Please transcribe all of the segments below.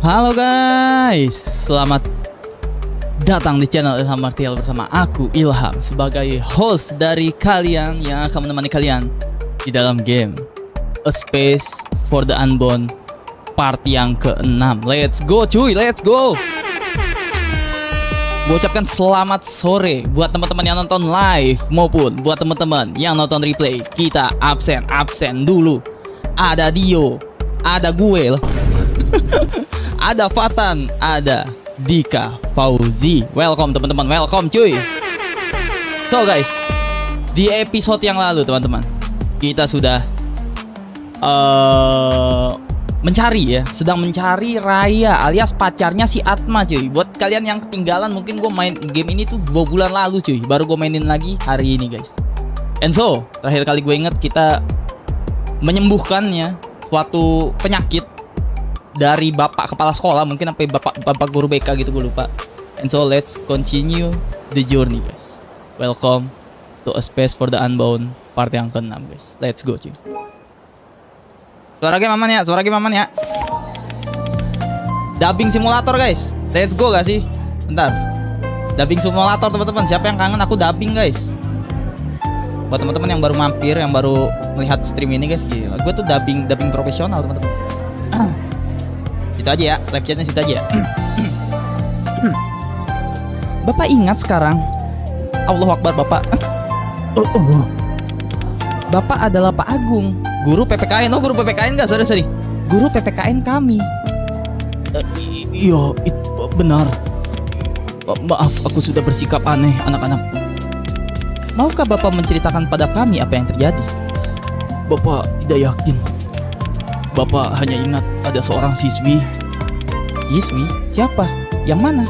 Halo guys, selamat datang di channel Ilham Martial bersama aku Ilham sebagai host dari kalian yang akan menemani kalian di dalam game A Space for the Unbound part yang ke-6. Let's go cuy, let's go. Gue ucapkan selamat sore buat teman-teman yang nonton live maupun buat teman-teman yang nonton replay. Kita absen dulu. Ada Dio, ada gue loh. Ada Fatan, ada Dika Fauzi. Welcome teman-teman, welcome cuy. So guys, di episode yang lalu teman-teman, kita sudah sedang mencari Raya alias pacarnya si Atma cuy. Buat kalian yang ketinggalan, mungkin gue main game ini tuh 2 bulan lalu cuy. Baru gue mainin lagi hari ini guys. And so, terakhir kali gue inget kita menyembuhkannya suatu penyakit dari bapak kepala sekolah, mungkin sampai bapak guru BK gitu, gue lupa. And so let's continue the journey guys. Welcome to A Space for the Unbound part yang ke-6 guys. Let's go cuy. Suara game aman ya, suara game aman ya. Dubbing simulator guys. Let's go gak sih? Bentar. Dubbing simulator teman-teman. Siapa yang kangen aku dubbing guys? Buat teman-teman yang baru mampir, yang baru melihat stream ini guys, gila. Gue tuh dubbing profesional teman-teman. Itu aja ya, live chatnya situ aja ya. Bapak ingat sekarang, Allahu Akbar Bapak. Bapak adalah Pak Agung, guru PPKN. Oh guru PPKN gak? Sorry. Guru PPKN kami. Iya, itu benar. Maaf, aku sudah bersikap aneh anak-anak. Maukah Bapak menceritakan pada kami apa yang terjadi? Bapak tidak yakin. Bapak hanya ingat ada seorang siswi. Siswi? Siapa? Yang mana?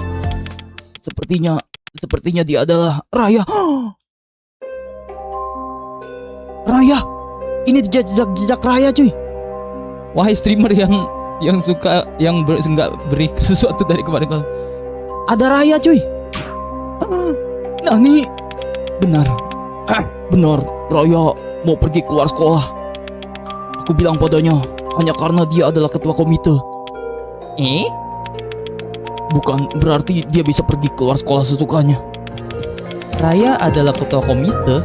Sepertinya dia adalah Raya. Raya. Ini jejak Raya cuy. Wahai streamer yang suka nggak beri sesuatu dari kemarin. Ada Raya cuy. Nani? Benar. Benar. Raya mau pergi keluar sekolah. Aku bilang padanya hanya karena dia adalah ketua komite. Bukan berarti dia bisa pergi keluar sekolah sesukanya. Raya adalah ketua komite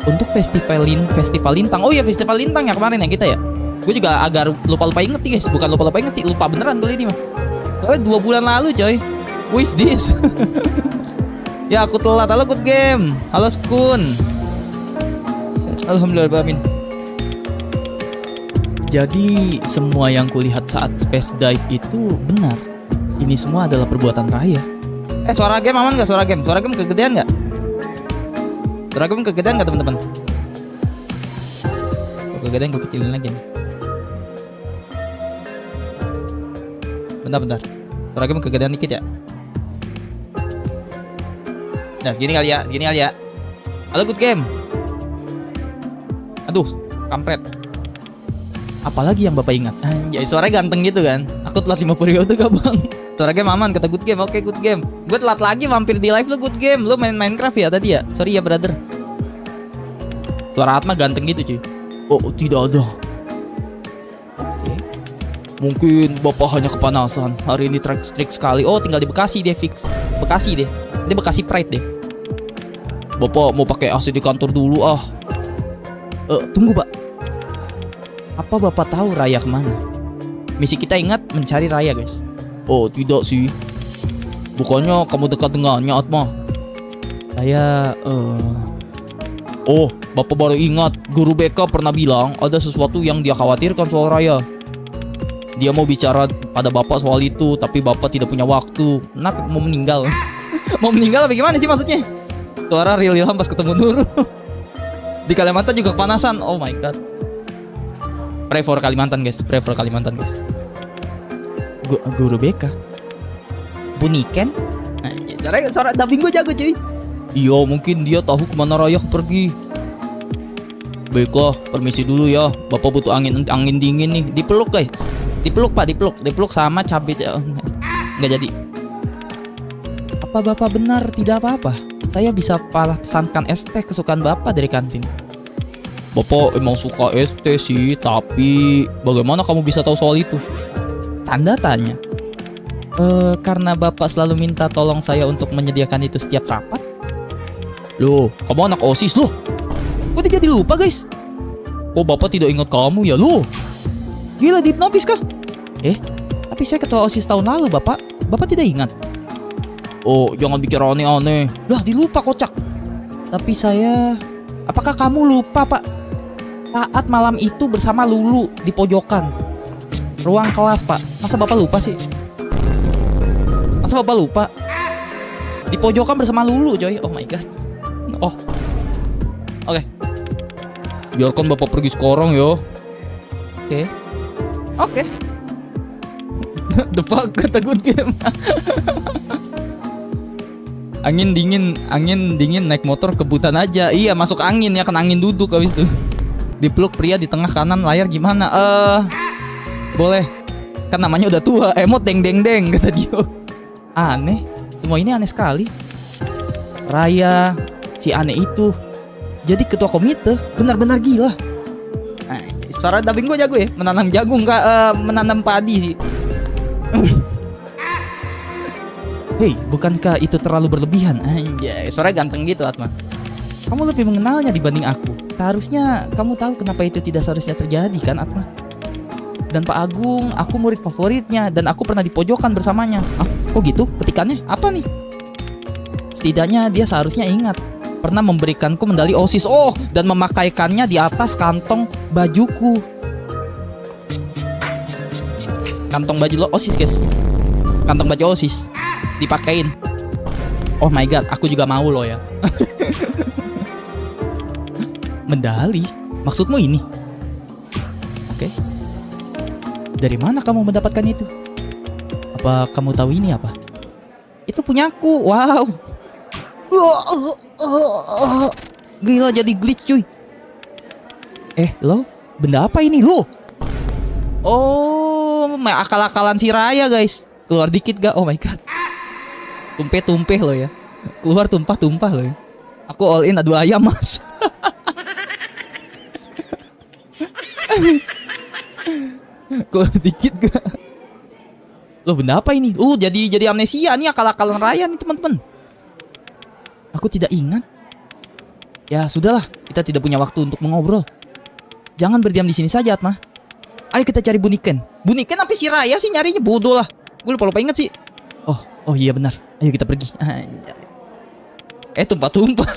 untuk festival Lintang. Oh iya, festival Lintang ya kemarin ya kita ya. Gue juga agak lupa inget nih guys. Bukan lupa inget sih, lupa beneran kali ini mah. Soalnya 2 bulan lalu coy. Who is this? Ya aku telat. Halo good game. Halo Skun. Alhamdulillah. Jadi semua yang kulihat saat space dive itu benar. Ini semua adalah perbuatan Raya. Suara game aman gak? Suara game kegedean gak? Suara game kegedean gak teman-teman? Kegedean gue kecilin lagi nih. Bentar. Suara game kegedean dikit ya. Nah segini kali ya. Halo good game. Aduh, kampret. Apalagi yang Bapak ingat? Anjay, suaranya ganteng gitu kan. Aku telat 5 periode gak bang? Suara game aman, kata good game. Oke, good game. Gue telat lagi mampir di live lo good game. Lo main Minecraft ya tadi ya? Sorry ya brother. Suara Atma ganteng gitu cuy. Oh tidak ada. Oke. Mungkin Bapak hanya kepanasan. Hari ini trik sekali. Oh tinggal di Bekasi deh fix. Bekasi deh. Dia Bekasi Pride deh. Bapak mau pakai AC di kantor dulu ah. Tunggu Pak. Apa Bapak tahu Raya kemana? Misi kita ingat mencari Raya guys. Oh tidak sih. Bukannya kamu dekat dengannya Atma? Saya Oh Bapak baru ingat. Guru BK pernah bilang ada sesuatu yang dia khawatirkan soal Raya. Dia mau bicara pada Bapak soal itu, tapi Bapak tidak punya waktu. Kenapa mau meninggal? Mau meninggal apa gimana sih maksudnya? Suara real Ilham pas ketemu Nur. Di Kalimantan juga kepanasan. Oh my god. Pray for Kalimantan guys. Guru BK Buniken. Suara dubbing gue jago cuy. Iya mungkin dia tahu kemana Raya pergi. Baiklah, permisi dulu ya. Bapak butuh angin dingin nih. Dipeluk guys. Dipeluk pak. Dipeluk sama cabai. Nggak jadi. Apa Bapak benar tidak apa-apa? Saya bisa pesankan es teh kesukaan Bapak dari kantin. Bapak emang suka ST sih, tapi bagaimana kamu bisa tahu soal itu? Tanda tanya. Karena bapak selalu minta tolong saya untuk menyediakan itu setiap rapat. Loh, kamu anak OSIS loh. Kok dia jadi lupa guys? Kok bapak tidak ingat kamu ya loh? Gila, dihipnotis kah? Tapi saya ketua OSIS tahun lalu bapak. Bapak tidak ingat? Oh, jangan bicara aneh-aneh. Lah, dilupa kocak. Tapi saya... Apakah kamu lupa pak? Saat malam itu bersama Lulu di pojokan ruang kelas pak. Masa bapak lupa sih? Masa bapak lupa? Di pojokan bersama Lulu coy. Oh my god. Oh, oke. Biarkan bapak pergi sekarang yo. Oke. The fuck, kata good game. Angin dingin naik motor kebutan aja. Iya, masuk angin ya, kan angin duduk habis itu. Dipeluk pria di tengah kanan layar gimana? Boleh. Kan namanya udah tua, emot deng kata dia. Aneh. Semua ini aneh sekali. Raya si aneh itu jadi ketua komite, benar-benar gila. Suara dubbing gue jago ya, menanam jagung enggak menanam padi sih. Hei, bukankah itu terlalu berlebihan? Anjay, suara ganteng gitu Atma. Kamu lebih mengenalnya dibanding aku. Seharusnya kamu tahu kenapa itu tidak seharusnya terjadi kan Atma? Dan Pak Agung, aku murid favoritnya dan aku pernah di pojokan bersamanya. Kok gitu? Ketikannya apa nih? Setidaknya dia seharusnya ingat pernah memberikanku medali OSIS. Oh, dan memakaikannya di atas kantong bajuku. Kantong baju lo OSIS guys. Kantong baju OSIS dipakein. Oh my god, aku juga mau lo ya. Medali? Maksudmu ini? Oke. Dari mana kamu mendapatkan itu? Apa kamu tahu ini apa? Itu punyaku. Wow. Gila, jadi glitch cuy. Lo? Benda apa ini lo? Oh, akal-akalan si Raya guys. Keluar dikit gak? Oh my god. Tumpeh lo ya. Keluar tumpah lo ya. Aku all in, adu ayam mas. Keluar dikit gak? Lo benda apa ini? Jadi amnesia nih, akal-akalan Raya nih teman-teman. Aku tidak ingat. Ya sudahlah, kita tidak punya waktu untuk mengobrol. Jangan berdiam di sini saja Atma. Ayo kita cari Buniken. Buniken apa si Raya sih nyarinya, bodoh lah. Gue lupa inget sih. Oh iya benar. Ayo kita pergi. Tumpah.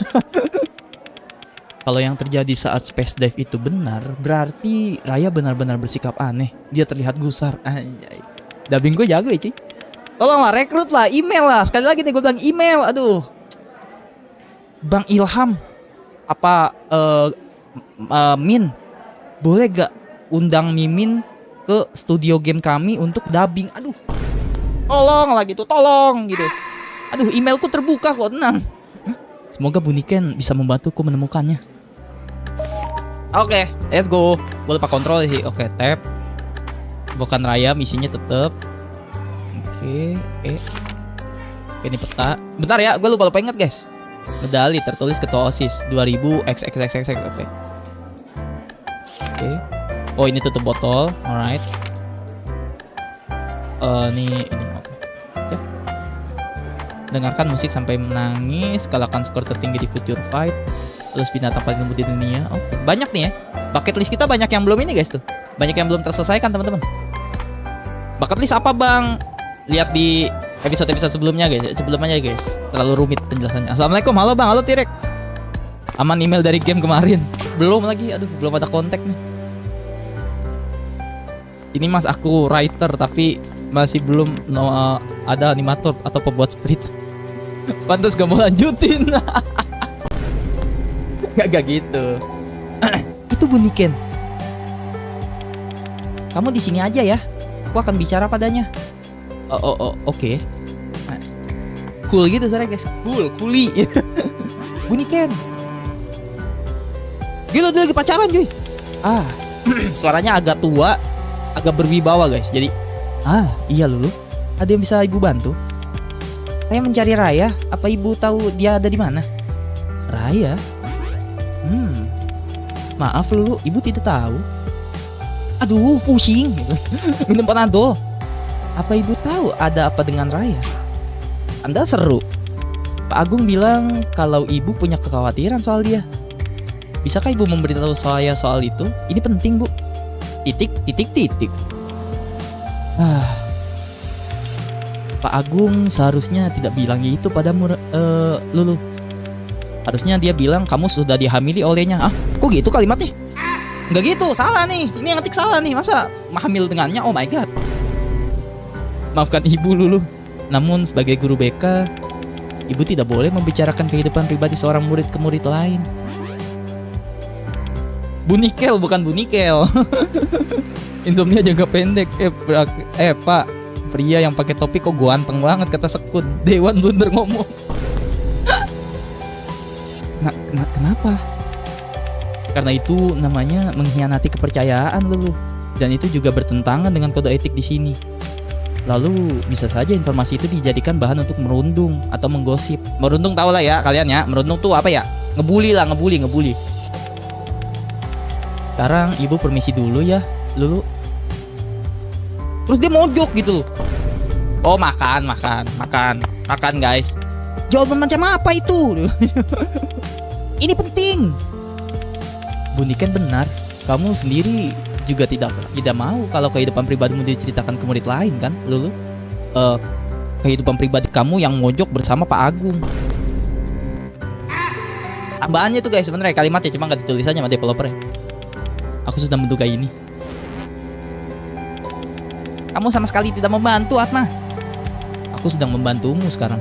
Kalau yang terjadi saat space dive itu benar, berarti Raya benar-benar bersikap aneh. Dia terlihat gusar. Anjay. Dubbing gue jago ya cuy. Tolonglah, rekrut lah, email lah. Sekali lagi nih gue bilang email. Aduh. Bang Ilham, apa Min, boleh gak undang Mimin ke studio game kami untuk dubbing? Aduh, tolong lah gitu, tolong gitu. Aduh, emailku terbuka kok, tenang. Semoga Buniken bisa membantuku menemukannya. Oke, let's go. Gue lupa kontrol sih. Oke, tab. Bukan Raya, misinya tetap. Oke, ini peta. Bentar ya, gue lupa ingat guys. Medali tertulis ketua OSIS 2000 XXXX. Oke. Oh, ini tutup botol. Alright. Ini oke. Ya. Dengarkan musik sampai menangis, kalahkan skor tertinggi di Future Fight. Terus binatang paling lembut di dunia. Oh, banyak nih ya. Bucket list kita banyak yang belum ini guys tuh. Banyak yang belum terselesaikan teman-teman. Bucket list apa bang? Lihat di episode-episode sebelumnya guys. Sebelumnya guys. Terlalu rumit penjelasannya. Assalamualaikum, halo bang, halo Tirek. Aman email dari game kemarin? Belum lagi, aduh belum ada kontak nih. Ini mas aku writer tapi masih belum ada animator atau pembuat sprite. Pantas gak mau lanjutin. Gak gitu. Itu Buniken. Kamu di sini aja ya. Aku akan bicara padanya. Oke. Cool gitu sebenarnya guys. Kuli. Buniken. Gila, dia lagi pacaran cuy. Suaranya agak tua, agak berwibawa guys. Jadi iya Lulu. Ada yang bisa ibu bantu? Saya mencari Raya. Apa ibu tahu dia ada di mana? Raya? Maaf Lulu, ibu tidak tahu. Aduh, pusing. Minum Panadol. Apa ibu tahu tahu ada apa dengan Raya. Anda seru. Pak Agung bilang kalau ibu punya kekhawatiran soal dia. Bisakah ibu memberitahu saya soal itu? Ini penting, Bu. Titik. Pak Agung seharusnya tidak bilang itu padamu, Lulu. Harusnya dia bilang kamu sudah dihamili olehnya. Ah, kok gitu kalimatnya? Nggak gitu, salah nih. Ini yang ngetik salah nih. Masa hamil dengannya? Oh my god. Maafkan ibu, Lulu. Namun sebagai guru BK, ibu tidak boleh membicarakan kehidupan pribadi seorang murid ke murid lain. Bunikel bukan bunikel. Insomnia jangka pendek. Pak, pria yang pakai topi kok ganteng banget kata Sekun. Dewan blunder ngomong. Kenapa? Karena itu namanya mengkhianati kepercayaan, Lulu. Dan itu juga bertentangan dengan kode etik di sini. Lalu bisa saja informasi itu dijadikan bahan untuk merundung atau menggosip. Merundung tau lah ya kalian ya. Merundung tuh apa ya? Ngebully lah, ngebully. Sekarang ibu permisi dulu ya, Lulu. Terus dia mojok gitu. Oh makan guys. Jawaban macam apa itu? Ini penting. Buniken benar. Kamu sendiri juga tidak mau kalau kehidupan pribadimu diceritakan ke murid lain kan, Lulu? Kehidupan pribadi kamu yang mojok bersama Pak Agung. Tambahannya tuh guys sebenarnya kalimatnya cuma nggak ditulis aja sama developer. Aku sudah menduga ini. Kamu sama sekali tidak membantu, Atma. Aku sedang membantumu sekarang.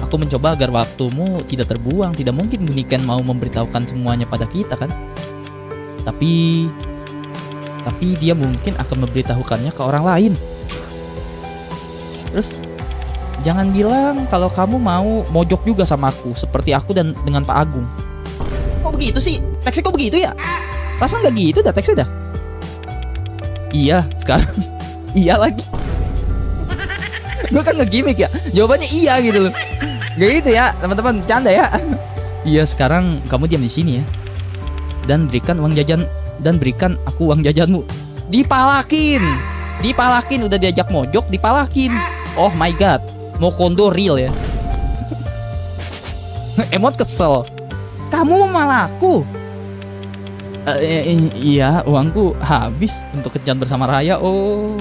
Aku mencoba agar waktumu tidak terbuang. Tidak mungkin Buniken mau memberitahukan semuanya pada kita kan? Tapi dia mungkin akan memberitahukannya ke orang lain. Terus jangan bilang kalau kamu mau mojok juga sama aku seperti aku dan dengan Pak Agung. Kok begitu sih? Teksnya kok begitu ya? Rasa nggak gitu dah teksnya dah. Iya sekarang. Iya lagi. Gue kan nge-gimmick ya. Jawabannya iya gitu loh. Gak gitu ya teman-teman, bercanda ya. Iya sekarang kamu diam di sini ya. Dan berikan aku uang jajanmu. Dipalakin udah diajak mojok, dipalakin. Oh my god, mau kondo real ya. Emot kesel. Kamu malaku. Iya, uangku habis untuk kencan bersama Raya. Oh,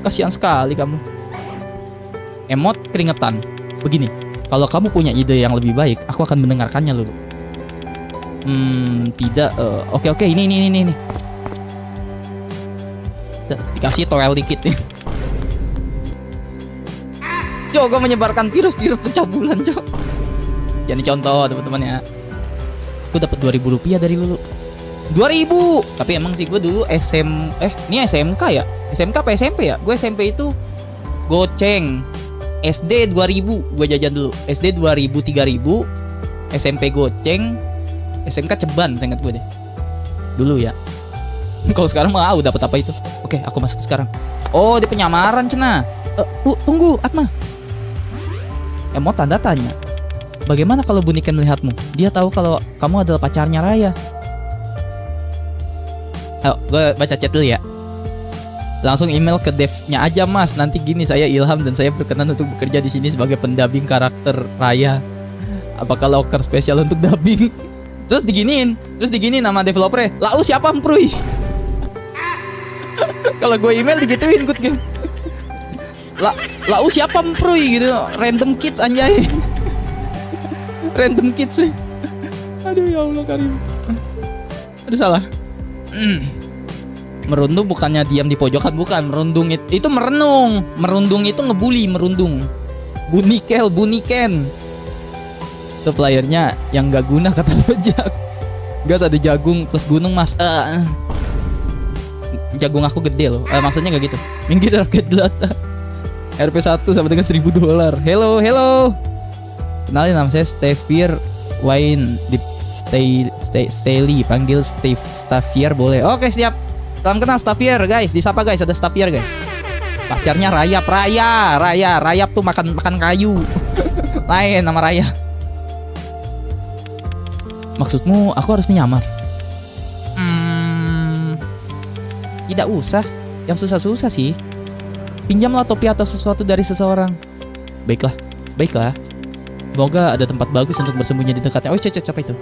kasihan sekali kamu. Emot keringetan. Begini, kalau kamu punya ide yang lebih baik, aku akan mendengarkannya Lulu. Tidak. Oke, ini. Dikasih toel dikit nih. Cok, gue menyebarkan virus pecah bulan, Cok. Jadi contoh teman-teman ya. Aku dapat 2.000 rupiah dari Lulu. 2.000. Tapi emang sih gue dulu ini SMK ya? SMK apa SMP ya? Gue SMP itu goceng. SD 2.000 gue jajan dulu. SD 2.000 3.000. SMP goceng. SMK ceban, saya ingat gue deh. Dulu ya. Kalau sekarang mah dapat apa itu? Oke, aku masuk sekarang. Oh, di penyamaran cena. Tunggu, Atma. Emot tanda tanya. Bagaimana kalau Buniken melihatmu? Dia tahu kalau kamu adalah pacarnya Raya. Ayo, gue baca chat dulu ya. Langsung email ke devnya aja mas. Nanti gini, saya Ilham dan saya berkenan untuk bekerja di sini sebagai pendubbing karakter Raya. Apakah loker spesial untuk dubbing? Terus diginiin nama developernya. Lau siapa Mpruy? Kalau gue email digituin good game. Lau siapa Mpruy gitu. Random kids anjay. Random kids sih. Aduh ya Allah Karim. Aduh salah. Merundung bukannya diam di pojokan, bukan. Merundung itu merenung. Merundung itu ngebully, merundung. Buniken. Itu playernya yang gak guna kata Lojak. Gas ada jagung plus gunung mas. Jagung aku gede loh. Maksudnya gak gitu. Minggir rakyat jelata. RP1 sama dengan $1.000. Hello. Kenalin nama saya Stevier Wayne di Staley. Panggil Stavier boleh. Oke siap. Salam kenal Stavier guys. Disapa guys, ada Stavier guys. Pacarnya Rayap. Rayap tuh makan kayu. Lain nama Raya. Maksudmu aku harus menyamar? Tidak usah. Yang susah-susah sih. Pinjamlah topi atau sesuatu dari seseorang. Baiklah, baiklah. Semoga ada tempat bagus untuk bersembunyi di dekatnya. Oh, siapa itu?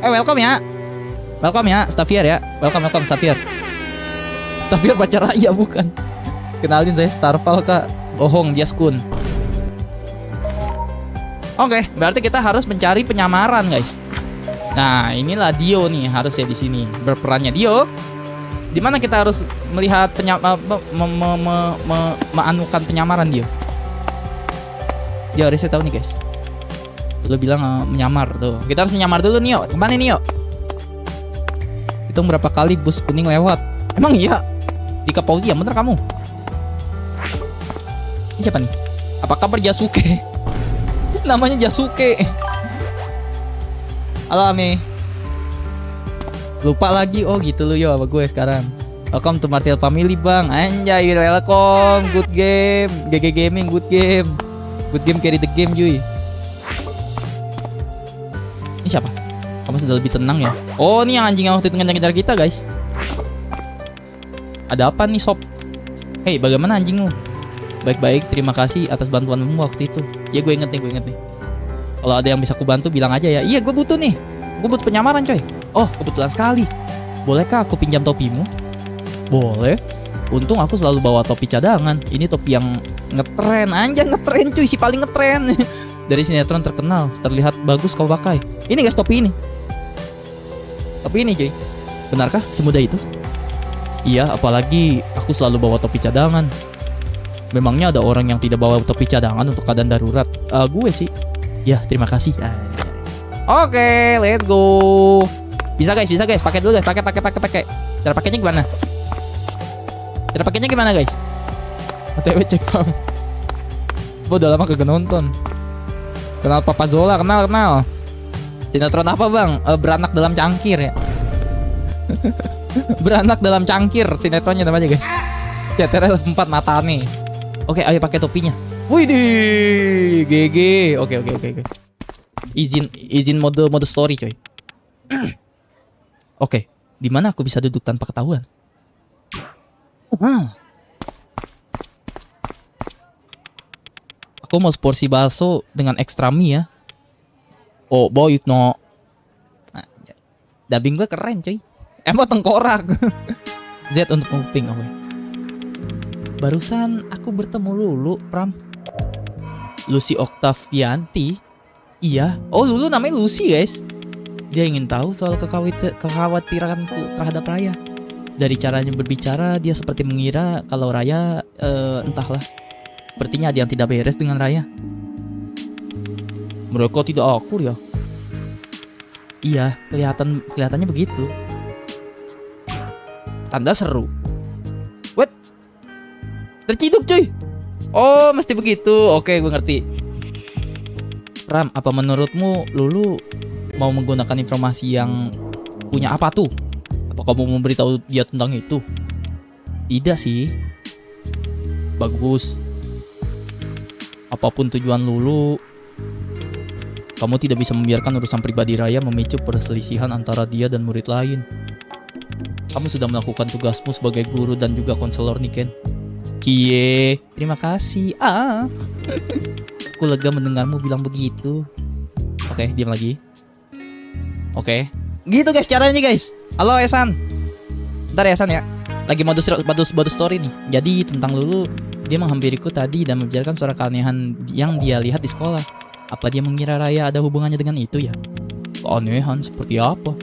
Welcome ya. Welcome ya, Stavier ya. Welcome Stavier. Stavier pacar Raya bukan? Kenalin saya Starval kak. Bohong, dia Skun. Oke, berarti kita harus mencari penyamaran guys. Nah, inilah Dio nih harusnya di sini berperannya Dio. Dimana kita harus melihat meanukan penyamaran Dio. Dio harusnya tahu nih guys. Lu bilang menyamar tuh. Kita harus menyamar dulu Nio. Kemana Nio? Hitung berapa kali bus kuning lewat. Emang iya? Dika Pauzi ya bener kamu. Ini siapa nih? Apa kabar Jasuke? Namanya Jasuke. Halo Ami. Lupa lagi. Oh gitu lu yo sama gue sekarang. Welcome to Martial Family bang. Anjay, welcome. Good game. GG Gaming, good game. Good game carry the game cuy. Ini siapa? Kamu sudah lebih tenang ya? Oh ini yang anjing yang waktu itu ngejar kita guys. Ada apa nih sob? Hei bagaimana anjingmu? Baik-baik, terima kasih atas bantuanmu waktu itu. Ya gue inget nih. Kalau ada yang bisa aku bantu bilang aja ya. Iya gue butuh nih. Gue butuh penyamaran coy. Oh kebetulan sekali. Bolehkah aku pinjam topimu? Boleh. Untung aku selalu bawa topi cadangan. Ini topi yang ngetren. Anjay ngetren cuy, si paling ngetren. Dari sinetron terkenal. Terlihat bagus kau pakai. Ini guys topi ini. Topi ini cuy. Benarkah semudah itu? Iya, apalagi aku selalu bawa topi cadangan. Memangnya ada orang yang tidak bawa topi cadangan untuk keadaan darurat? Gue sih. Ya, terima kasih. Oke, let's go. Bisa guys, pakai dulu guys. Pakai. Cara pakainya gimana guys? OTW cek pam. Gue udah lama kagak nonton. Kenal Papa Zola, kenal. Sinetron apa bang? Beranak dalam cangkir ya. Beranak dalam cangkir sinetronnya namanya guys. CTRL 4 mata nih. Oke, ayo pakai topinya. Widih, GG. Oke. Izin mode story coy. Oke, di mana aku bisa duduk tanpa ketahuan? Aku mau seporsi bakso dengan ekstra mie ya. Oh, boy no. Dubbing gue keren coy. Emang tengkorak. Z untuk nguping. Oke. Barusan aku bertemu Lulu, Pram. Lucy Oktavianti. Iya. Oh, Lulu namanya Lucy, guys. Dia ingin tahu soal kekhawatiranku terhadap Raya. Dari caranya berbicara, dia seperti mengira kalau Raya, entahlah. Sepertinya ada yang tidak beres dengan Raya. Mereka tidak akur ya. Iya, kelihatannya begitu. Tanda seru. What? Terciduk cuy. Oh mesti begitu. Oke gue ngerti. Ram, apa menurutmu Lulu mau menggunakan informasi yang punya apa tuh? Apa kamu mau memberitahu dia tentang itu? Tidak sih. Bagus. Apapun tujuan Lulu, kamu tidak bisa membiarkan urusan pribadi Raya memicu perselisihan antara dia dan murid lain. Kamu sudah melakukan tugasmu sebagai guru dan juga konselor nih Ken. Cie, terima kasih. Aku lega mendengarmu bilang begitu. Oke, diam lagi. Oke. Gitu guys caranya guys. Halo Esan. Bentar ya Esan ya. Lagi mode story nih. Jadi tentang Lulu, dia menghampiriku tadi dan membicarakan suara keanehan yang dia lihat di sekolah. Apa dia mengira Raya ada hubungannya dengan itu ya? Keanehan seperti apa?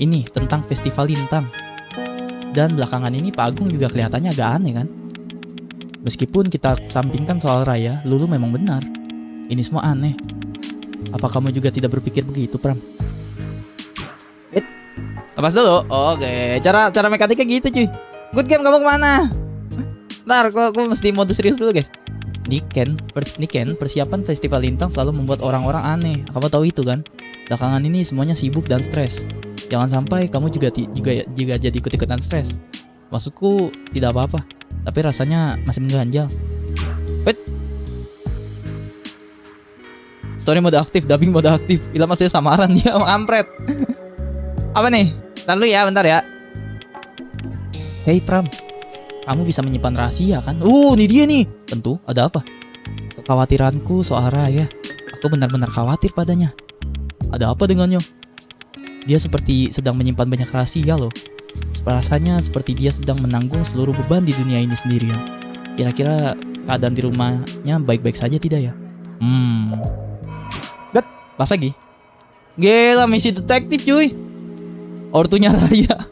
Ini tentang festival lintang. Dan belakangan ini Pak Agung juga kelihatannya agak aneh kan? Meskipun kita sampingkan soal Raya, Lulu memang benar. Ini semua aneh. Apa kamu juga tidak berpikir begitu, Pram? Lepas dulu. Oke, cara mekaniknya gitu cuy. Good game, kamu kemana? Ntar, aku mesti mode serius dulu guys. Niken, persiapan festival lintang selalu membuat orang-orang aneh. Kamu tahu itu kan? Belakangan ini semuanya sibuk dan stres. Jangan sampai kamu juga jadi ikut-ikutan stres. Maksudku tidak apa-apa, tapi rasanya masih mengganjal. Wait. Story mode aktif, dubbing mode aktif. Bila masih samaran dia sama kampret. Apa nih? Ntar lu ya, bentar ya. Hey Pram, Kamu bisa menyimpan rahasia kan? Ini dia nih. Tentu, ada apa? Kekhawatiranku soal Raya. Aku benar-benar khawatir padanya. Ada apa dengannya? Dia seperti sedang menyimpan banyak rahasia loh. Rasanya seperti dia sedang menanggung seluruh beban di dunia ini sendirian. Kira-kira keadaan di rumahnya baik-baik saja tidak ya? Bet, pas lagi. Gila, misi detektif cuy. Ortunya Raya.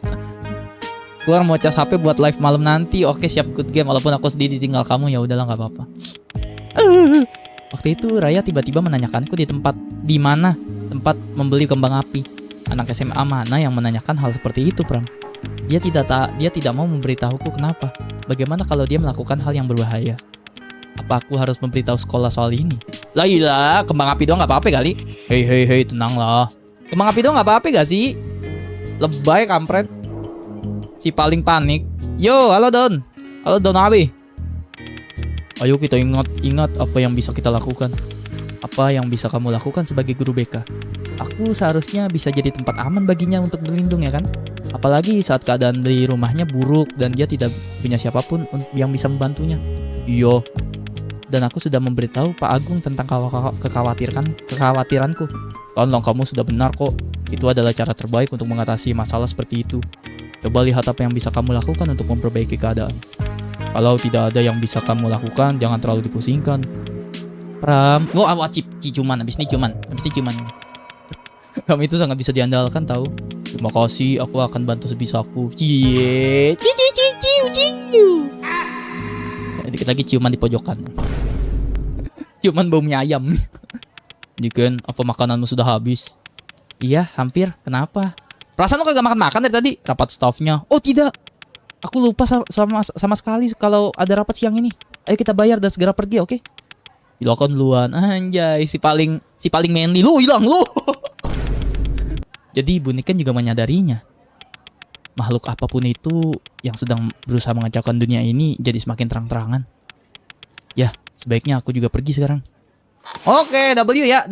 Keluar mau cas HP buat live malam nanti. Oke, siap, good game. Walaupun aku sedih ditinggal kamu, ya udahlah, nggak apa-apa. Waktu itu Raya tiba-tiba menanyakanku di mana tempat membeli kembang api. Anak SMA mana yang menanyakan hal seperti itu, Pram? Dia tidak mau memberitahuku kenapa. Bagaimana kalau dia melakukan hal yang berbahaya? Apa aku harus memberitahu sekolah soal ini? Lah iya, kembang api doang nggak apa-apa kali. Hei, tenanglah. Kembang api doang nggak apa-apa gak sih? Lebay kampret. Si paling panik. Yo, halo Don. Halo Don Abi. Ayo kita ingat apa yang bisa kita lakukan. Apa yang bisa kamu lakukan sebagai guru BK? Aku seharusnya bisa jadi tempat aman baginya untuk berlindung ya kan? Apalagi saat keadaan di rumahnya buruk dan dia tidak punya siapapun yang bisa membantunya. Iya. Dan aku sudah memberitahu Pak Agung tentang kekhawatiranku. Tolong, kamu sudah benar kok. Itu adalah cara terbaik untuk mengatasi masalah seperti itu. Coba lihat apa yang bisa kamu lakukan untuk memperbaiki keadaan. Kalau tidak ada yang bisa kamu lakukan, jangan terlalu dipusingkan. Pram, ciuman. Habis ini ciuman. Kamu itu sangat bisa diandalkan tahu. Terima kasih, aku akan bantu sebisaku. Dikit lagi ciuman di pojokan. Ciuman bau mie ayam. Diken, apa makananmu sudah habis? Iya, hampir. Kenapa? Perasaan lo kagak makan dari tadi? Rapat staffnya. Oh tidak, aku lupa sama sekali kalau ada rapat siang ini. Ayo kita bayar dan segera pergi, oke? Silakan duluan. Anjay, si paling manly. Lu hilang lu. Jadi Ibu Niken juga menyadarinya. Makhluk apapun itu yang sedang berusaha mengacaukan dunia ini jadi semakin terang-terangan. Ya, sebaiknya aku juga pergi sekarang. Oke, W ya.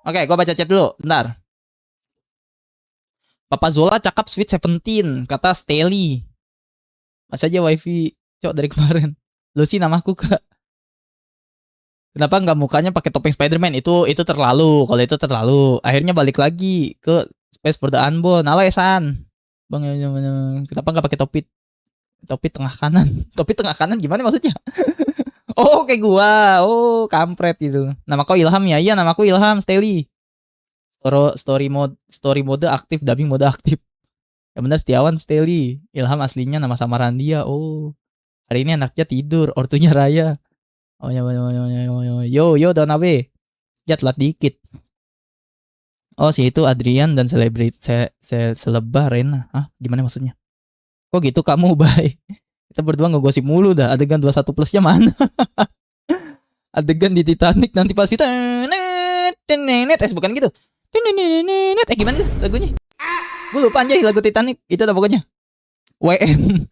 Oke, gua baca chat dulu, bentar. Papa Zola cakap Sweet 17, kata Steli. Masa aja wifi cok dari kemarin. Lu sih namaku kak. Kenapa nggak mukanya pakai topeng Spiderman? Itu terlalu. Kalau itu terlalu. Akhirnya balik lagi ke Space for the Unborn. Halo Esan. Bang, kenapa nggak pakai topi tengah kanan? Topi tengah kanan gimana maksudnya? Oh, kayak gua. Oh, kampret gitu. Nama kau Ilham ya? Iya, namaku Ilham Steli. Story mode aktif, dubbing mode aktif. Ya benar, Setiawan Steli. Ilham aslinya nama samaran dia. Oh. Hari ini anaknya tidur, ortunya Raya. Oh yo Don Abe. Ya telat dikit. Oh, si itu Adrian dan selebah Rena. Gimana maksudnya? Kok gitu kamu, Bay? Kita berdua ngegosip mulu dah. Adegan 21 plusnya mana? Adegan di Titanic nanti pasti bukan gitu. Gimana tuh lagunya? Gue lupa anjay lagu Titanic. Itu ada pokoknya. WM.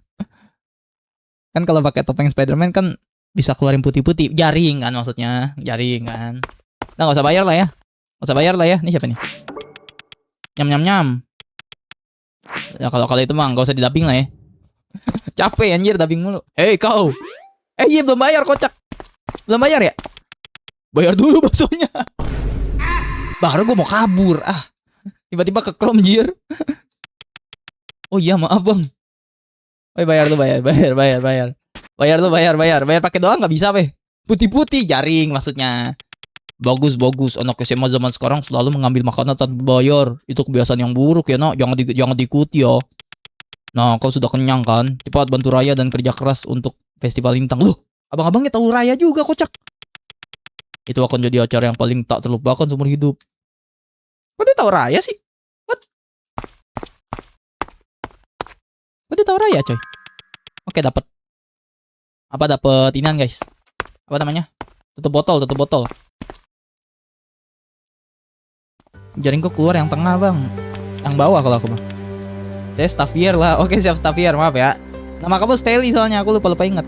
Kan kalau pakai topeng Spiderman kan bisa keluarin putih-putih. Jaring kan maksudnya. Jaring kan. Nah, gak usah bayar lah ya. Ini siapa nih? Nyam. Ya kalau itu mah gak usah didubbing lah ya. Capek anjir dubbing mulu. Hei kau. Iya belum bayar kocak. Belum bayar ya? Bayar dulu baksonya. Baru gue mau kabur. Tiba-tiba ke Chrome jir. Oh iya maaf bang. Bayar lu bayar. Bayar pakai doang nggak bisa weh. Putih-putih jaring maksudnya. Bagus. Anak SMA zaman sekarang selalu mengambil makanan tanpa bayar. Itu kebiasaan yang buruk ya nak. Jangan diikuti ya. Nah, kau sudah kenyang kan? Cepat bantu Raya dan kerja keras untuk festival Lintang. Loh, abang-abangnya tahu Raya juga kocak. Itu akan jadi acara yang paling tak terlupakan seumur hidup. Kok dia tahu Raya sih? What? Kok dia tahu Raya coy? Oke, dapat. Dapat inian guys. Apa namanya? Tutup botol. Jaringku keluar yang tengah bang. Yang bawah kalau aku bang. Saya Staffier lah. Oke siap Staffier, maaf ya. Nama kamu Steli soalnya aku lupa inget.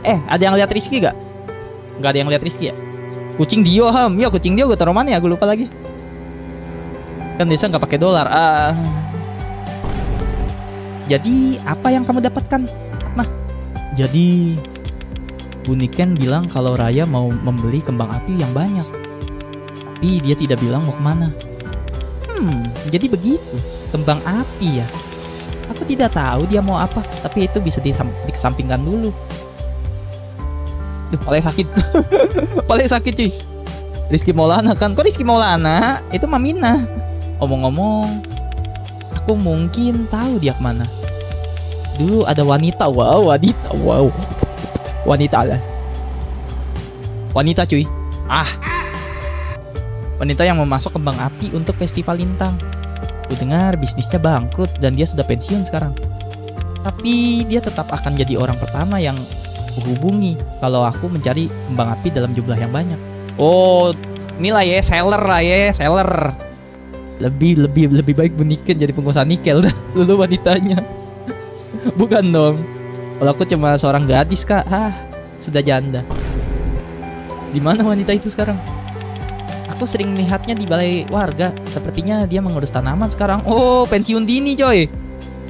Ada yang lihat Rizky gak? Gak ada yang lihat Rizky ya? Kucing Dio Ham. Ya kucing Dio gue taruh mana ya? Gue lupa lagi. Kan desa gak pakai dolar. Jadi apa yang kamu dapatkan, Mah? Jadi Buniken bilang kalau Raya mau membeli kembang api yang banyak, tapi dia tidak bilang mau kemana. Jadi begitu, kembang api ya. Aku tidak tahu dia mau apa, tapi itu bisa dikesampingkan dulu. Duh, paling sakit. Paling sakit cuy. Rizky Maulana kan? Kok Rizky Maulana? Itu Mamina. Omong-omong, aku mungkin tahu dia kemana. Dulu ada wanita, wow. Wanita lah. Wanita cuy. Wanita yang memasok kembang api untuk festival Lintang. Ku dengar bisnisnya bangkrut dan dia sudah pensiun sekarang. Tapi dia tetap akan jadi orang pertama yang kuhubungi kalau aku mencari kembang api dalam jumlah yang banyak. Oh, inilah ya, seller. Lebih baik Buniken jadi pengusaha nikel dah. Dulu wanitanya. Bukan dong. Kalau aku cuma seorang gadis, Kak. Sudah janda. Di mana wanita itu sekarang? Aku sering melihatnya di balai warga. Sepertinya dia mengurus tanaman sekarang. Oh, pensiun dini, coy.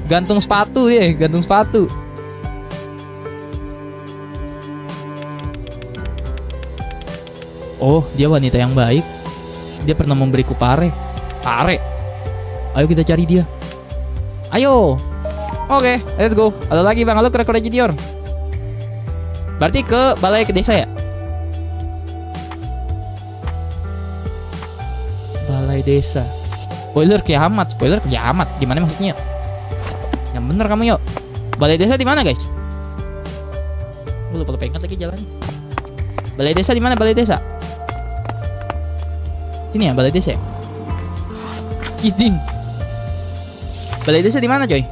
Gantung sepatu ya, gantung sepatu. Oh, dia wanita yang baik. Dia pernah memberiku pare. Ayo kita cari dia. Ayo. Oke, let's go. Ada lagi bang, halo Kura-Kura Junior. Berarti ke balai ke desa ya? Balai desa. Spoiler kiamat. Gimana maksudnya? Yang bener kamu yuk. Balai desa di mana guys? Gue lupa ingat lagi jalan. Balai desa di mana? Balai desa. Ini ya balai desa. Kidding. Balai desa di mana coy?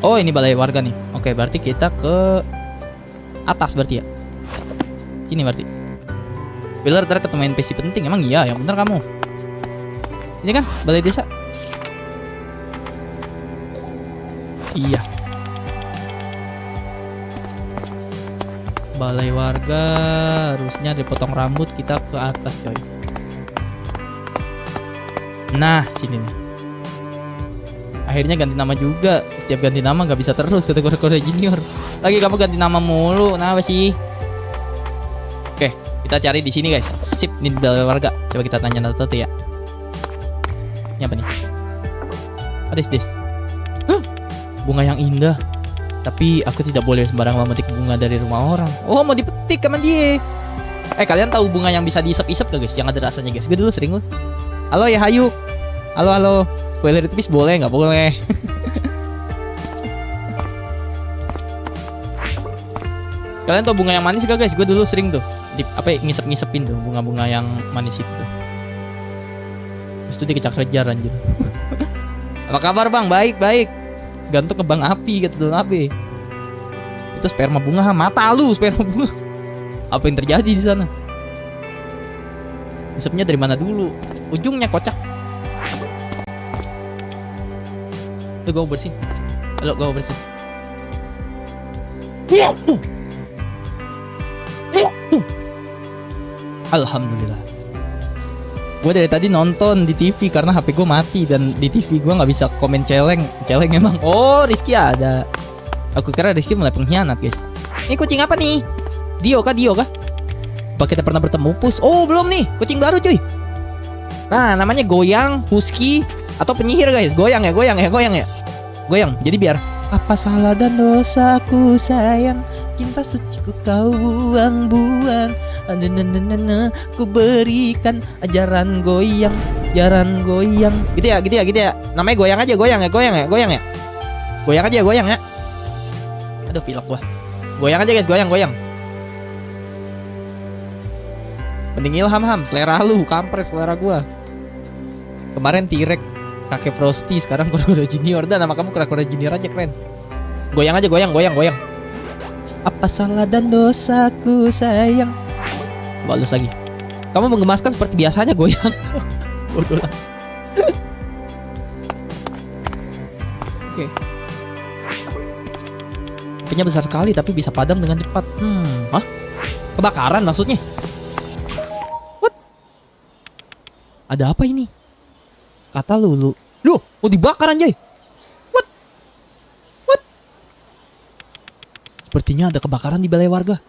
Oh ini balai warga nih. Oke berarti kita ke atas berarti ya. Sini berarti. Wheeler ntar ketemu NPC penting. Emang iya yang bener kamu. Ini kan balai desa. Iya. Balai warga. Harusnya dipotong rambut. Kita ke atas coy. Nah sini nih. Akhirnya ganti nama juga. Setiap ganti nama gak bisa terus kata Kura-Kura Junior. Lagi kamu ganti nama mulu. Kenapa sih? Oke, kita cari di sini guys. Sip, ini balai warga. Coba kita tanya satu ya. Ini apa nih? What is this? Bunga yang indah. Tapi aku tidak boleh sembarang memetik bunga dari rumah orang. Oh, mau dipetik sama dia. Kalian tahu bunga yang bisa diisep-isep gak guys? Yang ada rasanya guys. Gue dulu sering loh. Halo ya Hayuk. Halo. Spoiler tipis boleh nggak boleh? Kalian tau bunga yang manis gak guys? Gue dulu sering tuh ngisep-ngisepin tuh bunga-bunga yang manis itu tuh. Terus tuh dikejar-kejar anjir. Apa kabar bang? Baik. Gantung kembang api kata Don Abe. Itu sperma bunga, mata lu sperma bunga. Apa yang terjadi di sana? Ngisepnya dari mana dulu? Ujungnya kocak. Tuh gue bersin. Halo gue bersin. Alhamdulillah. Gue dari tadi nonton di TV karena HP gue mati dan di TV gue nggak bisa komen celeng emang. Oh Rizky ada. Aku kira Rizky mulai pengkhianat guys. Ini kucing apa nih? Dio kah? Apa kita pernah bertemu Pus? Oh belum nih, kucing baru cuy. Nah namanya Goyang, Husky atau penyihir guys. Goyang ya. Goyang. Jadi biar apa salah dan dosaku sayang, cinta suciku kau buang-buang. Ku berikan ajaran goyang. Gitu ya. Namanya goyang aja. Goyang ya. Aduh pilek gua. Goyang aja guys, goyang. Penting ilham selera lu, kampret selera gua. Kemarin T-Rex, kakek Frosty, sekarang Kura-Kura Junior. Dan nama kamu Kura-Kura Junior aja keren. Goyang aja, goyang. Apa salah dan dosaku sayang. Bagus lagi. Kamu menggemaskan seperti biasanya goyang. Bodoh lah. Oke. Apinya besar sekali tapi bisa padam dengan cepat. Hah? Kebakaran maksudnya? What? Ada apa ini? Kata Lulu, Loh, mau dibakar anjay. What? What? Sepertinya ada kebakaran di balai warga.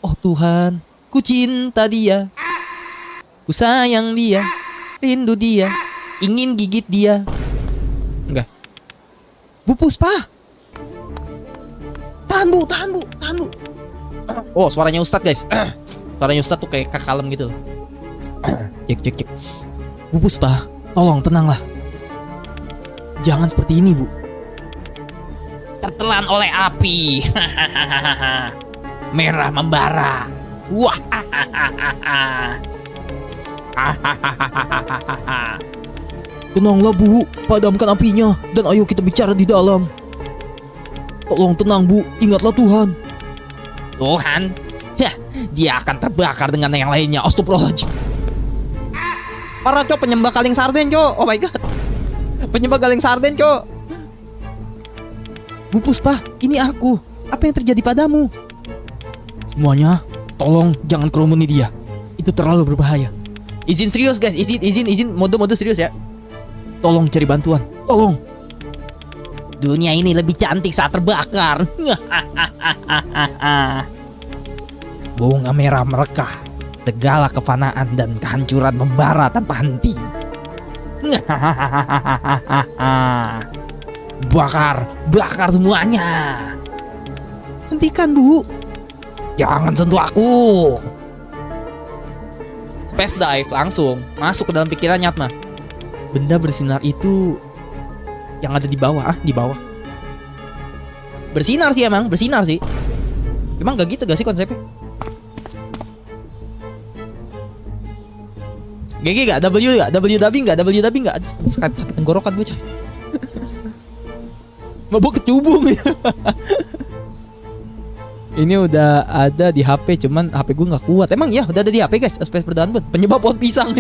Oh Tuhan, ku cinta dia. Ku sayang dia. Rindu dia. Ingin gigit dia. Enggak. Bu Puspa. Tahan bu. Oh, suaranya Ustadz guys. Suaranya Ustadz tuh kayak kalem gitu. Cek. Bu Puspa, tolong tenanglah. Jangan seperti ini bu. Tertelan oleh api. Merah membara. Wah. Tenanglah bu, padamkan apinya dan ayo kita bicara di dalam. Tolong tenang bu, ingatlah Tuhan. Tuhan? Ya, dia akan terbakar dengan yang lainnya. Astagfirullahaladzim. Parah cok, penyembah kaleng sarden cok. Oh my god. Penyembah kaleng sarden cok. Bu Puspa, ini aku. Apa yang terjadi padamu? Semuanya, tolong jangan kerumuni dia. Itu terlalu berbahaya. Izin serius guys, izin mode serius ya. Tolong cari bantuan, tolong. Dunia ini lebih cantik saat terbakar. Bunga merah merekah. Segala kefanaan dan kehancuran membara tanpa henti. Bakar semuanya. Hentikan bu. Jangan sentuh aku. Space dive langsung masuk ke dalam pikirannya Atma. Benda bersinar itu yang ada di bawah, di bawah. Bersinar sih emang, bersinar sih. Emang gak gitu gak sih konsepnya? GG gak? W dubbing gak? Sakit tenggorokan gue coy. Mabuk kecubung ya. Ini udah ada di HP, cuman HP gue nggak kuat. Emang ya udah ada di HP guys. Space Perdaan Bun, penyebab pohon pisang.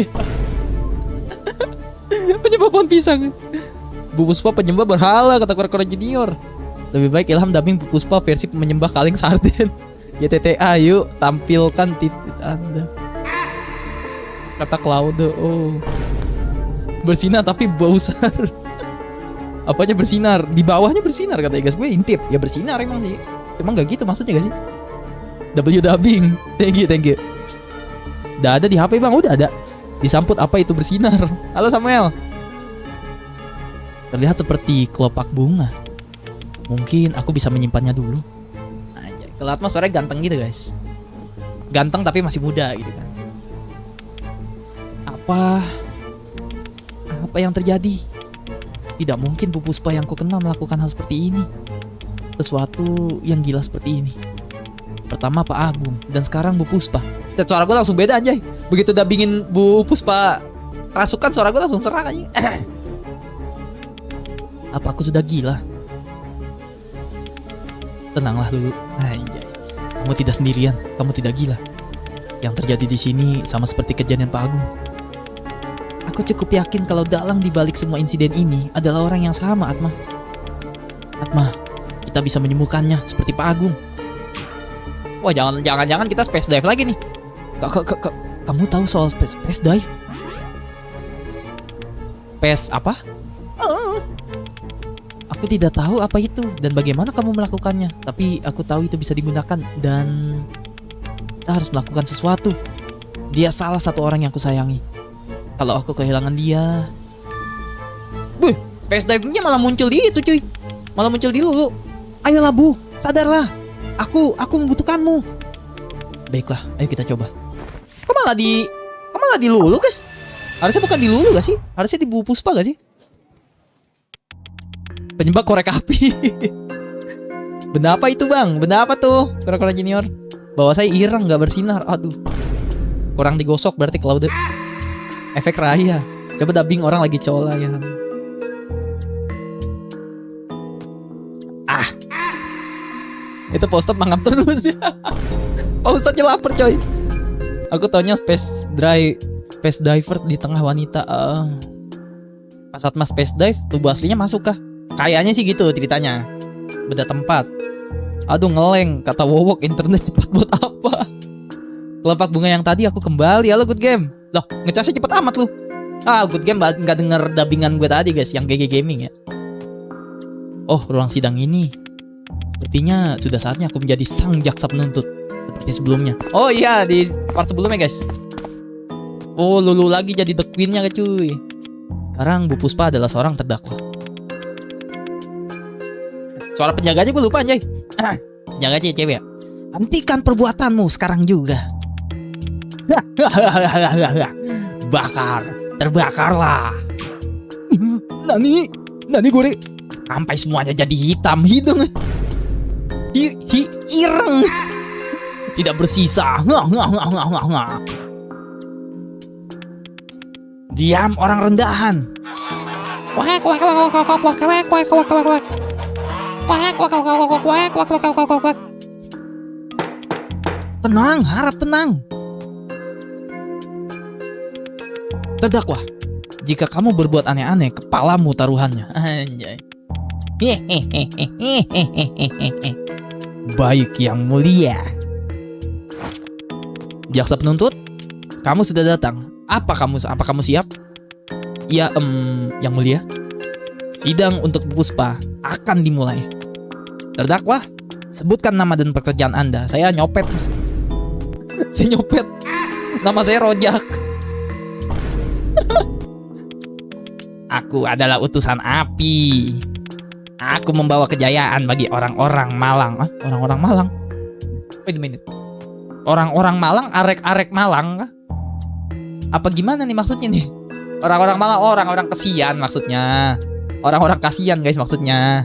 Penyebab pohon pisang. Bu Puspa penyembah berhala, kata Kura-Kura Junior. Lebih baik Ilham dubbing Bu Puspa versi menyembah kaleng sarden. YTTA yuk tampilkan titik Anda. Kata Claude. Oh, bersinar tapi besar. Apanya bersinar? Di bawahnya bersinar kata guys. Gue intip ya bersinar emang sih. Emang gak gitu maksudnya gak sih? W dubbing. Thank you. Udah ada di HP bang, udah ada. Disamput apa itu bersinar. Halo Samuel. Terlihat seperti kelopak bunga. Mungkin aku bisa menyimpannya dulu. Aja. Kalau Atma suaranya ganteng gitu guys. Ganteng tapi masih muda gitu kan. Apa yang terjadi? Tidak mungkin Bu Puspa yang ku kenal melakukan hal seperti ini. Sesuatu yang gila seperti ini. Pertama Pak Agung dan sekarang Bu Puspa. Dan suara gue langsung beda anjay. Begitu dubbingin Bu Puspa rasukan, suara gue langsung serak anjay. Apa aku sudah gila? Tenanglah dulu anjay. Kamu tidak sendirian, kamu tidak gila. Yang terjadi di sini sama seperti kejadian Pak Agung. Aku cukup yakin kalau dalang dibalik semua insiden ini adalah orang yang sama, Atma. Atma, kita bisa menyembuhkannya seperti Pak Agung. Wah, jangan kita space dive lagi nih. Kamu tahu soal space dive? Space apa? Aku tidak tahu apa itu dan bagaimana kamu melakukannya. Tapi aku tahu itu bisa digunakan dan kita harus melakukan sesuatu. Dia salah satu orang yang kusayangi. Kalau aku kehilangan dia, space divingnya malah muncul di itu cuy. Malah muncul di Lulu. Ayolah Bu, sadarlah. Aku membutuhkanmu. Baiklah, ayo kita coba. Kok malah di Lulu guys? Harusnya bukan di Lulu gak sih? Harusnya di Bu Puspa gak sih? Penyebab korek api. Benda apa itu bang? Benda apa tuh? Kura-Kura Junior. Bawa saya ireng gak bersinar. Aduh, kurang digosok berarti Claude. Efek raya. Coba dubbing orang lagi cola ya. Itu Pak Ustadz mangap terus ya. Pak Ustadznya lapar coy. Aku taunya space diver di tengah wanita. Pas saat mas space dive, tubuh aslinya masuk kah? Kayaknya sih gitu ceritanya. Beda tempat. Aduh ngeleng, kata Wowok, internet cepat buat apa? Kelopak bunga yang tadi aku kembali. Halo good game. Loh, ngecasnya cepet amat lu. Good Game nggak denger dubbingan gue tadi guys, yang GG Gaming ya. Oh, ruang sidang ini. Sepertinya sudah saatnya aku menjadi sang jaksa penuntut seperti sebelumnya. Oh iya, di part sebelumnya guys. Oh, Lulu lagi jadi the queen-nya cuy. Sekarang Bu Puspa adalah seorang terdakwa. Suara penjaganya gue lupa anjay. Penjaganya cewek ya. Hentikan perbuatanmu sekarang juga. Bakar, terbakarlah. Nani gore. Sampai semuanya jadi hitam hidung. Ireng. Tidak bersisa. Diam orang rendahan. Tenang, harap tenang. Terdakwa, jika kamu berbuat aneh-aneh, kepalamu taruhannya. Anjay. Baik yang mulia. Jaksa penuntut, kamu sudah datang. Apa kamu siap? Ya, yang mulia. Sidang untuk Bu Puspa akan dimulai. Terdakwa, sebutkan nama dan pekerjaan Anda. Saya nyopet. Nama saya Rojak. Aku adalah utusan api. Aku membawa kejayaan bagi orang-orang Malang. Orang-orang Malang? Wait a minute. Orang-orang Malang, arek-arek Malang? Apa gimana nih maksudnya nih? Orang-orang Malang, orang-orang kasihan maksudnya. Orang-orang kasihan guys maksudnya.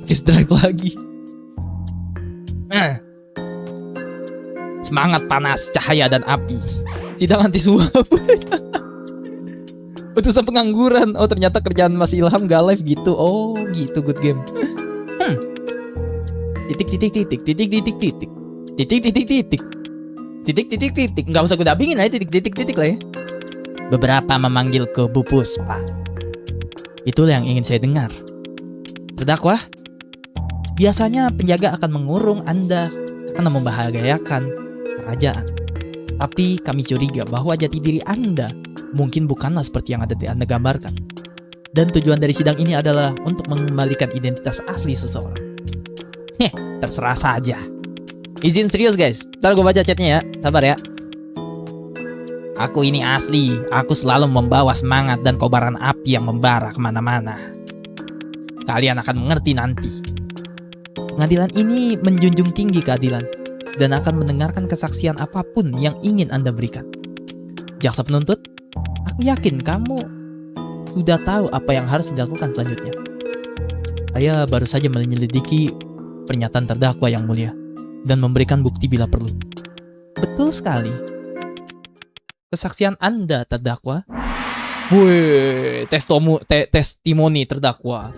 Kiss drive lagi. Semangat panas, cahaya dan api. Sidang anti suap. Utusan pengangguran. Oh ternyata kerjaan Mas Ilham gak live gitu. Oh gitu, Good Game. Titik. Nggak usah gue dubbingin aja titik lah ya. Beberapa memanggil ke Bu Puspa. Itulah yang ingin saya dengar. Terdakwa, biasanya penjaga akan mengurung Anda karena membahayakan kerajaan. Tapi kami curiga bahwa jati diri Anda mungkin bukanlah seperti yang ada di Anda gambarkan. Dan tujuan dari sidang ini adalah untuk mengembalikan identitas asli seseorang. Terserah saja. Izin serius guys, ntar gue baca chatnya ya, sabar ya. Aku ini asli, aku selalu membawa semangat dan kobaran api yang membara kemana-mana. Kalian akan mengerti nanti. Pengadilan ini menjunjung tinggi keadilan dan akan mendengarkan kesaksian apapun yang ingin Anda berikan. Jaksa penuntut, aku yakin kamu sudah tahu apa yang harus dilakukan selanjutnya. Saya baru saja menyelidiki pernyataan terdakwa yang mulia dan memberikan bukti bila perlu. Betul sekali. Kesaksian Anda terdakwa. Wih, testimoni terdakwa.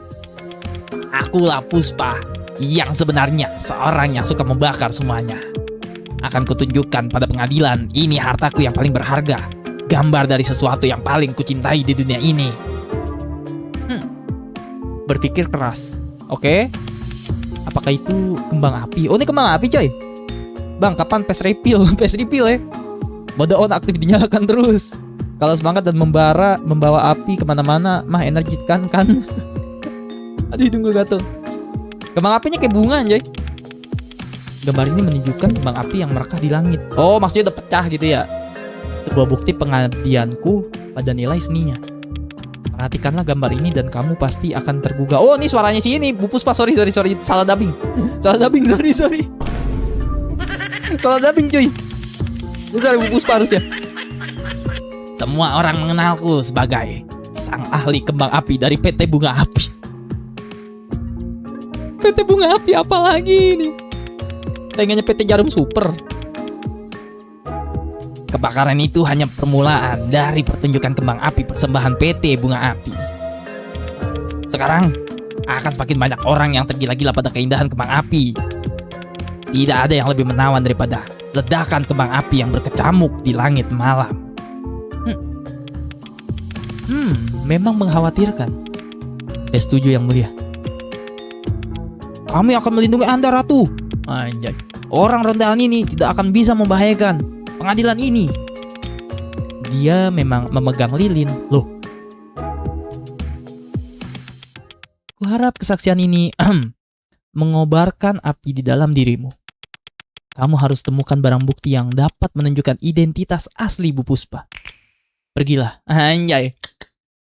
Akulah Puspa yang sebenarnya, seorang yang suka membakar semuanya. Akan kutunjukkan pada pengadilan, ini hartaku yang paling berharga. Gambar dari sesuatu yang paling kucintai di dunia ini. Berpikir keras. Oke. Apakah itu kembang api? Oh ini kembang api coy. Bang, kapan PS refill? PS refill ya. Mode on aktif dinyalakan terus. Kalau semangat dan membawa api kemana-mana, mah energikan kan. Aduh hidung gue gatel. Kembang apinya kayak bunga anjay. Gambar ini menunjukkan kembang api yang merekah di langit. Oh maksudnya udah pecah gitu ya. Sebuah bukti pengabdianku pada nilai seninya. Perhatikanlah gambar ini dan kamu pasti akan tergugah. Oh ini suaranya si ini Bu Puspa, sorry salah dubbing. sorry. Salah dubbing cuy. Itu dari Bu Puspa harusnya. Semua orang mengenalku sebagai sang ahli kembang api dari PT Bunga Api. PT Bunga Api apa lagi nih? Saingannya PT Jarum Super. Kebakaran itu hanya permulaan dari pertunjukan kembang api persembahan PT Bunga Api. Sekarang akan semakin banyak orang yang tergila-gila pada keindahan kembang api. Tidak ada yang lebih menawan daripada ledakan kembang api yang berkecamuk di langit malam. Memang mengkhawatirkan. Saya setuju yang mulia. Kami akan melindungi Anda, Ratu. Anjay. Orang rendahan ini tidak akan bisa membahayakan pengadilan ini. dia memang memegang lilin. Loh. Kuharap kesaksian ini mengobarkan api di dalam dirimu. Kamu harus temukan barang bukti yang dapat menunjukkan identitas asli Bu Puspa. Pergilah. Anjay.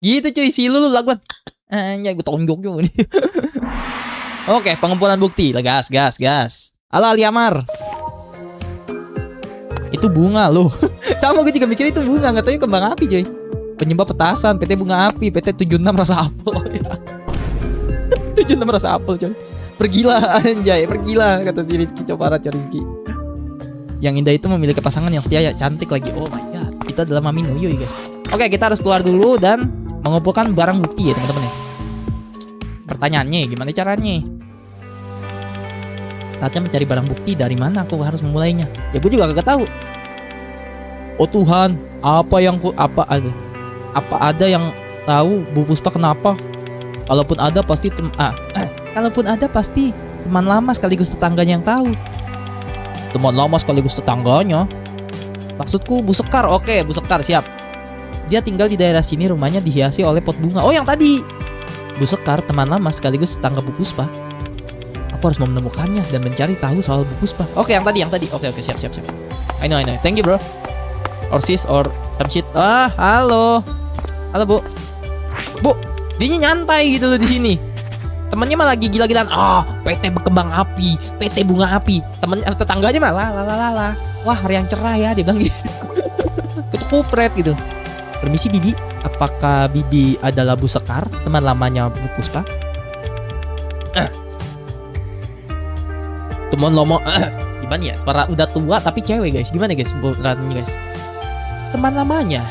Gitu cuy, si lu lakukan. Anjay, gue tonjok juga nih. Oke, pengumpulan bukti. Gas. Halo Aliamar. Itu bunga loh. Sama gue juga mikir itu bunga, nggak tahu kembang api cuy. Penyebab petasan, PT Bunga Api, PT 76 Rasa Apel. 76 Rasa Apel coy. Pergilah anjay, pergilah kata si Rizky. Coba Raja Rizky. Yang indah itu memiliki pasangan yang setia, cantik lagi. Oh my god, itu adalah Mami Nuyuy guys. Oke, kita harus keluar dulu dan mengumpulkan barang bukti ya teman-teman ya. Pertanyaannya gimana caranya? Saatnya mencari barang bukti. Dari mana aku harus memulainya? Ya gue juga kagak tahu. Oh Tuhan, apa ada yang tahu Bu Puspa kenapa? Kalaupun ada pasti teman lama sekaligus tetangganya yang tahu. Teman lama sekaligus tetangganya. Maksudku Bu Sekar. Oke, Bu Sekar siap. Dia tinggal di daerah sini, rumahnya dihiasi oleh pot bunga. Oh yang tadi. Bu Sekar teman lama sekaligus tetangga Bu Puspa. Aku harus menemukannya dan mencari tahu soal Bu Puspa. Oke, yang tadi. Oke, siap. I know. Thank you, bro. Or sis or some shit. Halo. Halo, Bu. Bu, dia nyantai gitu loh di sini. Temennya malah lagi gila-gilaan. PT berkembang api, PT bunga api. Tetangganya malah la. Wah, hari yang cerah ya, dia bilang gitu. Ketukupret gitu. Permisi Bibi, apakah Bibi adalah Bu Sekar, teman lamanya Bu Puspa? Teman lama, gimana ya? Para udah tua tapi cewek guys. Gimana guys? Guys. Teman lamanya,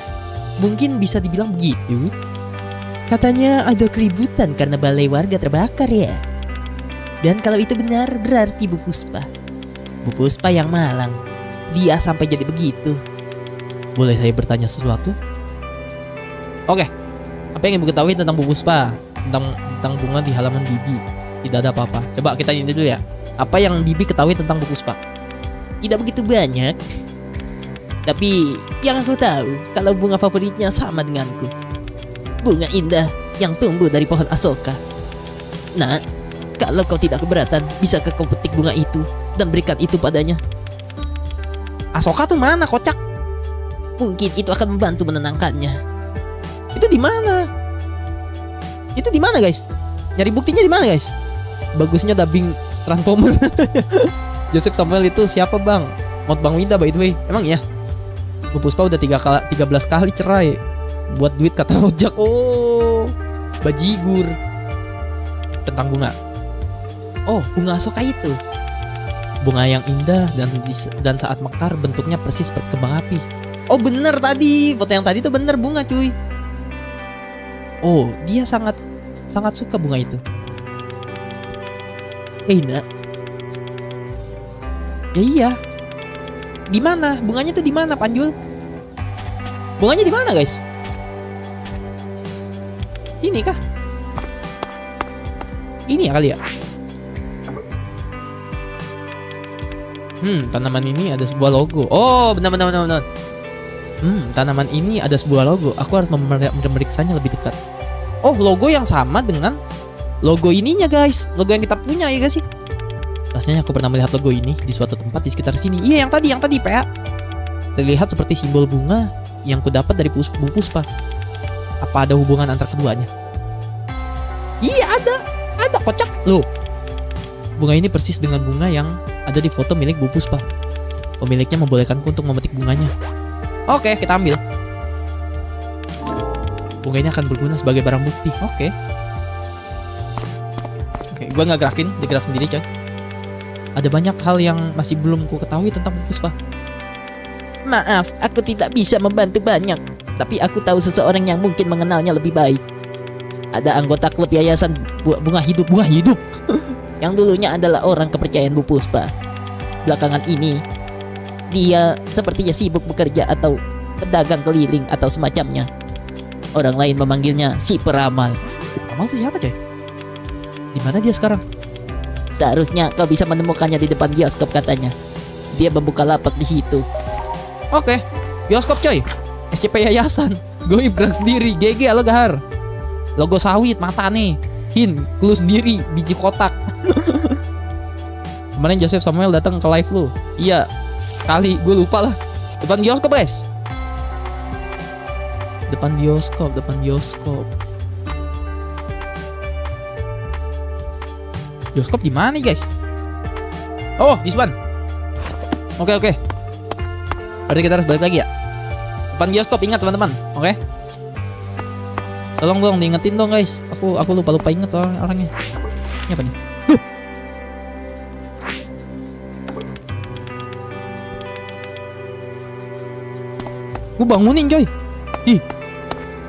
mungkin bisa dibilang begitu. Katanya ada keributan karena balai warga terbakar ya. Dan kalau itu benar, berarti Bu Puspa yang malang. Dia sampai jadi begitu. Boleh saya bertanya sesuatu? Oke. Apa yang ibu ketahui tentang Bu Puspa? Tentang bunga di halaman Bibi. Tidak ada apa-apa. Coba kita ini dulu ya. Apa yang Bibi ketahui tentang Bu Puspa? Tidak begitu banyak. Tapi yang aku tahu, kalau bunga favoritnya sama denganku. Bunga indah yang tumbuh dari pohon Asoka. Nah, kalau kau tidak keberatan, bisakah kau petik bunga itu dan berikan itu padanya? Asoka tuh mana, kocak? Mungkin itu akan membantu menenangkannya. Itu di mana? Itu di mana, guys? Nyari buktinya di mana, guys? Bagusnya dubbing Transformer. Joseph Samuel itu siapa, Bang? Mod Bang Wida by the way. Emang ya? Bu Puspa udah 13 kali cerai. Buat duit kata rojak. Oh, bajigur. Tentang bunga. Oh, bunga Asoka itu. Bunga yang indah dan saat mekar bentuknya persis seperti kembang api. Oh bener tadi, foto yang tadi tuh bener bunga cuy. Oh, dia sangat suka bunga itu. Nak. Ya iya. Di mana? Bunganya tuh di mana, Panjul? Bunganya di mana, guys? Ini kah? Ini ya kali ya? Tanaman ini ada sebuah logo. Oh, benar. Tanaman ini ada sebuah logo. Aku harus memeriksanya lebih dekat. Oh, logo yang sama dengan logo ininya, guys. Logo yang kita punya ya, guys sih. Rasanya aku pernah melihat logo ini di suatu tempat di sekitar sini. Iya, yang tadi, PA. Terlihat seperti simbol bunga yang kudapat dari Bu Puspa. Apa ada hubungan antara keduanya? Iya, ada kocak. Loh. Bunga ini persis dengan bunga yang ada di foto milik Bu Puspa. Pemiliknya membolehkanku untuk memetik bunganya. Oke, kita ambil. Bunga ini akan berguna sebagai barang bukti. Oke, gue nggak gerakin, dia gerak sendiri coy. Ada banyak hal yang masih belum ku ketahui tentang Bu Puspa. Maaf, aku tidak bisa membantu banyak. Tapi aku tahu seseorang yang mungkin mengenalnya lebih baik. Ada anggota klub yayasan Bunga Hidup yang dulunya adalah orang kepercayaan Bu Puspa. Belakangan ini dia sepertinya sibuk bekerja atau pedagang keliling atau semacamnya. Orang lain memanggilnya si peramal. Peramal itu siapa coy? Di mana dia sekarang? Seharusnya kau bisa menemukannya di depan bioskop katanya. Dia membuka lapak di situ. Oke, bioskop coy. SCP Yayasan. Goib gerak sendiri. GG lo Gahar. Logo sawit mata nih. Hin, clue sendiri biji kotak. Kemarin Joseph Samuel datang ke live lu. Iya. Kali gue lupa lah. Depan bioskop guys. Depan bioskop. Bioskop di mana nih guys? Oh, this one. Oke. Berarti kita harus balik lagi ya. Depan bioskop, ingat teman-teman. Oke. Tolong dong diingetin dong guys. Aku lupa inget orangnya. Ini apa nih? Gue bangunin coy.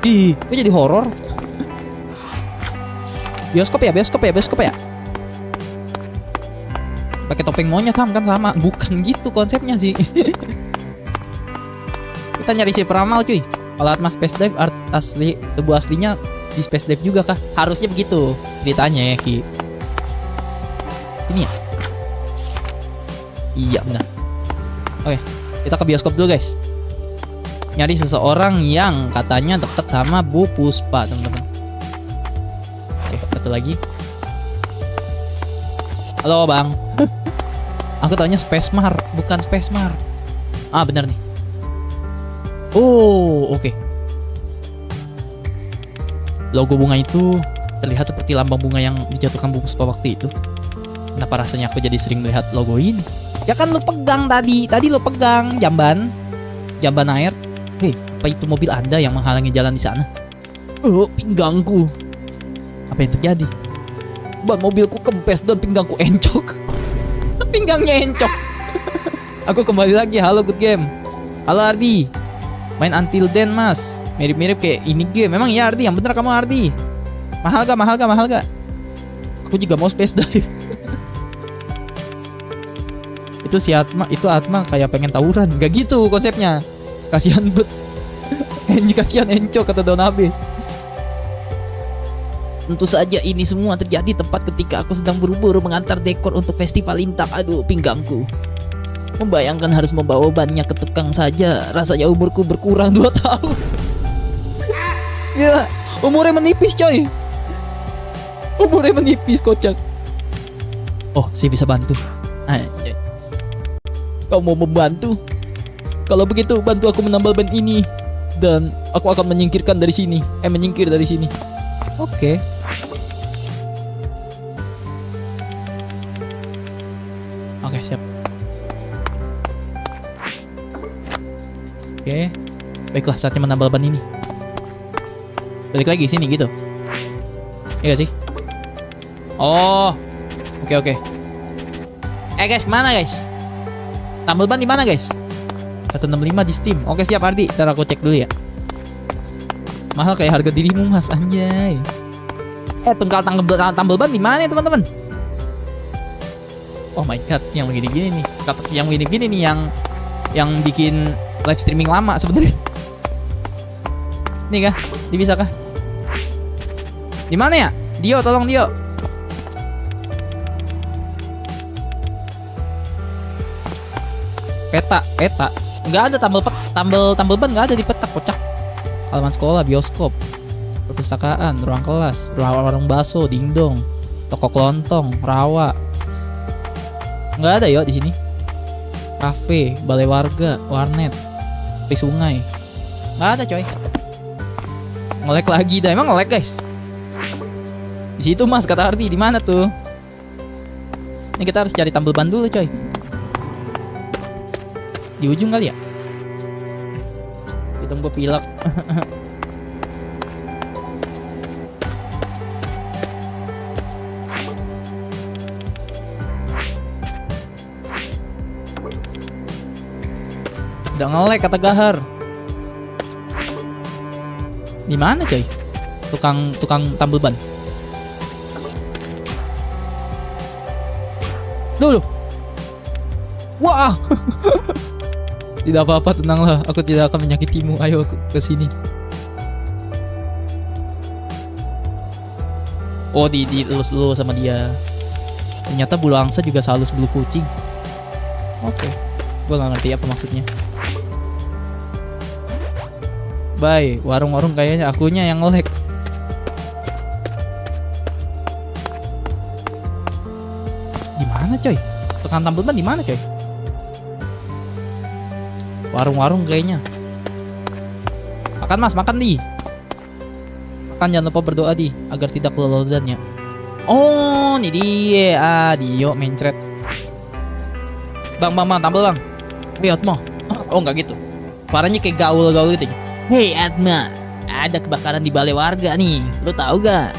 Ih, gue jadi horor. Bioskop ya. Pakai topeng monyet kan sama. Bukan gitu konsepnya sih. Kita nyari si peramal cuy. Kalau Atma Space Dive art asli, tubuh aslinya di Space Dive juga kah? Harusnya begitu ceritanya ya Ki. Ini ya? Iya benar. Oke, kita ke bioskop dulu guys. Nyari seseorang yang katanya deket sama Bu Puspa teman-teman. Oke, satu lagi. Halo bang. Aku taunya Spacemar, bukan Spacemar. Ah benar nih. Oh oke. Logo bunga itu terlihat seperti lambang bunga yang dijatuhkan Bu Puspa waktu itu. Kenapa rasanya aku jadi sering melihat logo ini? Ya kan lu pegang tadi lu pegang jamban air. Hei, apa itu mobil Anda yang menghalangi jalan di sana? Oh, pinggangku. Apa yang terjadi? Ban mobilku kempes dan pinggangku encok. Pinggangnya encok. Aku kembali lagi. Halo Good Game. Halo Ardi. Main Until Then mas. Mirip-mirip kayak ini game. Memang iya Ardi, yang bener kamu Ardi. Mahal gak? Aku juga mau Space Dive. Itu si Atma kayak pengen tawuran. Gak gitu konsepnya. Kasihan bet. Kasihan encok kata Donabe. Tentu saja ini semua terjadi tepat ketika aku sedang buru-buru mengantar dekor untuk festival Intak. Aduh pinggangku. Membayangkan harus membawa bannya ke tukang saja. Rasanya umurku berkurang 2 tahun. Gila, umurnya menipis coy. Umurnya menipis kocak. Oh, saya bisa bantu. Kau mau membantu? Kalau begitu bantu aku menambal ban ini. Dan aku akan menyingkir dari sini. Oke. Oke, siap. Oke. Baiklah, saatnya menambal ban ini. Balik lagi sini gitu. Iya gak sih? Oh. Oke. Guys, mana guys? Tambal ban di mana guys? 165 di Steam. Oke, siap Ardi. Ntar aku cek dulu ya. Mahal kayak harga dirimu mas, anjay. Tengkal tambal ban di mana ya teman-teman? Oh my god, yang begini-gini nih. Yang begini-gini nih yang bikin live streaming lama sebenarnya. Nih kah? Ini bisa kah? Di mana ya? Dio, tolong Dio. Peta. Enggak ada tambal ban enggak ada di peta, kocak. Halaman sekolah, bioskop, perpustakaan, ruang kelas, warung bakso, dingdong, toko kelontong, rawa. Nggak ada yo di sini. Kafe, balai warga, warnet, tepi sungai. Nggak ada coy. Nge-lag lagi dah. Emang nge-lag guys? Di situ mas kata Ardi. Di mana tuh? Ini kita harus cari tambal ban dulu coy. Di ujung kali ya? Hidung gue pilek. Udah nge-lag kata Gahar. Di mana coy? Tukang tambal ban. Dulu. Wah. Tidak apa-apa, tenanglah. Aku tidak akan menyakitimu. Ayo ke sini. Oh, dilus-lus sama dia. Ternyata bulu angsa juga sehalus bulu kucing. Oke. Gue gak ngerti apa maksudnya. Bye. Warung-warung kayaknya akunya yang nge-lag. Di mana coy? Tekan tombol ban di mana coy? Warung-warung kayaknya. Makan mas, makan di. Makan, jangan lupa berdoa di agar tidak kelolodan ya. Oh, ini dia. Dio mencret. Bang, tampil bang. Hei Atma. Oh enggak gitu. Suaranya kayak gaul-gaul gitu. Hei Atma, ada kebakaran di balai warga nih. Lu tahu gak?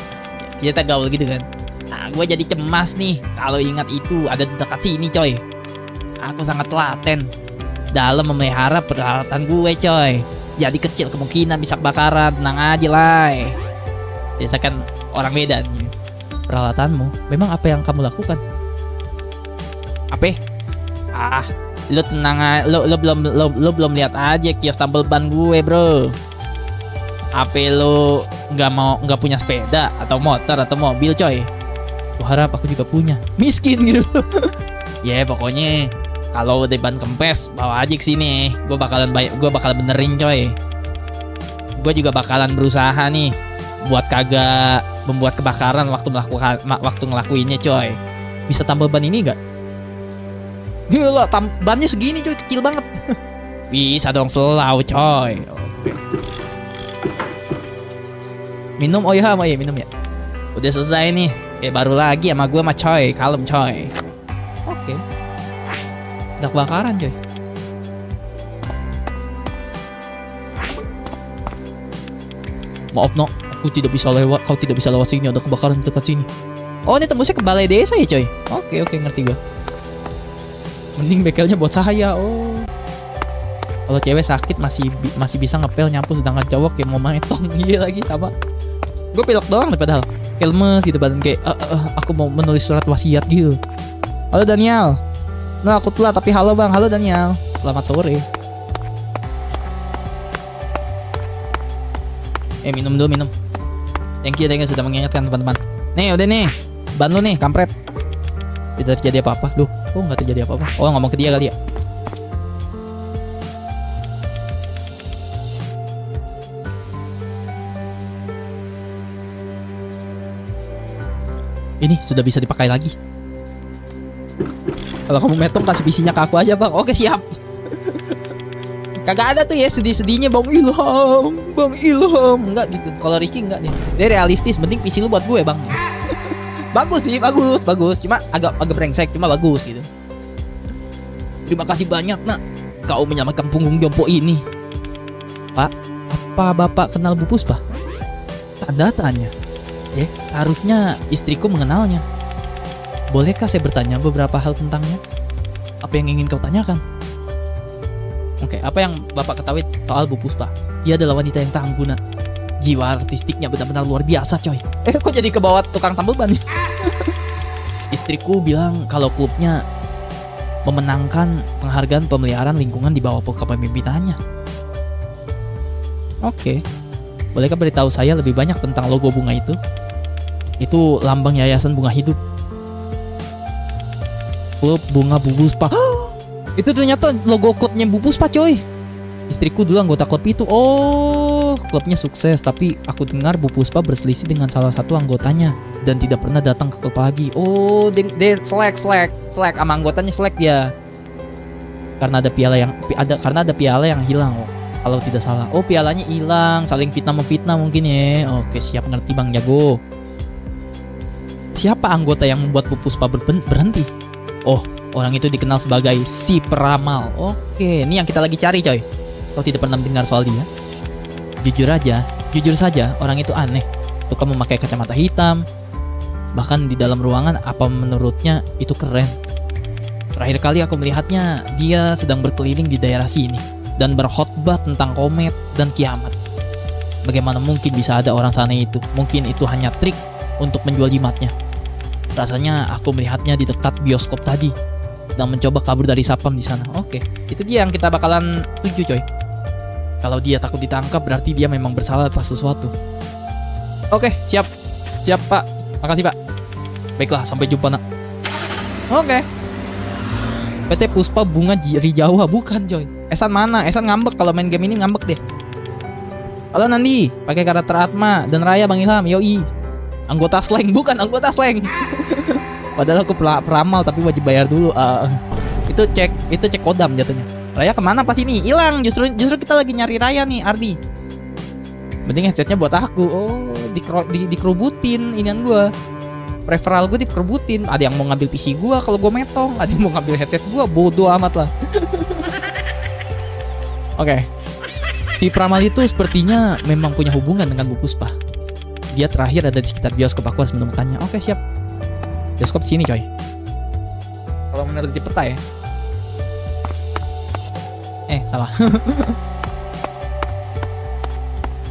Kita gaul gitu kan. Nah, gue jadi cemas nih kalau ingat itu ada dekat sini coy. Aku sangat telaten dalam memelihara peralatan gue coy. Jadi kecil kemungkinan bisa kebakaran. Tenang aja lah. Biasa kan orang Medan. Peralatanmu, memang apa yang kamu lakukan? Apa? Lu tenang aja. Lu belum lihat aja kios tambal ban gue, bro. Apa lu nggak punya sepeda atau motor atau mobil, coy? Gua harap aku juga punya. Miskin gitu. Ya, pokoknya kalau udah ban kempes bawa aja ke sini. Gue bakalan benerin, coy. Gue juga bakalan berusaha nih buat kagak membuat kebakaran waktu ngelakuinnya, coy. Bisa tambal ban ini enggak? Gila, bannya segini coy, kecil banget. Bisa dong, selalu coy. Minum, oh iya minum ya. Udah selesai nih. Baru lagi sama gue mah coy, kalem coy. Oke. Udah kebakaran coy. Maaf no, aku tidak bisa lewat. Kau tidak bisa lewat sini, ada kebakaran dekat sini. Oh, ini tembusnya ke balai desa ya coy. Oke, ngerti gue. Mending bekelnya buat saya. Oh, kalau cewek sakit masih bisa ngepel nyapu, sedangkan cowok kayak mau metong. Iya lagi sama. Gue pilok doang nih padahal. Kelmes gitu badan kayak aku mau menulis surat wasiat gitu. Halo Daniel. Nah aku telat tapi halo bang. Halo Daniel. Selamat sore. Minum dulu minum. Thank you sudah mengingatkan teman-teman. Nih udah nih. Ban lu nih kampret. Tidak terjadi apa-apa. Loh, kok nggak terjadi apa-apa? Oh, ngomong ke dia kali ya. Ini sudah bisa dipakai lagi. Kalau kamu metong kasih visinya ke aku aja bang. Oke siap. Kagak ada tuh ya sedih-sedihnya Bang Ilham. Enggak gitu. Kalau Ricky enggak nih. Dia realistis. Penting visi lu buat gue bang. Bagus sih, bagus. Cuma agak brengsek, cuma bagus gitu. Terima kasih banyak nak, kau menyelamatkan punggung jompo ini. Pak, apa bapak kenal Bu Puspa? Tanda tanya. Harusnya istriku mengenalnya. Bolehkah saya bertanya beberapa hal tentangnya? Apa yang ingin kau tanyakan? Oke, apa yang bapak ketahui soal Bu Puspa? Dia adalah wanita yang tangguh nak. Jiwa artistiknya benar-benar luar biasa coy. Kok jadi kebawa tukang tambal ban nih? Istriku bilang kalau klubnya memenangkan penghargaan pemeliharaan lingkungan di bawah kepemimpinannya. Oke. Bolehkah beritahu saya lebih banyak tentang logo bunga itu? Itu lambang Yayasan Bunga Hidup. Klub Bunga Bu Puspa. Itu ternyata logo klubnya Bu Puspa coy. Istriku dulu anggota klub itu. Oh, klubnya sukses, tapi aku dengar Bu Puspa berselisih dengan salah satu anggotanya dan tidak pernah datang ke klub lagi. Oh, dia selek sama anggotanya selek dia. Karena ada piala yang hilang. Oh, kalau tidak salah. Oh, pialanya hilang, saling fitnah mungkin ya. Oke, siap ngerti Bang Jago. Siapa anggota yang membuat Bu Puspa berhenti? Oh, orang itu dikenal sebagai si peramal. Oke, ini yang kita lagi cari coy. Kau tidak pernah mendengar soal dia? Jujur saja, orang itu aneh. Suka memakai kacamata hitam. Bahkan di dalam ruangan, apa menurutnya itu keren. Terakhir kali aku melihatnya, dia sedang berkeliling di daerah sini dan berkhotbah tentang komet dan kiamat. Bagaimana mungkin bisa ada orang sana itu? Mungkin itu hanya trik untuk menjual jimatnya. Rasanya aku melihatnya di dekat bioskop tadi dan mencoba kabur dari sapam di sana. Oke, itu dia yang kita bakalan tuju coy. Kalau dia takut ditangkap berarti dia memang bersalah atas sesuatu. Oke, siap Pak. Makasih Pak. Baiklah, sampai jumpa nak. Oke. PT Puspa Bunga Rijawa bukan coy. Esan mana? Esan ngambek kalau main game ini ngambek deh. Halo Nandi, pakai karakter Atma dan Raya Bang Ilham. Yoi. Anggota slang, bukan anggota slang. Padahal aku peramal tapi wajib bayar dulu. Itu cek kodam jatuhnya. Raya kemana pas ini? Hilang. Justru kita lagi nyari Raya nih, Ardi. Mending headsetnya buat aku. Oh, dikerubutin inian gua. Referral gue dikerubutin. Ada yang mau ngambil PC gua kalau gua metong, ada yang mau ngambil headset gua. Bodoh amat lah. Oke. Si Pramal itu sepertinya memang punya hubungan dengan Bu Puspa. Dia terakhir ada di sekitar bioskop, aku harus menemukannya. Oke, siap. Bioskop sini, coy. Kalau menurut di peta ya. Salah.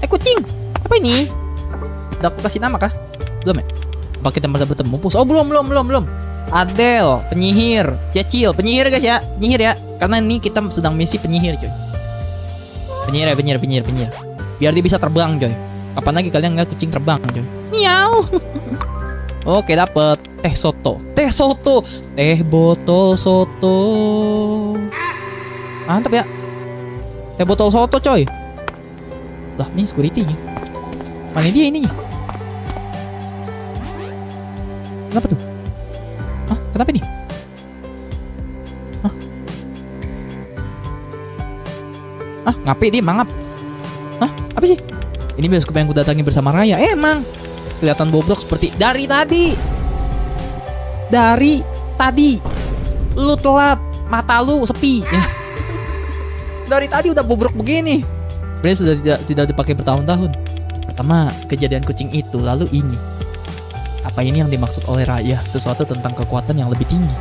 Kucing. Apa ini? Udah aku kasih nama kah? Belum ya? Apa kita masih bertemu? Oh, belum. Adel, penyihir. Cecil, penyihir guys ya. Penyihir ya. Karena ini kita sedang misi penyihir, coy. Penyihir. Biar dia bisa terbang, coy. Kapan lagi kalian ngeliat kucing terbang, coy? Miau. Oke, dapet teh soto. Teh botol soto. Mantap ya. Teh botol soto, coy. Lah, ini security nya. Mana dia ininya? Kenapa tuh? Kenapa nih? Ngapain dia mangap? Apa sih? Ini bioskop yang ku datangi bersama Raya. Emang kelihatan boblok seperti dari tadi. Lu telat, mata lu sepi. Dari tadi udah bobrok begini. Sebenarnya sudah tidak dipakai bertahun-tahun. Pertama, kejadian kucing itu, lalu ini. Apa ini yang dimaksud oleh Raya? Sesuatu tentang kekuatan yang lebih tinggi.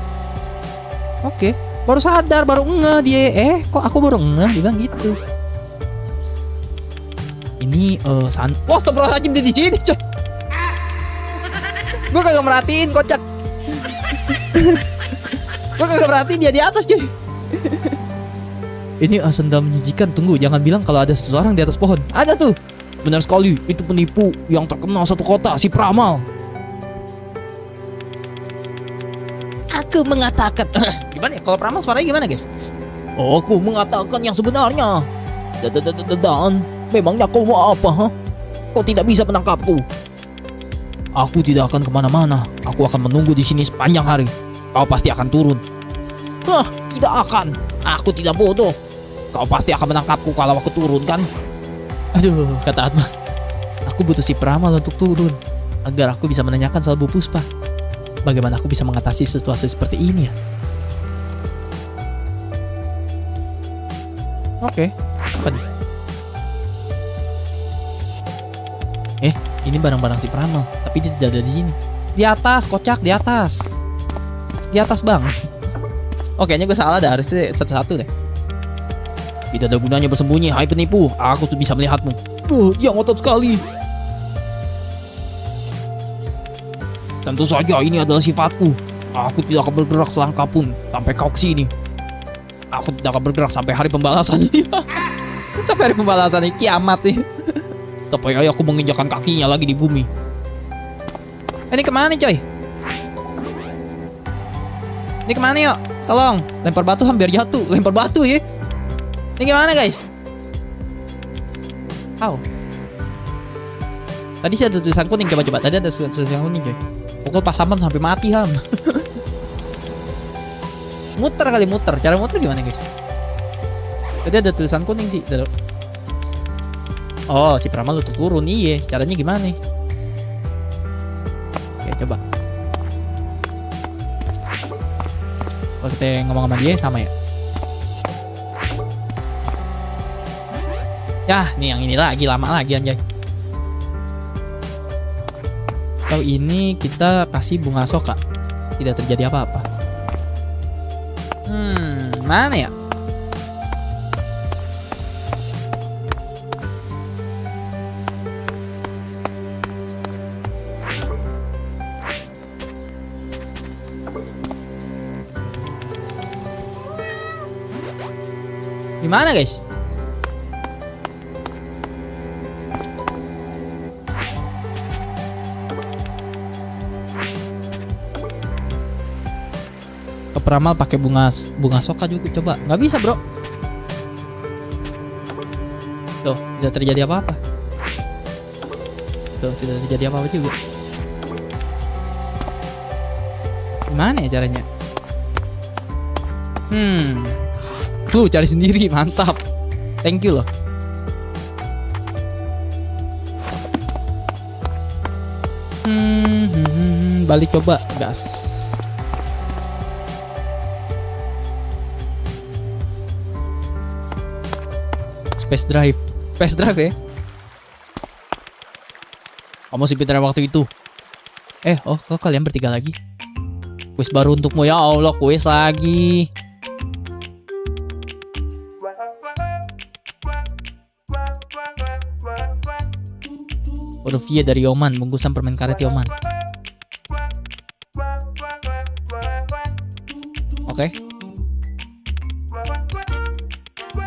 Oke, baru sadar, baru ngeh dia. Kok aku baru ngeh? Dia bilang gitu. Ini wah, astagfirullahaladzim, dia di sini, coy. Gue kagak merhatiin, kocak. Gue kagak merhatiin dia di atas, coy. Ini sendal menjijikan. Tunggu, jangan bilang kalau ada seseorang di atas pohon. Ada tuh. Benar sekali, itu penipu yang terkenal satu kota, si Pramal. Aku mengatakan gimana ya? Kalau Pramal suaranya gimana, guys? Aku mengatakan yang sebenarnya. Dan memangnya kau mau apa, Kau tidak bisa menangkapku. Aku tidak akan kemana-mana. Aku akan menunggu di sini sepanjang hari. Kau pasti akan turun. Tidak akan. Aku tidak bodoh. Kau pasti akan menangkapku kalau aku turun, kan? Aduh, kata Atma. Aku butuh si Pramal untuk turun agar aku bisa menanyakan soal Bu Puspa. Bagaimana aku bisa mengatasi situasi seperti ini ya? Oke, apa nih? Ini barang-barang si Pramal, tapi dia tidak ada di sini. Di atas, kocak, di atas. Di atas, Bang. Kayaknya gue salah dah, harusnya satu-satu deh. Tidak ada gunanya bersembunyi, hai penipu. Aku tuh bisa melihatmu. Dia ngotot sekali. Tentu saja ini adalah sifatku. Aku tidak akan bergerak selangkah pun sampai kau kesini. Aku tidak akan bergerak sampai hari pembalasan ini. Sampai hari pembalasan ini, kiamat nih. Sampai aku menginjakkan kakinya lagi di bumi. Ini kemana nih, coy? Ini kemana yuk? Tolong, lempar batu hampir jatuh. Lempar batu ya. Ini gimana, guys? Tadi sih ada tulisan kuning, coba. Tadi ada tulisan kuning, coy. Pukul pas Ham sampai mati, Ham. Muter. Cara muter gimana, guys? Tadi ada tulisan kuning sih. Oh, si Pramal untuk turun. Iya, caranya gimana nih? Oke, coba. Kalau kita ngomong sama dia sama ya. Yah, nih yang ini lagi, lama lagi anjay. Kalau ini kita kasih bunga soka, tidak terjadi apa-apa. Mana ya? Gimana, guys? Pramal pakai bunga soka juga, coba. Nggak bisa, bro. Tuh, tidak terjadi apa-apa. Tuh, tidak terjadi apa-apa juga. Gimana ya caranya? Lu cari sendiri, mantap. Thank you loh. Balik coba, gas. Space drive ya. Kamu si pintar waktu itu. Kok kalian bertiga lagi? Kuis baru untukmu, ya Allah, kuis lagi. Rufia dari Oman, bungkusan permen karet Oman. Oke.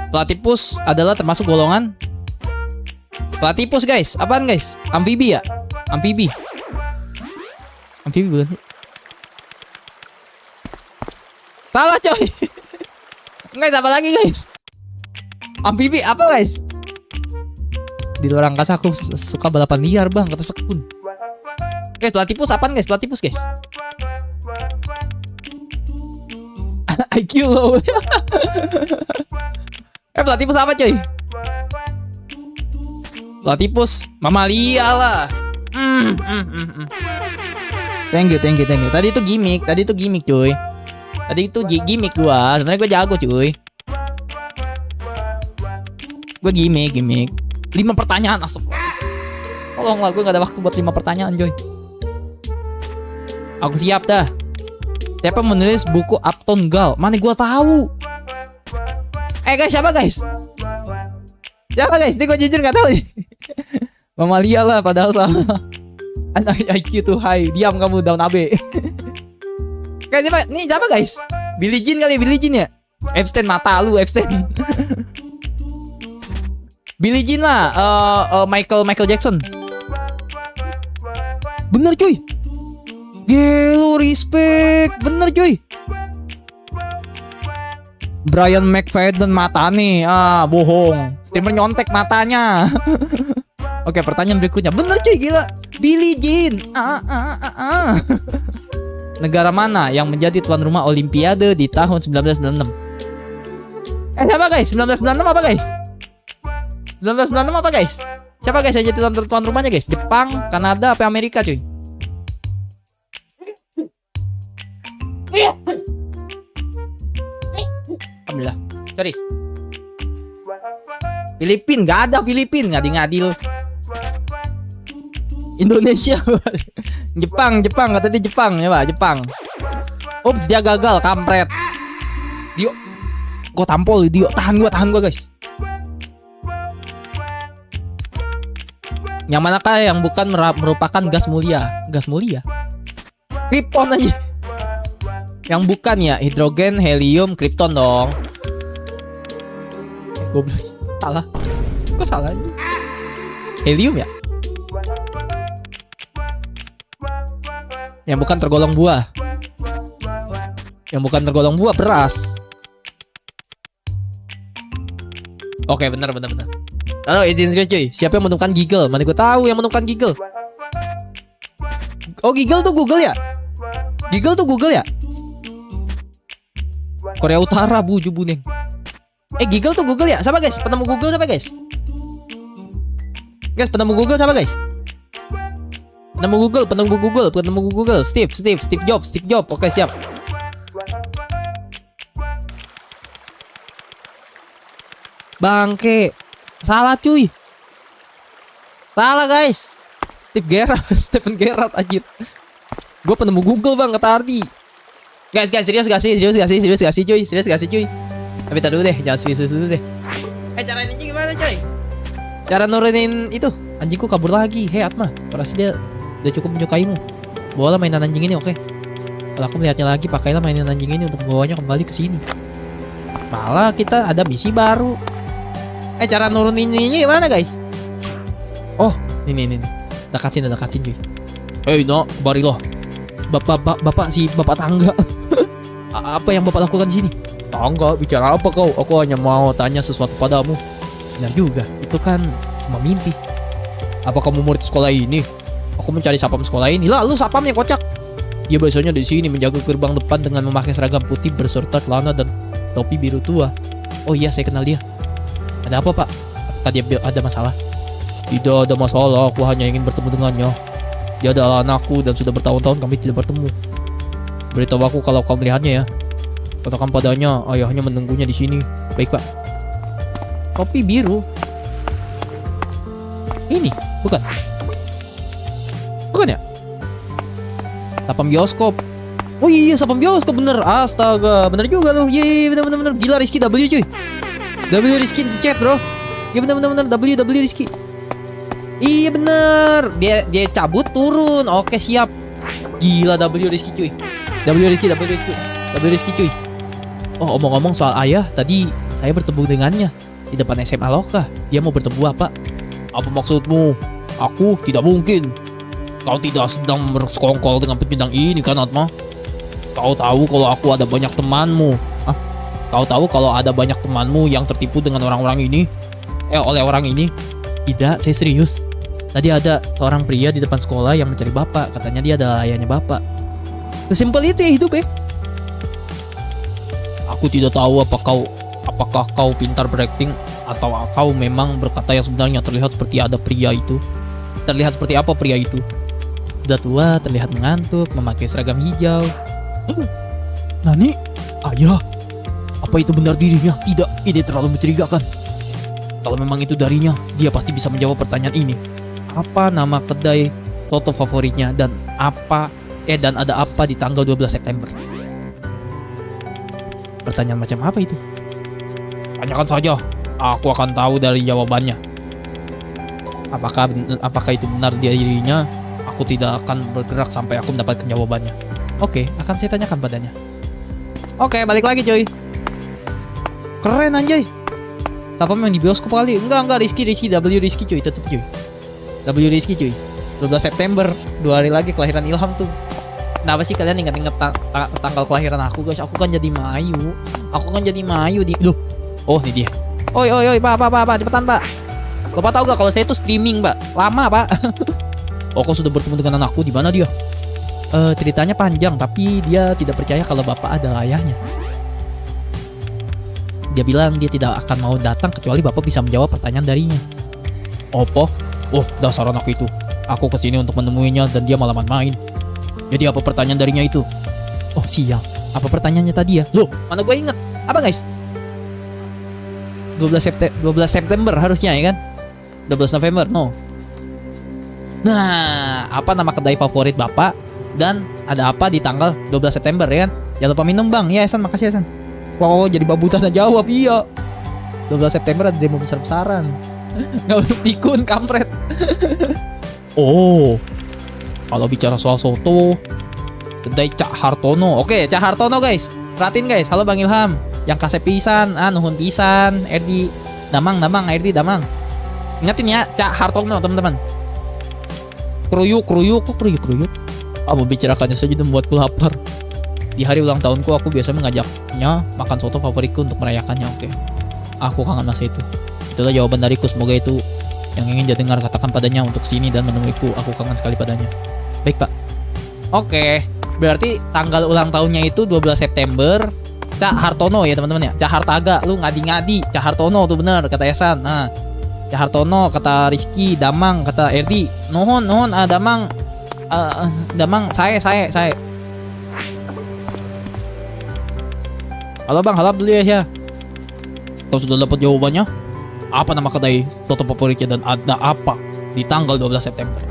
Platypus adalah termasuk golongan Platypus, guys. Apaan, guys? Amfibi ya? Amfibi bukan sih? Salah, coy. Guys, apa lagi, guys? Amfibi apa, guys? Di luar angkasa aku suka balapan liar, bang, kata Sekun. Guys, platypus apaan, guys? Platypus, guys. IQ low. Platypus apa, coy? Platypus mamalia lah. Thank you. Tadi itu gimmick, cuy. Tadi itu gimmick gua. Sebenarnya gua jago, cuy. Gua gimmick. 5 pertanyaan, asap. Tolonglah, gue gak ada waktu buat 5 pertanyaan, coy. Aku siap dah. Siapa menulis buku Uptown Girl? Mana gue tahu. Guys, siapa, guys? Ini gue jujur gak tahu. Mamalia lah, padahal salah. IQ tuh high. Diam kamu, daun AB. Guys, siapa, guys? Billie Jean kali, Billie Jean ya? Epstein, mata lu, Epstein. Billie Jean lah, Michael Jackson. Bener, cuy. Gelo, respect. Bener, cuy. Brian McFadden mata nih. Bohong. Streamer nyontek matanya. Oke, pertanyaan berikutnya. Bener, cuy, gila. Billie Jean. Negara mana yang menjadi tuan rumah Olimpiade di tahun 1996? Siapa, guys? 1996 apa, guys? 1996 apa, guys? Siapa, guys, yang jadi tuan rumahnya, guys? Jepang, Kanada, apa Amerika, cuy? Alhamdulillah. Sorry. Filipin, gak ada Filipin, ngadil. Indonesia. Jepang, kata dia Jepang, ya, Pak, Jepang. Ups, dia gagal, kampret. Dio, gua tampol, Dio, tahan gua, guys. Yang manakah yang bukan merupakan gas mulia? Gas mulia? Krypton aja. Yang bukan ya, hidrogen, helium, krypton dong. Goblok. Salah. Kok salah aja? Helium ya? Yang bukan tergolong buah. Yang bukan tergolong buah, beras. Oke, benar. Halo, izin cuy. Siapa yang menemukan Giggle? Mana gue tahu yang menemukan Giggle. Oh, Giggle tuh Google ya? Korea Utara, buju buneng. Giggle tuh Google ya? Siapa, guys? Penemu Google siapa, guys? Guys, penemu Google siapa, guys? Penemu Google. Steve Jobs. Oke, siap. Bangke. Salah, cuy. Salah, guys. Stephen Gerrard anjir. Gue penemu Google, bang, kata Ardi. Guys, serius gak sih, cuy? Tapi tar dulu deh, jangan serius dulu deh. Cara ini gimana, cuy? Cara nurunin itu. Anjingku kabur lagi. Atma, perasaan dia udah cukup menyukaimu. Bawalah mainan anjing ini, oke? Kalau aku melihatnya lagi, pakailah mainan anjing ini untuk membawanya kembali ke sini. Malah kita ada misi baru. Cara nuruninnya gimana, guys? Oh, ini. Udah cutscene, cuy. No, kembali loh. Bapak tangga. Apa yang bapak lakukan di sini? Tangga, bicara apa kau? Aku hanya mau tanya sesuatu padamu. Benar juga, itu kan cuma mimpi. Apa kamu murid sekolah ini? Aku mencari sapam sekolah ini. Lah, lu sapamnya kocak. Dia biasanya di sini menjaga gerbang depan dengan memakai seragam putih berserta celana dan topi biru tua. Oh iya, saya kenal dia. Ada apa, Pak? Apakah dia ada masalah? Tidak ada masalah, aku hanya ingin bertemu dengannya. Dia adalah anakku dan sudah bertahun-tahun kami tidak bertemu. Beritahu aku kalau kau melihatnya ya. Katakan padanya, ayahnya menunggunya di sini. Baik, Pak. Topi biru. Ini, bukan? Bukan ya? Sapam bioskop. Oh iya, sapam bioskop bener. Astaga, bener juga loh. Iya, bener. Gila, Rizky W cuy. W Rizky di chat bro. Iya bener. W Rizky. Iya bener. Dia cabut turun. Oke siap. Gila W Rizky cuy. W Rizky cuy. Oh omong-omong soal ayah, tadi saya bertemu dengannya di depan SMA Loka. Dia mau bertemu apa? Apa maksudmu? Aku tidak mungkin. Kau tidak sedang bersekongkol dengan penyandang ini kan Atma? Kau tahu kalau aku ada banyak temanmu. Hah? Kau tahu kalau ada banyak temanmu yang tertipu dengan orang-orang ini? Oleh orang ini? Tidak, saya serius. Tadi ada seorang pria di depan sekolah yang mencari bapak. Katanya dia adalah ayahnya bapak. Sesimpel itu ya hidup ya. Aku tidak tahu apakah kau pintar berakting atau kau memang berkata yang sebenarnya. Terlihat seperti ada pria itu. Terlihat seperti apa pria itu? Sudah tua, terlihat mengantuk, memakai seragam hijau. Nani? Ayah? Apa itu benar dirinya? Tidak, ini terlalu mencurigakan. Kalau memang itu darinya, dia pasti bisa menjawab pertanyaan ini. Apa nama kedai soto favoritnya dan ada apa di tanggal 12 September? Pertanyaan macam apa itu? Tanyakan saja, aku akan tahu dari jawabannya. Apakah itu benar dirinya? Aku tidak akan bergerak sampai aku mendapatkan jawabannya. Oke, akan saya tanyakan padanya. Oke, balik lagi cuy. Keren anjay. Siapa yang di bioskop kali? Enggak Rizky W Rizky cuy, tetep cuy. W Rizky cuy. 12 September, 2 hari lagi kelahiran Ilham tuh. Kenapa sih kalian ingat-ingat tanggal kelahiran aku guys? Aku kan jadi Mayu di. Loh. Oh, ini dia. Oi, Pak, cepetan, Pak. Bapak tahu gak kalau saya itu streaming, Pak? Lama, Pak. Oh, kau sudah bertemu dengan anakku, di mana dia? Ceritanya panjang, tapi dia tidak percaya kalau Bapak adalah ayahnya. Dia bilang dia tidak akan mau datang kecuali Bapak bisa menjawab pertanyaan darinya. Apa? Oh, dasar anak itu. Aku kesini untuk menemuinya dan dia malah main. Jadi apa pertanyaan darinya itu? Oh, sial. Apa pertanyaannya tadi ya? Loh, mana gue inget. Apa guys? 12 September harusnya ya kan? 12 November, no. Nah, apa nama kedai favorit Bapak? Dan ada apa di tanggal 12 September ya kan? Jangan lupa minum bang. Ya Esan, makasih Esan. Wow, jadi babutan aja jawab. Iya, 12 September ada demo besar-besaran. Gak usah pikun, kampret. Oh, kalau bicara soal soto, kedai Cak Hartono. Oke, Cak Hartono guys. Perhatiin guys, halo Bang Ilham. Yang kasih pisan, nuhun pisan, Erdi. Damang, Erdi, Damang. Ingatin ya, Cak Hartono teman-teman. Kruyuk. Kok kruyuk? Membicarakannya saja dan membuatku lapar. Di hari ulang tahunku aku biasa mengajaknya makan soto favoritku untuk merayakannya. Oke. Aku kangen masa itu. Itulah jawaban dariku, semoga itu yang ingin dia dengar. Katakan padanya untuk sini dan menemuiku. Aku kangen sekali padanya. Baik Pak. Oke. Berarti tanggal ulang tahunnya itu 12 September. Cak Hartono ya teman-teman ya. Cak Hartaga, lu ngadi-ngadi. Cak Hartono tuh bener kata Esan. Nah, Cak Hartono kata Rizky, Damang kata Erdi. Nuhun, Damang. Damang, saya. Halo Bang, halap dulu ya. Kau sudah dapat jawabannya? Apa nama kedai soto favoritnya dan ada apa di tanggal 12 September?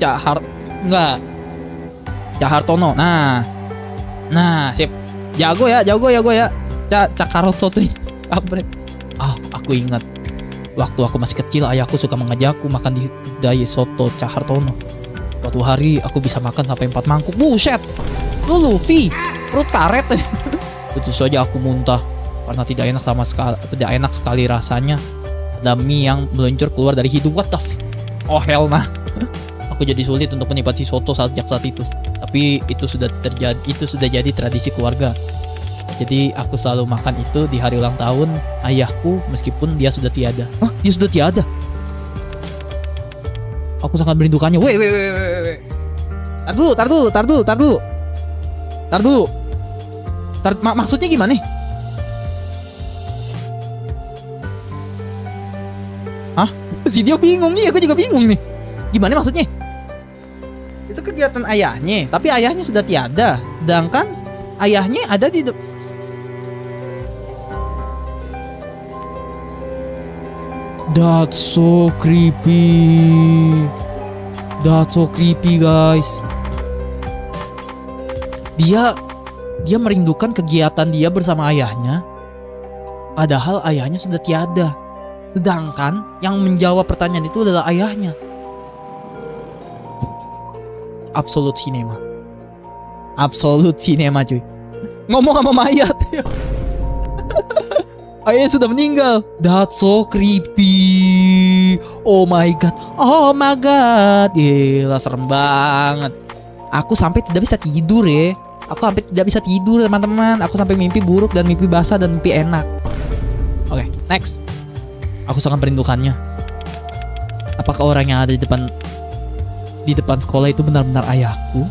Cak Hartono. Nah, sip. Jago ya. Cak Hartono tuh. Aku ingat. Waktu aku masih kecil, ayahku suka mengajakku makan di kedai soto Cak Hartono. Suatu hari aku bisa makan sampai 4 mangkuk. Buset. Lu Luffy, perut karet. Tentu saja aku muntah karena tidak enak sekali rasanya. Ada mie yang meluncur keluar dari hidung. What the Oh hell nah. Aku jadi sulit untuk menikmati soto sejak saat itu. Tapi itu sudah jadi tradisi keluarga. Jadi aku selalu makan itu di hari ulang tahun ayahku meskipun dia sudah tiada. Hah? Dia sudah tiada? Aku sangat merindukannya. Weh. Tar dulu. Maksudnya gimana? Hah? Si dia bingung nih, aku juga bingung nih. Gimana maksudnya? Itu kegiatan ayahnya, tapi ayahnya sudah tiada. Sedangkan ayahnya ada di That's so creepy. That's so creepy, guys. Dia merindukan kegiatan dia bersama ayahnya, padahal ayahnya sudah tiada. Sedangkan yang menjawab pertanyaan itu adalah ayahnya. Absolute cinema cuy. Ngomong sama mayat. Ayahnya sudah meninggal. That's so creepy. Oh my god. Gila, serem banget. Aku sampai tidak bisa tidur ya. Teman-teman. Aku sampai mimpi buruk dan mimpi basah dan mimpi enak. Oke, next. Aku sangat merindukannya. Apakah orang yang ada di depan sekolah itu benar-benar ayahku?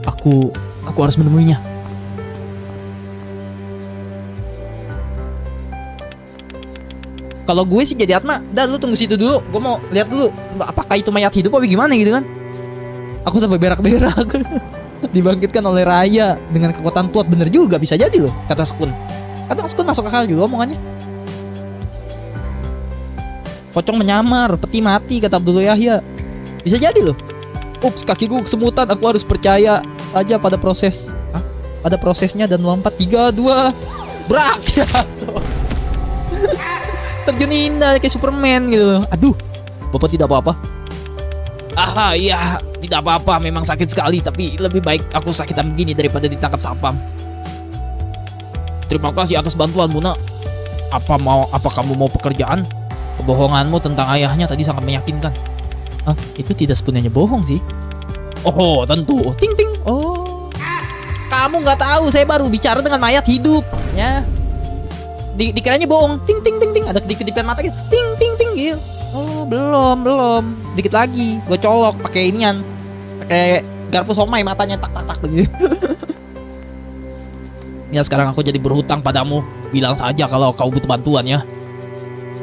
Aku harus menemuinya. Kalau gue sih jadi Atma, lu tunggu situ dulu. Gue mau lihat dulu apakah itu mayat hidup apa gimana gitu kan. Aku sampai berak-berak. Dibangkitkan oleh Raya dengan kekuatan tuat. Bener juga, bisa jadi loh, kata Skun. Masuk akal juga omongannya. Pocong menyamar, peti mati, kata Abdul Yahya. Bisa jadi loh. Ups, kakiku kesemutan, aku harus percaya saja pada prosesnya dan lompat. 3, 2, brak. Terjun indah kayak Superman gitu loh. Aduh, Bapak tidak apa-apa? Iya, tidak apa-apa, memang sakit sekali, tapi lebih baik aku sakitan begini daripada ditangkap satpam. Terima kasih atas bantuanmu, Nak. Apa kamu mau pekerjaan? Kebohonganmu tentang ayahnya tadi sangat meyakinkan. Itu tidak sepenuhnya bohong sih. Oh, tentu. Ting ting. Oh. Kamu nggak tahu, saya baru bicara dengan mayat hidup, ya. Dikiranya bohong. Ting ting ting ting. Ada kedip-kedipan mata gitu. Ting ting ting gitu. Oh, belum. Dikit lagi. Gue colok pakai inian. Pakai garpu somai, matanya tak gitu. Ya, sekarang aku jadi berhutang padamu. Bilang saja kalau kau butuh bantuan ya.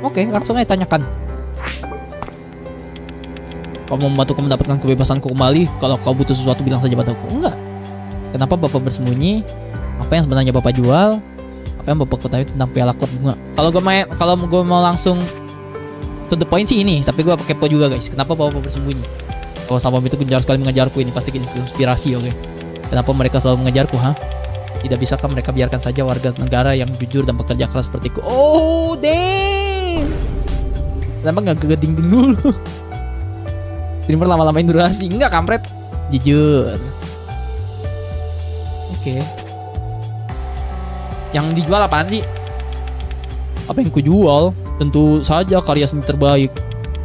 Oke, langsung aja tanyakan. Kau mau membantuku mendapatkan kebebasanku kembali? Kalau kau butuh sesuatu bilang saja padaku. Enggak. Kenapa Bapak bersembunyi? Apa yang sebenarnya Bapak jual? Apa yang Bapak ketahui tentang piala klub bunga? Kalau gue mau langsung to the point sih ini, tapi gue pakai kepo juga guys. Kenapa Bapak bersembunyi? Kalau satpam itu gencar sekali mengejarku, ini pasti konspirasi, oke? Kenapa mereka selalu mengejarku, Tidak bisakah mereka biarkan saja warga negara yang jujur dan bekerja keras sepertiku? Oh, damn! Kenapa nggak gegeding-ding dulu? Streamer lama-lamain durasi. Enggak, kampret. Jujur. Oke. Yang dijual apaan sih? Apa yang kujual? Tentu saja karya seni terbaik.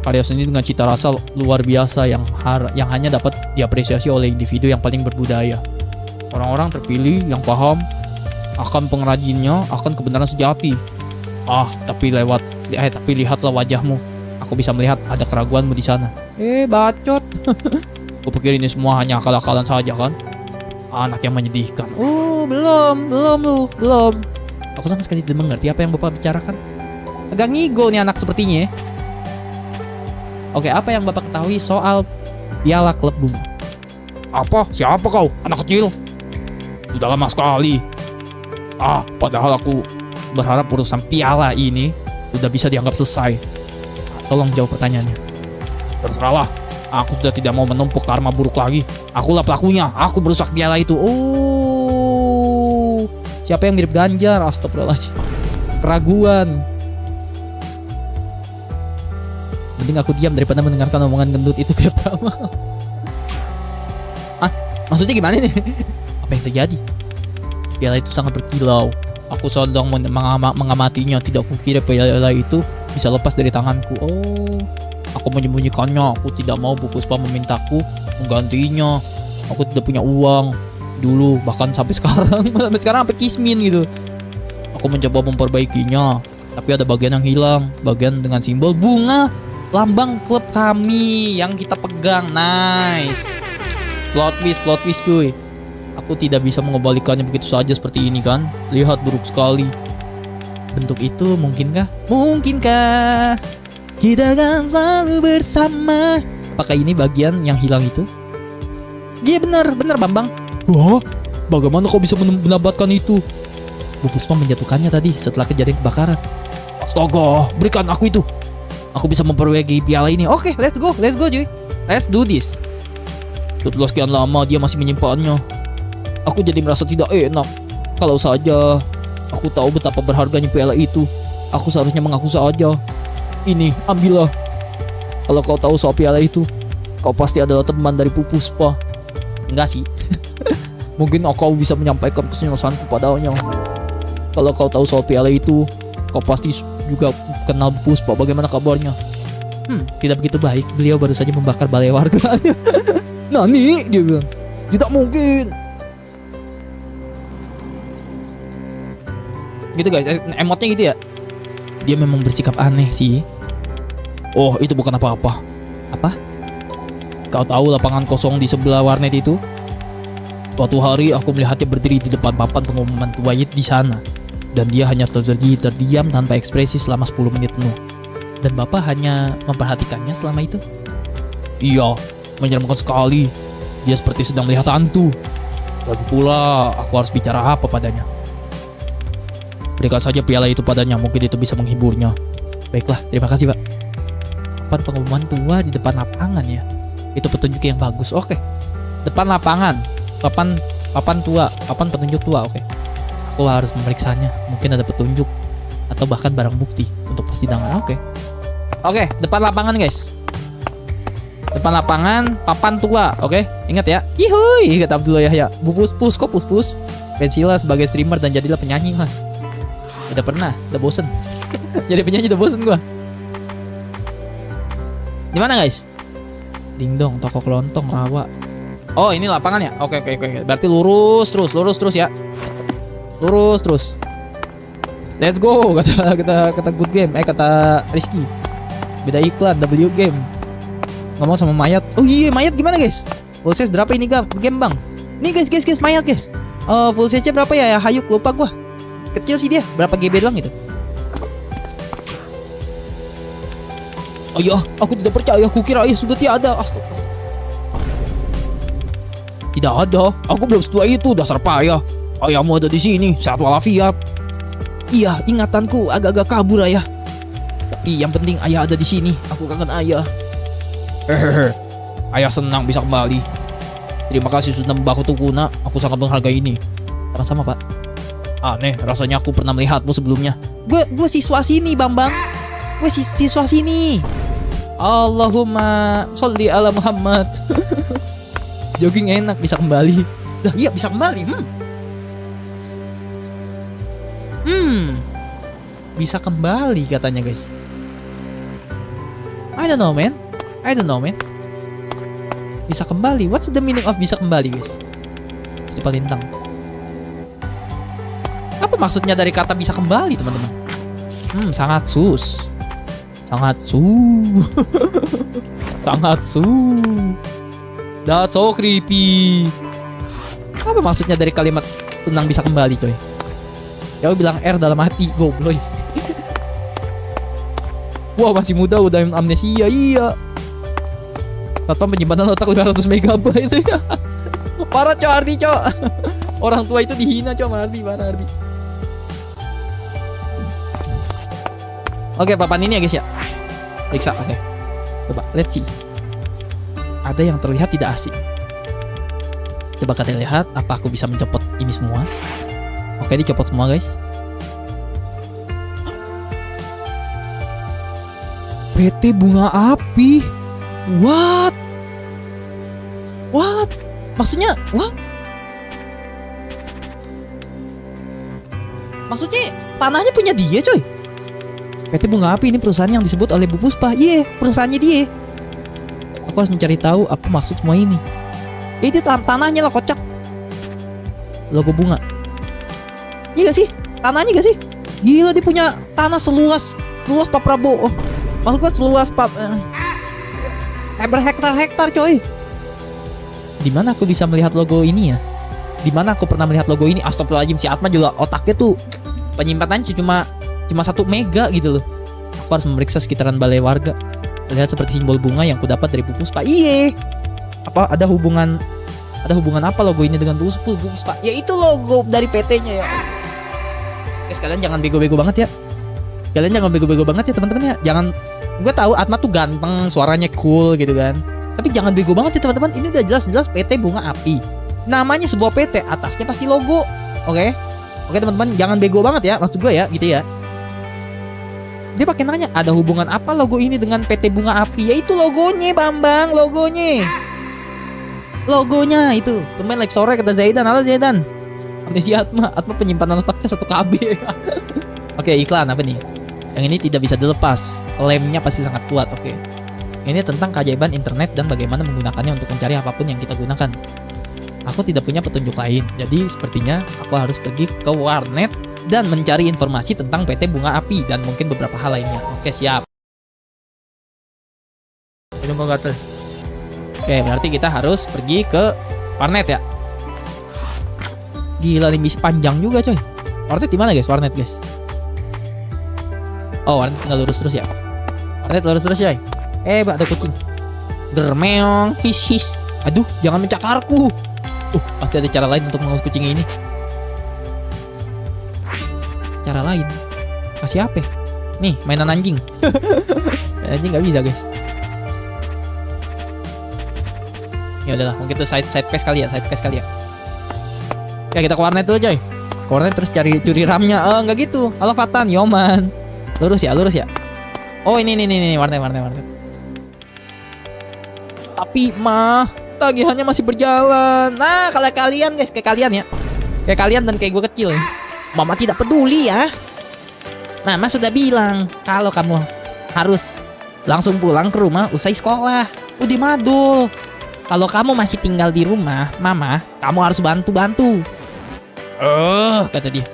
Karya seni dengan cita rasa luar biasa yang hanya dapat diapresiasi oleh individu yang paling berbudaya. Orang-orang terpilih yang paham akan pengrajinnya, akan kebenaran sejati. Tapi lihatlah wajahmu. Aku bisa melihat ada keraguanmu di sana. Bacot. Kupikir ini semua hanya akal-akalan saja kan? Anak yang menyedihkan. Belum. Aku sama sekali tidak mengerti apa yang Bapak bicarakan. Agak ngigo nih anak sepertinya. Oke, apa yang Bapak ketahui soal piala klub bunga? Apa? Siapa kau? Anak kecil? Sudah lama sekali. Padahal aku berharap urusan piala ini sudah bisa dianggap selesai. Tolong jawab pertanyaannya. Terserahlah. Aku sudah tidak mau menumpuk karma buruk lagi. Akulah pelakunya. Aku merusak piala itu. Oh. Siapa yang mirip Ganjar? Astagfirullahaladzim. Keraguan. Mending aku diam daripada mendengarkan omongan gendut itu kayak pertama. Maksudnya gimana nih? Apa yang terjadi? Piala itu sangat berkilau. Aku sedang mengamatinya. Tidak kukira piala itu bisa lepas dari tanganku. Oh, aku menyembunyikannya. Aku tidak mau Bu Puspa memintaku menggantinya. Aku tidak punya uang dulu, bahkan sampai sekarang. Sampai kismin gitu. Aku mencoba memperbaikinya, tapi ada bagian yang hilang. Bagian dengan simbol bunga. lambang klub kami yang kita pegang. Nice. Plot twist cuy. Aku tidak bisa mengembalikannya begitu saja seperti ini kan. Lihat, buruk sekali. Bentuk itu mungkinkah? Mungkinkah kita akan selalu bersama? Apakah ini bagian yang hilang itu? Iya benar Bambang. Wah, bagaimana kau bisa mendapatkan itu? Bu Puspa menjatuhkannya tadi setelah kejadian kebakaran. Astaga, berikan aku itu. Aku bisa memperbaiki piala ini. Oke, let's go cuy. Let's do this. Setelah sekian lama dia masih menyimpannya. Aku jadi merasa tidak enak. Kalau saja aku tahu betapa berharganya piala itu, aku seharusnya mengaku saja. Ini, ambillah. Kalau kau tahu soal piala itu, kau pasti adalah teman dari Bu Puspa. Enggak sih. Mungkin kau bisa menyampaikan kesenanganku padanya. Kalau kau tahu soal piala itu, kau pasti juga kenal Bu Puspa. Bagaimana kabarnya? Tidak begitu baik. Beliau baru saja membakar balai warga. Nani? Dia bilang. Tidak mungkin. Gitu guys, emotnya gitu ya. Dia memang bersikap aneh sih. Oh, itu bukan apa-apa. Apa? Kau tahu lapangan kosong di sebelah warnet itu? Suatu hari aku melihatnya berdiri di depan papan pengumuman tuayit di sana. Dan dia hanya terdiam tanpa ekspresi selama 10 menit penuh. Dan Bapak hanya memperhatikannya selama itu? Iya, menyeramkan sekali. Dia seperti sedang melihat hantu. Lagi pula, aku harus bicara apa padanya? Berikan saja piala itu padanya, mungkin itu bisa menghiburnya. Baiklah, terima kasih Pak. Papan pengumuman tua di depan lapangan ya. Itu petunjuk yang bagus. Oke. Depan lapangan. Papan tua, papan petunjuk tua. Oke. Aku harus memeriksanya. Mungkin ada petunjuk atau bahkan barang bukti untuk persidangan. Oke, depan lapangan guys. Depan lapangan, papan tua. Oke, ingat ya. Yihui, kata Abdullah Yahya. Bu Pus, kok Pus? Pensilah sebagai streamer dan jadilah penyanyi, Mas. Udah pernah, udah bosen. Jadi penyanyi udah bosen gua. Dimana guys? Dingdong, toko kelontong, rawa. Oh, ini lapangan ya? Oke. Berarti lurus terus ya. Lurus terus. Let's go, kata good game. Kata Rizky. Beda iklan, W game. Ngomong sama Mayat. Oh iya, Mayat gimana guys? Full size berapa ini game bang? Nih guys, Mayat guys. Full size berapa ya? Hayuk, lupa gua. Kecil sih dia, berapa GB doang gitu. Oh iya, aku tidak percaya. Aku kira ayah sudah tiada. Astaga. Tidak ada. Aku belum setua itu, dasar payah. Ayahmu ada di sini, sehat walafiat. Iya, ingatanku agak-agak kabur ayah. Tapi yang penting ayah ada di sini. Aku kangen ayah. Hehehe. Ayah senang bisa kembali. Terima kasih sudah membaku tukuna. Aku sangat menghargai ini. Sama-sama Pak. Aneh, rasanya aku pernah melihatmu sebelumnya. Gue siswa sini, Bambang. Gue siswa sini. Allahumma sholli ala Muhammad. Jogging enak, bisa kembali. Dah, iya bisa kembali. Bisa kembali katanya guys. I don't know man. Bisa kembali. What's the meaning of bisa kembali guys? Si Palintang. Apa maksudnya dari kata bisa kembali teman-teman? Sangat sus. Sangat That's so creepy. Apa maksudnya dari kalimat senang bisa kembali coy? Ya bilang R dalam hati gobloy. Wah masih muda udah amnesia. Iya. Satpam penyimpanan otak 500 MB itu ya. Parah coy Ardi coy. Orang tua itu dihina coy Ardi, parah Ardi. Oke, papan ini ya guys ya. Periksa, oke. Coba, let's see. Ada yang terlihat tidak asing. Coba kalian lihat, apa aku bisa mencopot ini semua? Oke, dicopot semua guys. PT Bunga Api. What? Maksudnya, what? Maksudnya tanahnya punya dia coy. PT Bunga Api ini perusahaan yang disebut oleh Bu Puspa. Iya, perusahaannya dia. Aku harus mencari tahu apa maksud semua ini. Itu tanahnya lah kocak. Logo bunga. Iya gak sih? Tanahnya gak sih? Gila dia punya tanah seluas Pak Prabowo. Maksud gue seluas berhektar-hektar coy. Di mana aku bisa melihat logo ini ya? Di mana aku pernah melihat logo ini? Astagfirullahaladzim, si Atma juga otaknya tuh penyimpanannya cuma 1 mega gitu loh. Aku harus memeriksa sekitaran balai warga. Terlihat seperti simbol bunga yang kudapat dari Bu Puspa. Iye. Apa ada hubungan apa logo ini dengan Bu Puspa? Ya itu logo dari PT-nya ya. Guys, kalian jangan bego-bego banget ya. Kalian jangan bego-bego banget ya teman-teman ya. Jangan, gue tahu Atma tuh ganteng, suaranya cool gitu kan. Tapi jangan bego banget ya teman-teman. Ini udah jelas-jelas PT Bunga Api. Namanya sebuah PT, atasnya pasti logo. Oke teman-teman, jangan bego banget ya, maksud gue ya, gitu ya. Dia pakai nanya, ada hubungan apa logo ini dengan PT Bunga Api? Ya itu logonya, Bambang, logonya itu. Tumben like sore kata Zaidan. Halo Zaidan. Amnesia Atma penyimpanan otaknya 1 KB. Oke, iklan apa nih? Yang ini tidak bisa dilepas. Lemnya pasti sangat kuat. Oke. Ini tentang keajaiban internet dan bagaimana menggunakannya untuk mencari apapun yang kita gunakan. Aku tidak punya petunjuk lain, jadi sepertinya aku harus pergi ke warnet dan mencari informasi tentang PT Bunga Api dan mungkin beberapa hal lainnya. Oke, siap. Oke, berarti kita harus pergi ke warnet ya. Gila, nih misi panjang juga coy. Warnet di mana guys? Warnet guys. Oh, warnet tinggal lurus terus ya. Warnet lurus terus ya. Ada kucing. Dermeong, his. Aduh, jangan mencakarku. Pasti ada cara lain untuk mengurus kucing ini. Cara lain? Kasih apa? Nih, mainan anjing. Anjing nggak bisa guys. Ya udahlah, mungkin itu side quest kali ya. Ya kita ke warnet dulu coy. Ke warnet terus curi RAM-nya. Nggak gitu. Halo Fatan, Yoman. Lurus ya. Oh ini warnet. Tapi tagihannya masih berjalan. Nah, kalau kalian guys, kayak kalian ya. Kayak kalian dan kayak gue kecil ya. Mama tidak peduli ya. Mama sudah bilang kalau kamu harus langsung pulang ke rumah usai sekolah. Udah madul. Kalau kamu masih tinggal di rumah, Mama, kamu harus bantu-bantu. Kata dia.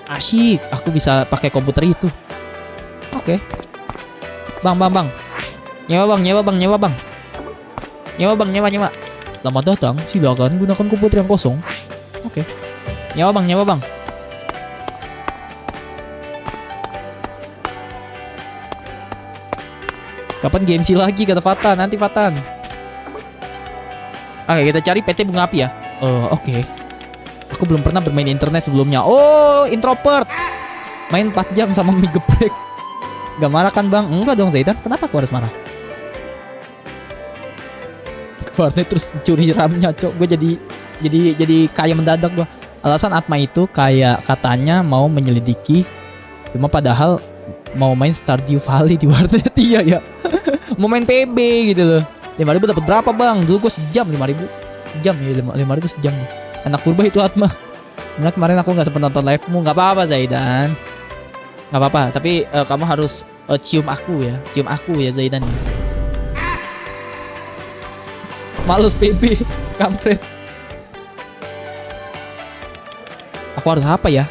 Asyik, aku bisa pakai komputer itu. Oke. Bang. Nyewa bang. Selamat datang, silakan gunakan komputer yang kosong. Oke. Nyewa bang. Kapan GMC lagi kata Fatan? Nanti Fatan. Oke, kita cari PT Bunga Api ya. Oke. Aku belum pernah bermain internet sebelumnya. Oh, introvert. Main 4 jam sama mie geprek. Gak marah kan bang? Enggak dong Zaidan. Kenapa aku harus marah? Warnet terus curi RAM-nya, cok. Gue jadi kaya mendadak gue. Alasan Atma itu kayak katanya mau menyelidiki, cuma padahal mau main Stardew Valley di warnet. Iya ya. Mau main PB gitu loh. 5.000 dapat berapa bang? Dulu gue sejam 5.000. Sejam ya, 5.000 sejam. Anak purba itu Atma. Karena kemarin aku gak sempat nonton live-mu. Gak apa-apa Zaidan. Gak apa-apa. Tapi kamu harus cium aku ya Zaidan. Males PB, kampret. Aku harus apa ya?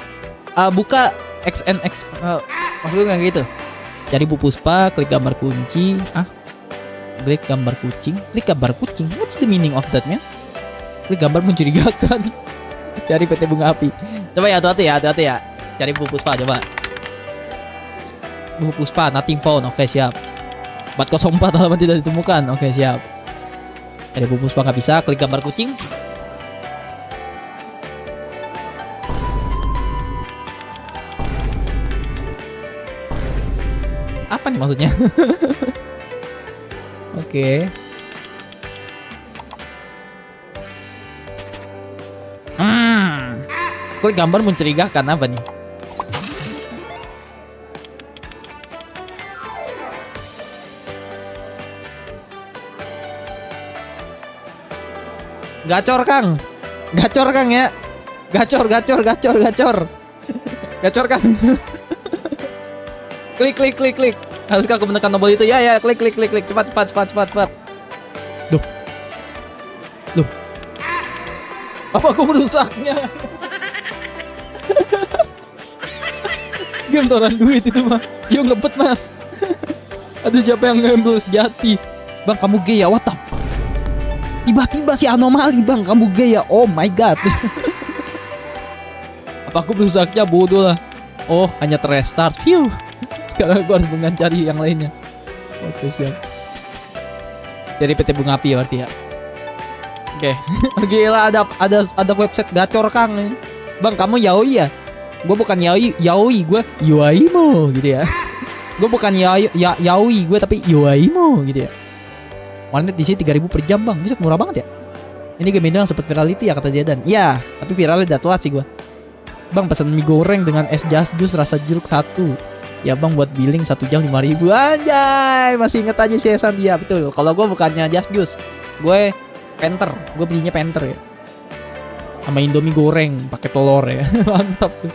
Buka XNX. Maksudnya kayak gitu. Cari Bu Puspa, klik gambar kunci. Klik gambar kucing. What's the meaning of that, man? Klik gambar mencurigakan. Cari PT Bunga Api. Coba ya, hati-hati ya. Cari Bu Puspa coba. Bu Puspa, nothing found. Oke, siap. 404 halaman tidak ditemukan. Oke, siap. Dari Bu Puspa nggak bisa, klik gambar kucing. Apa nih maksudnya? Oke. Klik gambar mencurigakan apa nih? Gacor Kang ya. Gacor Kang. Klik. Haruskah aku menekan tombol itu? Ya, klik. Cepat. Loh. Apa aku merusaknya? game toran duit itu mah. Yo ngebet mas. Aduh siapa yang ngambil sejati? Bang kamu gay ya, what up? Tiba-tiba si anomali bang, kamu gay ya, oh my god. Apa aku berusaknya bodoh lah. Oh hanya terrestart. Phew. Sekarang aku harus cari yang lainnya. Oke siap. Dari PT Bunga Api ya berarti ya. Oke. Gila ada website gacor Kang nih. Bang kamu yaoi ya? Gue bukan yaoi, gue yuaimo gitu ya. Gue bukan yaoi, gue tapi yuaimo gitu ya. Warnet di sini 3.000 per jam bang, buset murah banget ya. Ini game Indo yang sempat viral itu ya kata Zedan. Iya, tapi viralnya udah telat sih gue. Bang pesan mie goreng dengan es jus rasa jeruk 1. Ya bang buat billing 1 jam 5.000. Anjay, masih inget aja si Esan dia betul. Kalau gue bukannya jus, gue penter, gue belinya penter ya. Sama Indomie goreng pakai telur ya. Mantap tuh.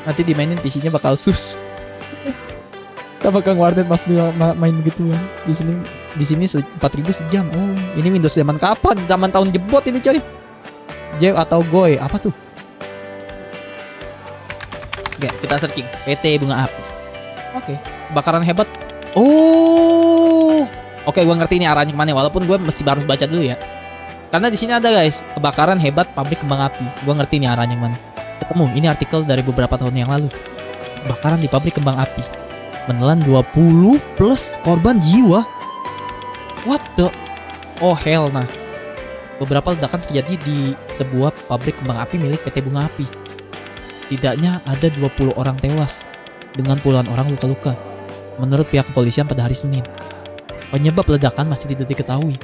Nanti dimainin PC-nya bakal sus. Sama Kang Warnet mas main begituan. Di sini 4.000 sejam. Oh, ini Windows zaman kapan? Zaman tahun jebot ini coy. Jew atau Goy, apa tuh? Oke, kita searching PT Bunga Api. Oke, kebakaran hebat. Oh. Oke, gua ngerti ini arahnya kemana. Walaupun gue mesti harus baca dulu ya. Karena di sini ada guys, kebakaran hebat pabrik kembang api. Gua ngerti ini arahnya kemana. Ketemu, ini artikel dari beberapa tahun yang lalu. Kebakaran di pabrik kembang api. Menelan 20 plus korban jiwa. What the? Oh hell nah. Beberapa ledakan terjadi di sebuah pabrik kembang api milik PT Bunga Api. Setidaknya ada 20 orang tewas dengan puluhan orang luka-luka. Menurut pihak kepolisian pada hari Senin. Penyebab ledakan masih tidak diketahui.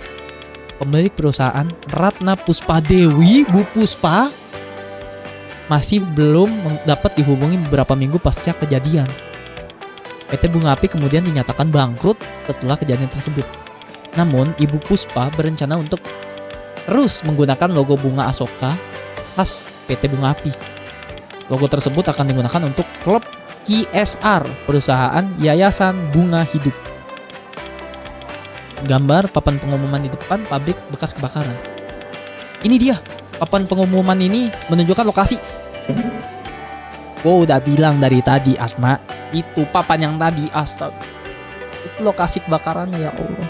Pemilik perusahaan Ratna Puspa Dewi, Bu Puspa, masih belum dapat dihubungi beberapa minggu pasca kejadian. PT Bunga Api kemudian dinyatakan bangkrut setelah kejadian tersebut. Namun, Ibu Puspa berencana untuk terus menggunakan logo bunga Asoka khas PT Bunga Api. Logo tersebut akan digunakan untuk klub CSR, perusahaan Yayasan Bunga Hidup. Gambar papan pengumuman di depan pabrik bekas kebakaran. Ini dia, papan pengumuman ini menunjukkan lokasi. Gue udah bilang dari tadi Atma, itu papan yang tadi, astaga. Itu lokasi kebakarannya ya Allah.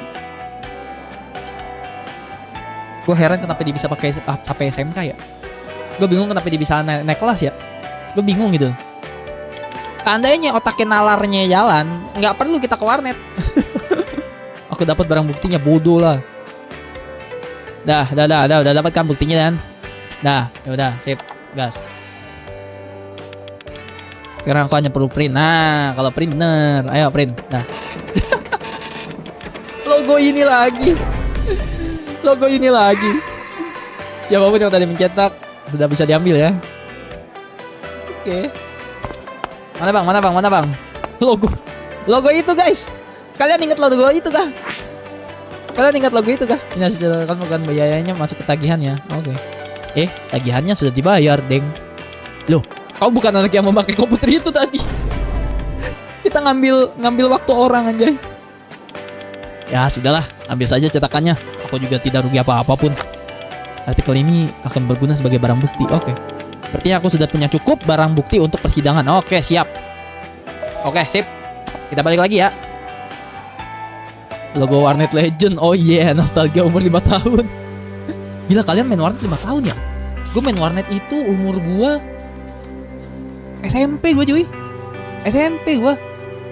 Gue heran kenapa dia bisa pakai sampai SMK ya. Gue bingung kenapa dia bisa naik kelas ya. Gue bingung gitu. Tandanya otaknya nalarnya jalan, nggak perlu kita ke warnet. Aku dapat barang buktinya, bodoh lah. Udah dapat kan buktinya kan? Ya udah, sip, gas. Sekarang aku hanya perlu print. Nah, kalau print bener, ayo print. Dah. Logo ini lagi. Siapapun yang tadi mencetak sudah bisa diambil ya. Oke. Mana bang? Logo itu guys. Kalian ingat logo itu kah? Ini sudah kan bukan biayanya masuk ke tagihan ya. Oke. Tagihannya sudah dibayar, deng. Loh, kau bukan anak yang memakai komputer itu tadi. Kita ngambil waktu orang anjay. Ya sudahlah, ambil saja cetakannya. Aku juga tidak rugi apa-apapun. Artikel ini akan berguna sebagai barang bukti. Oke. Sepertinya aku sudah punya cukup barang bukti untuk persidangan. Oke, siap. Oke, sip. Kita balik lagi ya. Logo Warnet Legend. Oh yeah, nostalgia umur 5 tahun. Gila, kalian main Warnet 5 tahun ya? Gue main Warnet itu umur gue SMP gue cuy.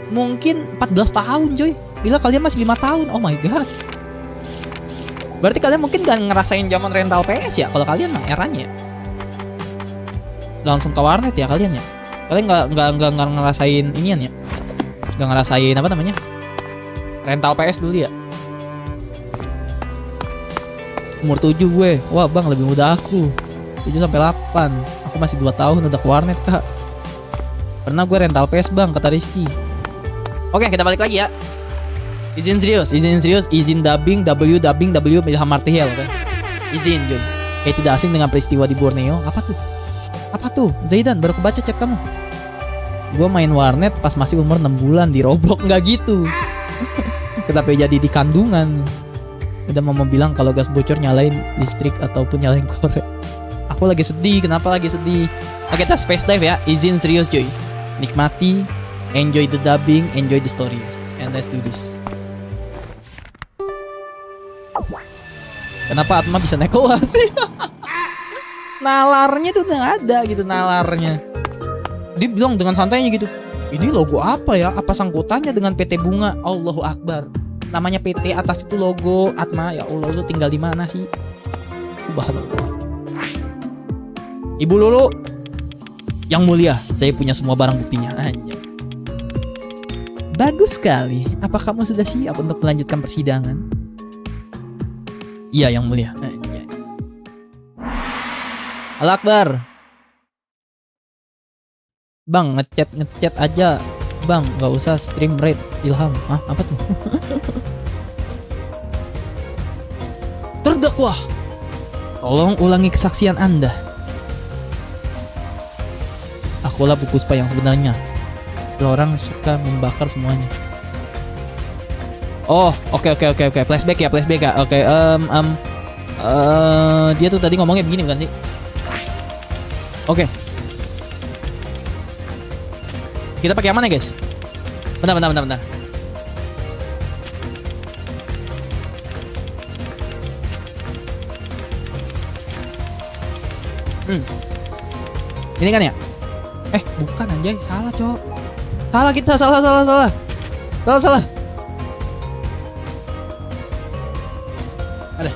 Mungkin 14 tahun cuy. Gila, kalian masih 5 tahun. Oh my god. Berarti kalian mungkin gak ngerasain zaman rental PS ya? Kalau kalian mah eranya ya. Langsung ke warnet ya kalian ya. Kalian nggak ngerasain inian ya. Nggak ngerasain apa namanya? Rental PS dulu ya. Umur 7 gue. Wah, Bang lebih muda aku. 7 sampai 8. Aku masih 2 tahun udah ke warnet, Kak. Pernah gue rental PS, Bang, kata Rizky. Oke, kita balik lagi ya. Izin serius, izin dubbing W Ilham Martial, oke? Izin, Jun. Kayak tidak asing dengan peristiwa di Borneo. Apa tuh? Zaidan, baru kebaca chat kamu. Gue main warnet pas masih umur 6 bulan di Roblox. Nggak gitu. Kenapa jadi di kandungan? Udah mau bilang kalau gas bocor nyalain listrik ataupun nyalain korek. Aku lagi sedih. Kenapa lagi sedih? Oke, kita space dive ya. Izin serius cuy. Nikmati, enjoy the dubbing, enjoy the stories, and let's do this. Kenapa Atma bisa naik kelas sih? Nalarnya tuh udah ada gitu, nalarnya. Dia bilang dengan santainya gitu, ini logo apa ya? Apa sangkutannya dengan PT Bunga? Allahu Akbar. Namanya PT, atas itu logo Atma. Ya Allah, lu tinggal di mana sih? Subhanallah. Ibu Lulu, yang mulia, saya punya semua barang buktinya. Anjay. Bagus sekali. Apa kamu sudah siap untuk melanjutkan persidangan? Iya, yang mulia. Anjay. Allah Akbar. Bang, ngechat aja. Bang, gak usah stream rate Ilham. Hah, apa tuh? Terdakwa, tolong ulangi kesaksian Anda. Akulah Bu Puspa yang sebenarnya. Orang suka membakar semuanya. Oh, oke. Flashback ya. Oke, dia tuh tadi ngomongnya begini bukan sih? Oke. Kita pakai yang mana, guys? Bentar. Ini kan ya? Bukan anjay, salah, Cok. Salah kita, salah. Ada.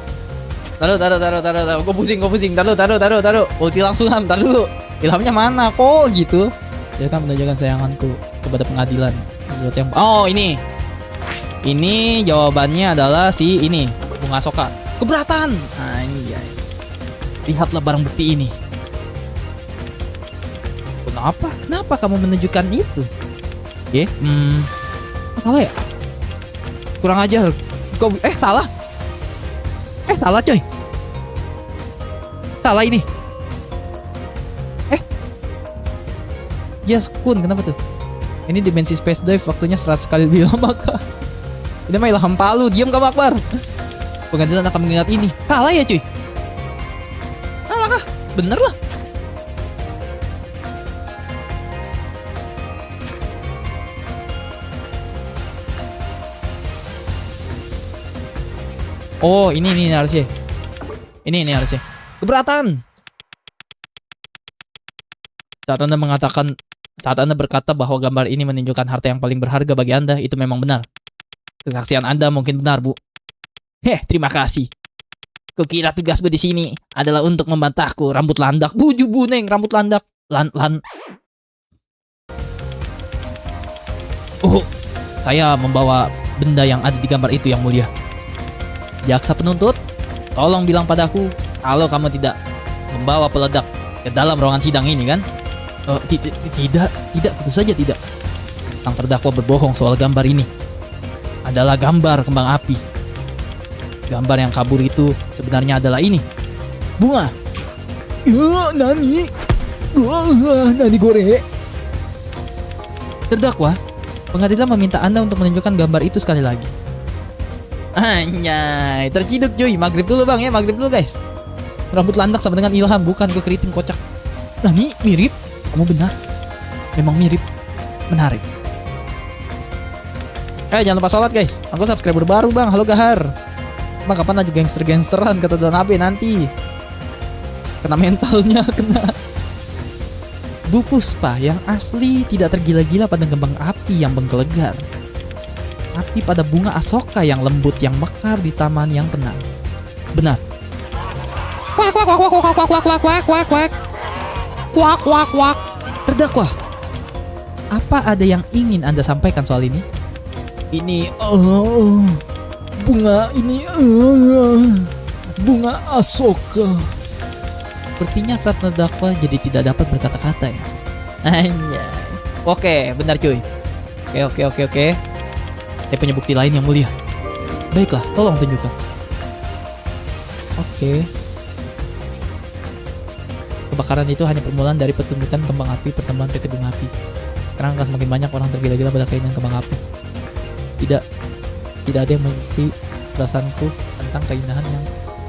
Taruh. Gue pusing. Taruh. Ulti langsungan, taruh dulu. Ilhamnya mana kok gitu? Dia kan menunjukkan sayanganku kepada pengadilan. Sesuatu yang... Oh, ini. Ini jawabannya adalah si ini, Bunga Soka. Keberatan. Anjay. Lihatlah barang bukti ini. Kenapa kamu menunjukkan itu? Salah ya? Kurang ajar. Salah. Salah coy. Salah ini. Yes, Kun, kenapa tuh? Ini dimensi space dive, waktunya 100 kali lebih lama kah? Ini mah Ilham Palu, diam kamu Akbar. Pengadilan akan mengingat ini. Salah ya cuy? Salah kah? Bener lah. Oh, ini harusnya. Ini harusnya. Keberatan. Saat Anda berkata bahwa gambar ini menunjukkan harta yang paling berharga bagi Anda, itu memang benar. Kesaksian Anda mungkin benar, Bu. Terima kasih. Kukira tugasmu di sini adalah untuk membantahku. Rambut landak. Buju buneng, rambut landak. Saya membawa benda yang ada di gambar itu, yang mulia. Jaksa penuntut, tolong bilang padaku kalau kamu tidak membawa peledak ke dalam ruangan sidang ini, kan? Tidak, tentu saja tidak. Sang terdakwa berbohong soal gambar ini. Adalah gambar kembang api. Gambar yang kabur itu sebenarnya adalah ini. Bunga. Nani gore. Terdakwa, pengadilan meminta Anda untuk menunjukkan gambar itu sekali lagi. Anjay, terciduk cuy. Maghrib dulu bang ya, maghrib dulu guys. Rambut landak sama dengan Ilham, bukan gue keriting kocak. Nani, mirip. Kamu benar. Memang mirip. Menarik. Jangan lupa sholat guys. Aku subscriber baru bang. Halo Gahar. Bang kapan aja gangster-gangsteran kata Don Abe nanti. Kena mentalnya, kena. Bu Puspa yang asli tidak tergila-gila pada kembang api yang menggelegar, tapi pada bunga asoka yang lembut yang mekar di taman yang tenang. Benar. Kuak. Terdakwa, apa ada yang ingin Anda sampaikan soal ini? Ini bunga ini bunga asoka. Sepertinya saat terdakwa jadi tidak dapat berkata-kata ya. Anjay. Oke, benar cuy. Oke. Saya punya bukti lain yang mulia. Baiklah, tolong tunjukkan. Oke. Kebakaran itu hanya permulaan dari pertunjukan kembang api persembahan PT Bunga Api. Sekarang akan semakin banyak orang tergila-gila pada keinginan kembang api. Tidak ada yang mengerti perasaanku tentang keindahan yang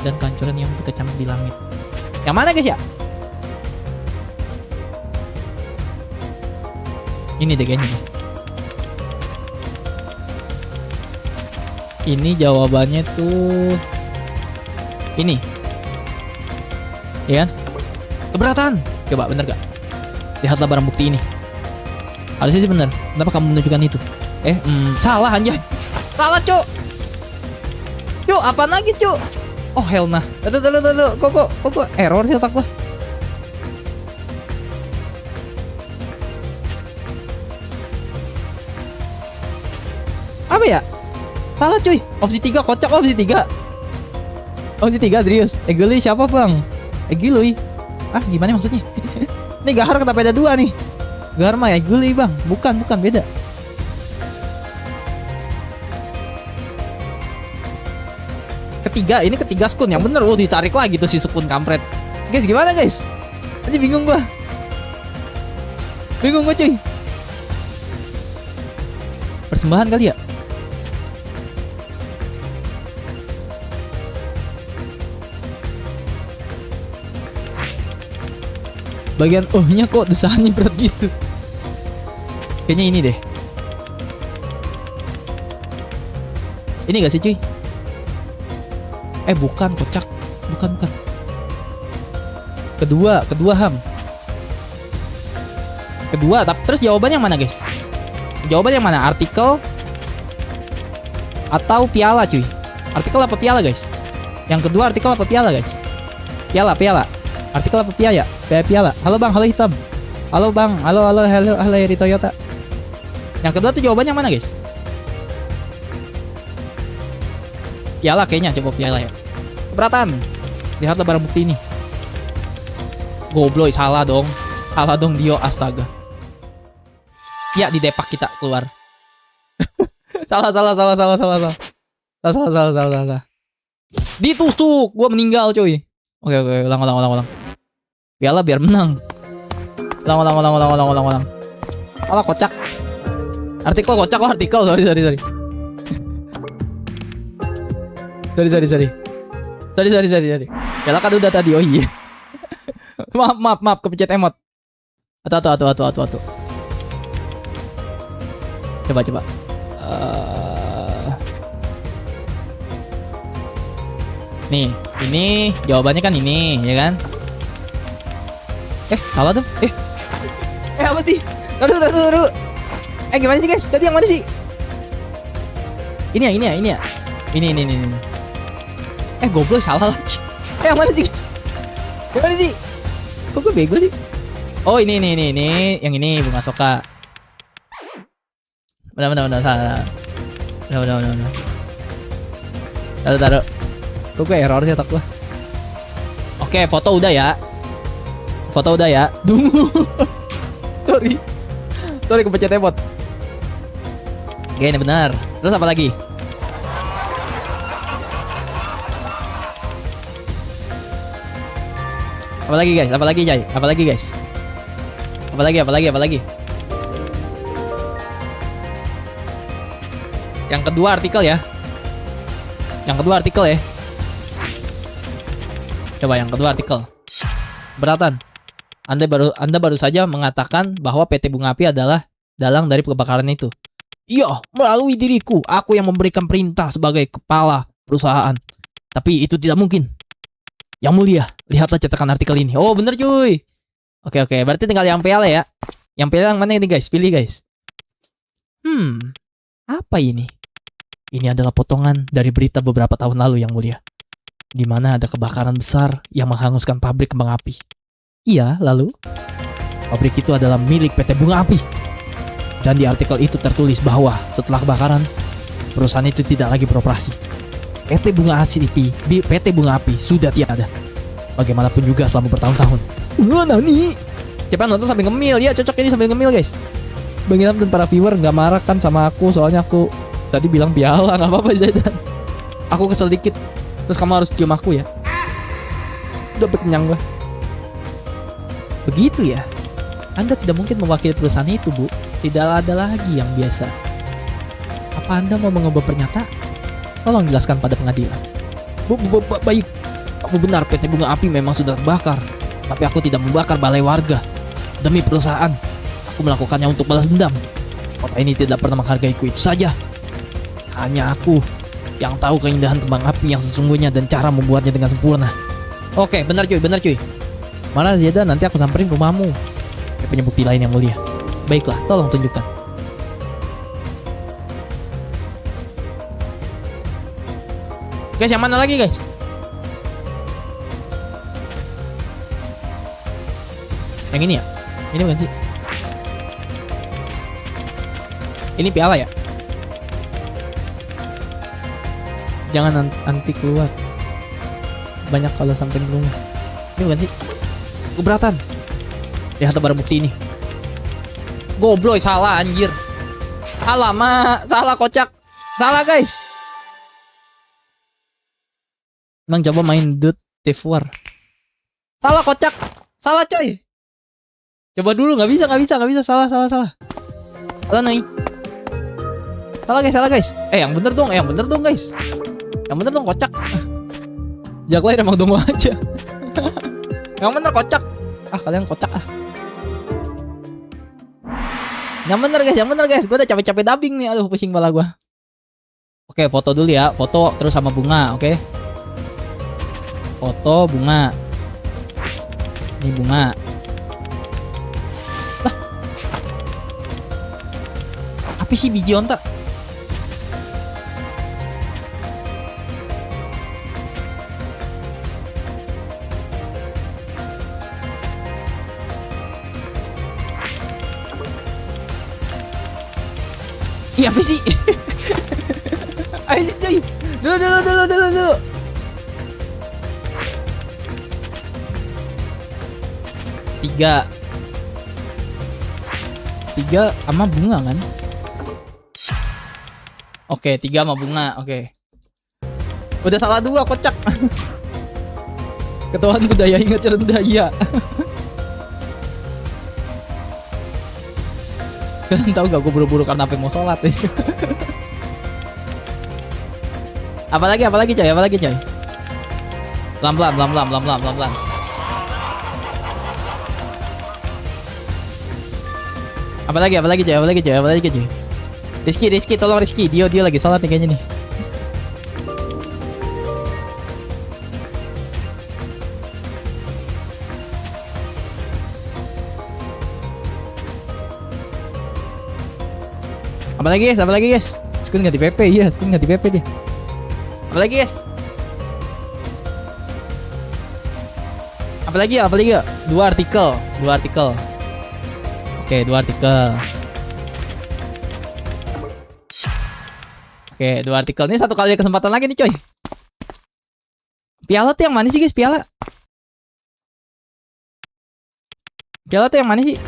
dan kehancuran yang berkecamuk di langit. Yang mana guys ya? Ini deh kayaknya nih. Ini jawabannya tuh ini. Iya kan? Keberatan. Coba bener gak? Lihatlah barang bukti ini. Harusnya sih bener. Kenapa kamu menunjukkan itu? Salah anjay. Salah, Cuk. Cuk, apaan lagi, Cuk? Oh, hell nah. Aduh. Kok error sih otak gua. Apa ya? Salah, cuy. Opsi 3 kocak, opsi 3. Opsi 3 serius. Egili siapa, Bang? Egili. Ah, gimana maksudnya? Nih Gahar kenapa ada 2 nih? Gahar mah Egili, Bang. Bukan beda. Ini ketiga Skun yang bener. Oh, ditarik lagi tuh si Skun kampret. Guys, gimana guys? Aja bingung gua. Cuy. Persembahan kali ya? Bagian ohnya kok desahannya berat gitu. Kayaknya ini deh. Ini gak sih cuy? Bukan, kocak. Bukan. Kedua Ham. Tapi terus jawabannya yang mana guys? Jawabannya yang mana? Artikel atau piala cuy? Artikel apa piala guys? Yang kedua artikel apa piala guys? Piala. Artikel apa piala? Halo Bang, halo Hitam. Halo Bang, halo dari Toyota. Yang kedua tuh jawabannya yang mana guys? Piala kayaknya, coba piala ya. Keberatan. Lihatlah barang bukti ini. Gobloy, salah dong Dio, astaga. Ya, di depak kita keluar. Salah. Ditusuk, gua meninggal coy. Oke, ulang. Piala biar menang. Ulang. Alah, kocak. Artikel kocak kok, artikel. Sorry. Sorry. Piala kan udah tadi, oh iya. Maaf, kepencet emot. Atuh. Coba. Nih, ini jawabannya kan ini, ya kan? Salah tuh. Apa sih? Taruh. Gimana sih guys? Tadi yang mana sih? Ini ya. Ini. Goblok, salah lagi. Yang mana sih? Gimana sih? Kok gue bego sih? Oh, ini. Yang ini Bunga Soka. Benar. Taruh. Kok gue error sih otak gue. Oke, foto udah ya. Tunggu. Sorry kepencet emot. Oke, ini benar. Terus apa lagi? Apa lagi guys? Apa lagi? Yang kedua artikel ya. Coba yang kedua artikel. Beratan. Anda baru saja mengatakan bahwa PT Bunga Api adalah dalang dari kebakaran itu. Iya, melalui diriku, aku yang memberikan perintah sebagai kepala perusahaan. Tapi itu tidak mungkin. Yang mulia, lihatlah cetakan artikel ini. Oh, bener cuy. Oke, berarti tinggal yang piala ya. Yang piala yang mana ini guys? Pilih guys. Apa ini? Ini adalah potongan dari berita beberapa tahun lalu yang mulia, di mana ada kebakaran besar yang menghanguskan pabrik kembang api. Iya, lalu pabrik itu adalah milik PT Bunga Api. Dan di artikel itu tertulis bahwa setelah kebakaran, perusahaan itu tidak lagi beroperasi. PT Bunga Api sudah tiada. Bagaimanapun juga selama bertahun-tahun. Nani? Siapa nonton sambil ngemil? Ya, cocok ini sambil ngemil guys. Bang Ilham dan para viewer nggak marah kan sama aku, soalnya aku tadi bilang piala, nggak apa-apa Zaidan. Aku kesel dikit. Terus kamu harus cium aku ya. Udah kenyang gua. Begitu ya. Anda tidak mungkin mewakili perusahaan itu, Bu. Tidak ada lagi yang biasa. Apa Anda mau mengubah pernyataan? Tolong jelaskan pada pengadilan. Baik. Apa benar PT Bunga Api memang sudah terbakar? Tapi aku tidak membakar balai warga. Demi perusahaan, Aku melakukannya untuk balas dendam. Kota ini tidak pernah menghargaiku, itu saja. Hanya aku yang tahu keindahan kembang api yang sesungguhnya dan cara membuatnya dengan sempurna. Oke, benar cuy, benar cuy. Mana Zeda, nanti aku samperin rumahmu. Saya punya bukti lain yang mulia. Baiklah, tolong tunjukkan. Guys, yang mana lagi guys? Yang ini ya? Ini bukan sih? Ini piala ya? Jangan nanti keluar. Banyak kalau sampai di rumah. Ini bukan sih? Keberatan. Lihat barang bukti ini. Gobloy, salah anjir. Salah salah kocak. Salah guys. Emang coba main Dude Thief War. Salah kocak. Salah coy. Coba dulu, nggak bisa. Salah. Salah nih. Salah guys. Yang bener dong guys. Yang bener dong, kocak. Jak lain emang tunggu aja. Yang bener kocak. Kalian kocak Yang bener guys. Gue udah capek-capek dubbing nih. Aduh, pusing kepala gue. Oke, foto dulu ya. Foto terus sama bunga, oke. Foto bunga. Ini bunga. Lah. Apa sih biji onta? Iya apa sih? Ayo coy. Dulu. Tiga sama bunga kan? Oke, 3 sama bunga. Oke. Udah salah 2, kocak. Ketahuan budaya, ingat cara budaya. Kalian tahu gak gue buru-buru karena apa mau sholat ya? Apalagi coy. Pelan-pelan. Apalagi coy. Rizky, tolong Rizky. Dia lagi sholat nih kayaknya nih. Apalagi guys. Skun ganti PP, iya, skun ganti PP dia. Apalagi guys. Apalagi ya? 2 artikel. Oke, 2 artikel. Oke, 2 artikel. Ini 1 kali kesempatan lagi nih coy. Piala tuh yang mana sih guys? Piala tuh yang mana sih?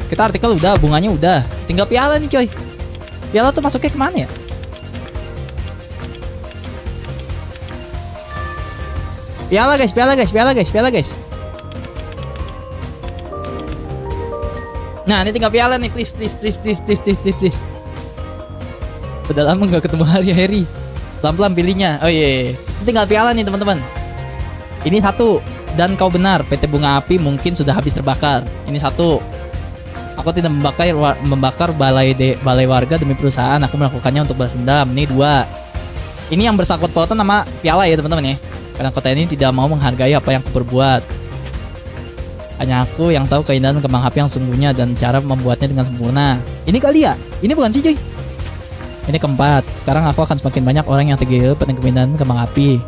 Kita artikel udah, bunganya udah. Tinggal piala nih coy. Piala tuh masuknya kemana ya? Piala guys. Nah, ini tinggal piala nih, please. Udah lama nggak ketemu Harry. Pelan-pelan pilihnya. Oh iya. Ini tinggal piala nih teman-teman. Ini 1. Dan kau benar, PT Bunga Api mungkin sudah habis terbakar. Ini 1. Aku tidak membakar balai warga demi perusahaan. Aku melakukannya untuk balas dendam. Ini 2. Ini yang bersangkut pautan sama piala ya teman-teman ya. Karena kota ini tidak mau menghargai apa yang aku perbuat. Hanya aku yang tahu keindahan kembang api yang sungguhnya dan cara membuatnya dengan sempurna. Ini kali ya? Ini bukan sih cuy? Ini keempat. Sekarang aku akan semakin banyak orang yang tergiur pada keindahan kembang api.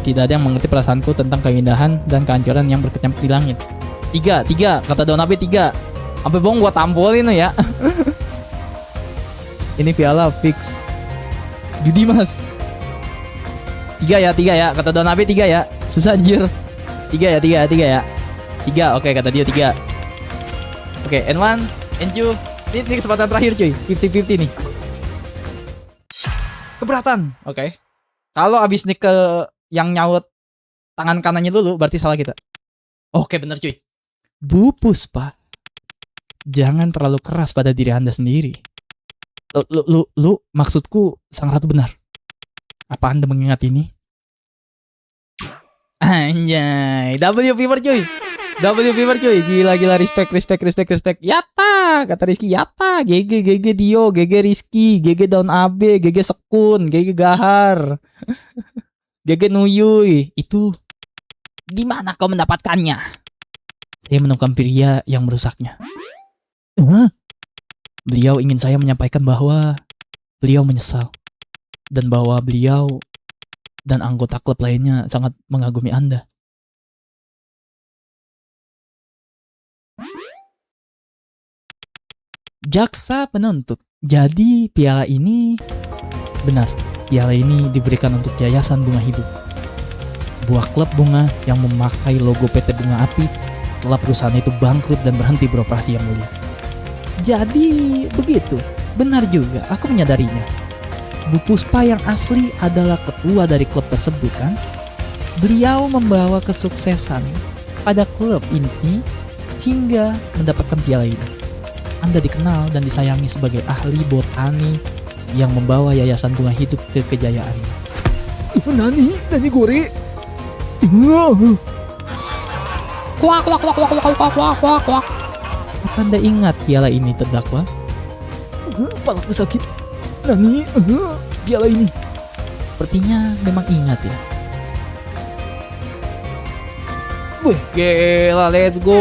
Tidak ada yang mengerti perasaanku tentang keindahan dan kehancuran yang berkecamuk di langit. 3. Kata daun api 3. Sampai bohong gua tampolin ya. Ini piala fix. Judi mas. 3 ya. Kata daun api 3 ya. Susah anjir. 3 ya. 3. Oke, kata dia 3. Oke, N1, N2. Ini kesempatan terakhir cuy. 50-50 nih. Keberatan. Oke. Kalau abis nih ke yang nyaut tangan kanannya dulu, berarti salah kita. Oke, bener cuy. Bu Puspa, jangan terlalu keras pada diri Anda sendiri. Lu, maksudku sang ratu benar. Apa Anda mengingat ini? Anjay, W fever cuy. W Fever cuy. Gila respect. Yata, kata Rizky. Yata, GG Dio, GG Rizky, GG Daun AB, GG Sekun, GG Gahar. GG Nuyuy. Itu di mana kau mendapatkannya? Saya menemukan pria yang merusaknya. Beliau ingin saya menyampaikan bahwa beliau menyesal dan bahwa beliau dan anggota klub lainnya sangat mengagumi Anda. Jaksa penuntut. Jadi piala ini benar. Piala ini diberikan untuk Yayasan Bunga Hidup. Sebuah klub bunga yang memakai logo PT Bunga Api setelah perusahaan itu bangkrut dan berhenti beroperasi yang mulia. Jadi begitu. Benar juga, aku menyadarinya. Bu Puspa yang asli adalah ketua dari klub tersebut kan? Beliau membawa kesuksesan pada klub ini hingga mendapatkan piala ini. Anda dikenal dan disayangi sebagai ahli botani yang membawa Yayasan Bunga Hidup ke kejayaan. Nani gore. Kuak. Anda ingat piala ini terdakwa? Kepalaku sakit. Nani, piala ini. Sepertinya memang ingat ya. Wih, gila, let's go.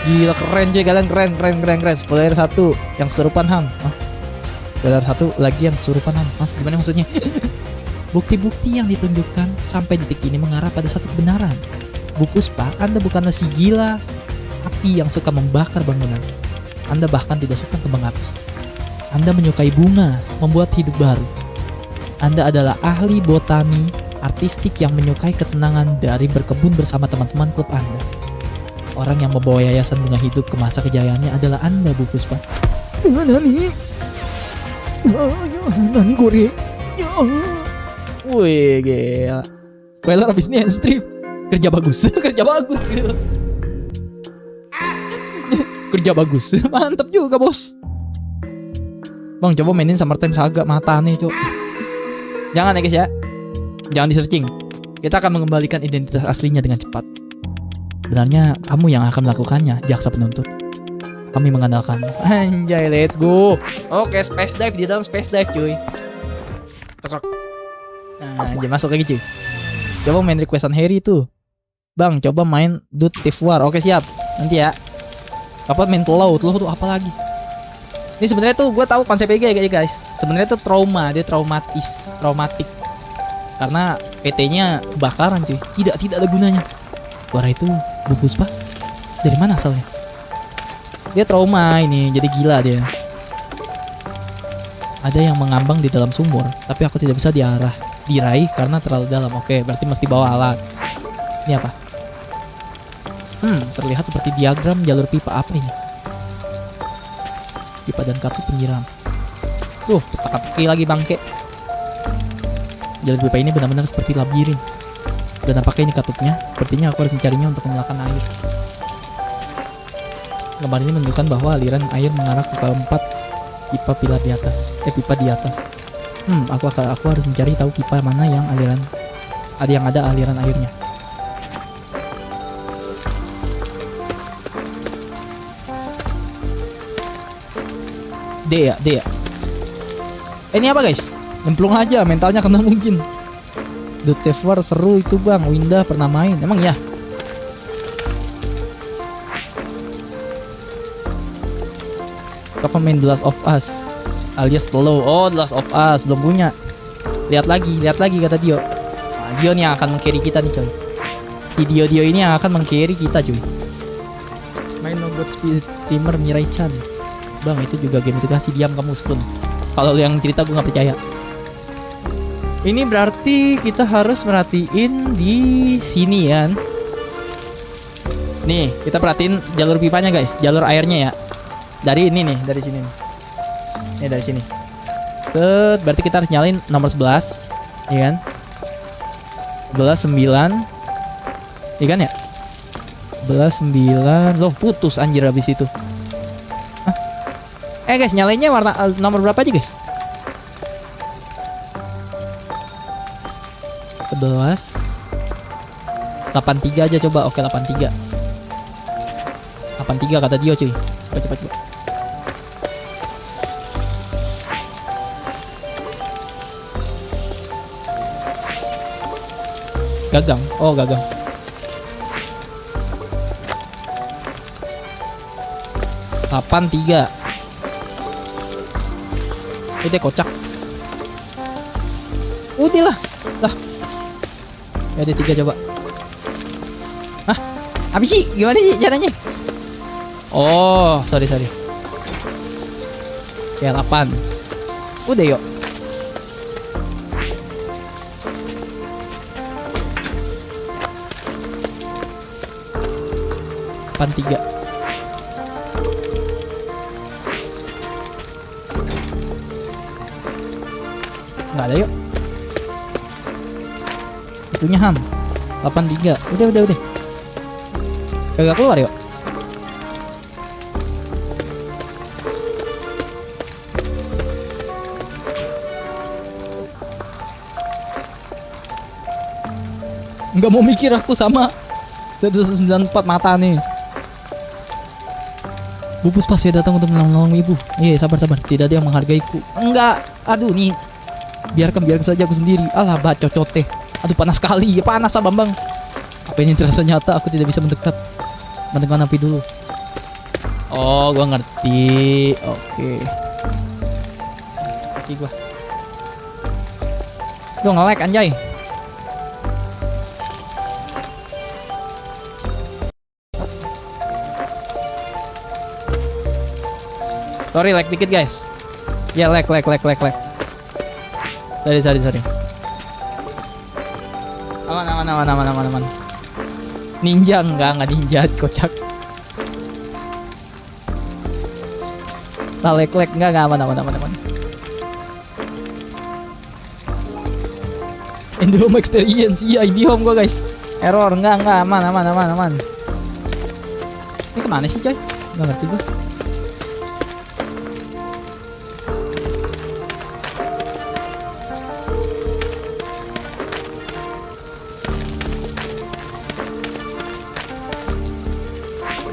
Gila, keren cuy, kalian keren. Spoiler 1 yang kesurupan Ham. Spoiler 1 lagi yang kesurupan Ham. Gimana maksudnya? Bukti-bukti yang ditunjukkan sampai detik ini mengarah pada satu kebenaran. Bu Puspa, Anda bukanlah si gila api yang suka membakar bangunan. Anda bahkan tidak suka kembang api. Anda menyukai bunga, membuat hidup baru. Anda adalah ahli botani artistik yang menyukai ketenangan dari berkebun bersama teman-teman klub Anda. Orang yang membawa Yayasan Bunga Hidup ke masa kejayaannya adalah Anda, Bu Puspa. Nani gore. Wih, gila. Spoiler abis ini strip. Kerja bagus. Kerja bagus. Mantap juga, Bos. Bang, coba mainin Summertime Saga mata nih, Cok. Jangan ya, guys ya. Jangan di searching. Kita akan mengembalikan identitas aslinya dengan cepat. Sebenarnya kamu yang akan melakukannya, jaksa penuntut. Kami mengandalkan. Anjay, let's go. Oke, space dive di dalam space dive, cuy. Nah, aja masuk lagi, cuy. Coba main requestan Harry tuh. Bang, coba main Dude Thief War. Oke, siap. Nanti ya. Apa main Telau tuh apa lagi? Ini sebenarnya tuh gue tahu konsepnya kayak guys. Sebenarnya tuh trauma, dia traumatik. Karena PT-nya kebakaran, cuy. Tidak ada gunanya. Suara itu Bu Puspa. Dari mana asalnya? Dia trauma ini, jadi gila dia. Ada yang mengambang di dalam sumur, tapi aku tidak bisa diraih karena terlalu dalam. Oke, berarti mesti bawa alat. Ini apa? Terlihat seperti diagram jalur pipa apa ini? Pipa dan kartu penyiram. Teka-teki lagi bangke. Jalur pipa ini benar-benar seperti labirin. Dan apakah ini katupnya? Sepertinya aku harus mencarinya untuk menyalakan air. Gambar ini menunjukkan bahwa aliran air mengarah ke keempat pipa di atas. Pipa di atas. Aku harus mencari tahu pipa mana yang ada aliran airnya. D ya. Ini apa guys? Nyemplung aja, mentalnya kena mungkin. The Thief War seru itu bang, Winda pernah main, emang ya? Kapan main The Last of Us alias Telau? Oh, The Last of Us belum punya. Lihat lagi kata Dio. Nah, Dio nih yang akan meng-carry kita nih coy. Dio ini yang akan meng-carry kita cuy. Main No God Speed streamer Mirai Chan. Bang, itu juga gamifikasi, diam kamu Skun. Kalau yang cerita gue gak percaya. Ini berarti kita harus merhatiin di sini ya. Nih, kita perhatiin jalur pipanya guys, jalur airnya ya. Dari ini nih, dari sini. Nih dari sini. Berarti kita harus nyalain nomor 11, iya kan? 11 9. Iya kan ya? 11 9. Loh, putus anjir habis itu. Guys, nyalainnya warna nomor berapa aja guys? 11 83 aja coba. Oke, 83. 83 kata Dio cuy. Coba. Gagang. Oh, gagang. Delapan tiga. Udah kocak. Udah lah. Ya ada 3 coba. Habis sih gimana sih caranya? Oh, sorry. Kayak 8. Udah yuk. Tiga. Nggak ada yuk. Itunya ham. 83. Udah. Kagak keluar yuk. Nggak mau mikir aku sama 94 mata nih. Bu Puspa, saya datang untuk menolong ibu. Sabar. Tidak ada yang menghargaiku. Enggak. Aduh nih. Biarkan saja aku sendiri. Alah, bacot teh. Aduh, panas sekali. Ya panas ah, Bambang. Apa ini terasa nyata? Aku tidak bisa mendekat. Mendekat api dulu. Oh, gua ngerti. Oke, gua. Gua nge-lag anjay. Sorry, lag dikit guys. Ya, lag. Sorry. Aman. Ninja enggak ninja, kocak. Lag enggak aman. Indihome experience. Iya, Indihome gua guys. Error enggak aman. Ini kemana sih coy? Enggak ngerti gua.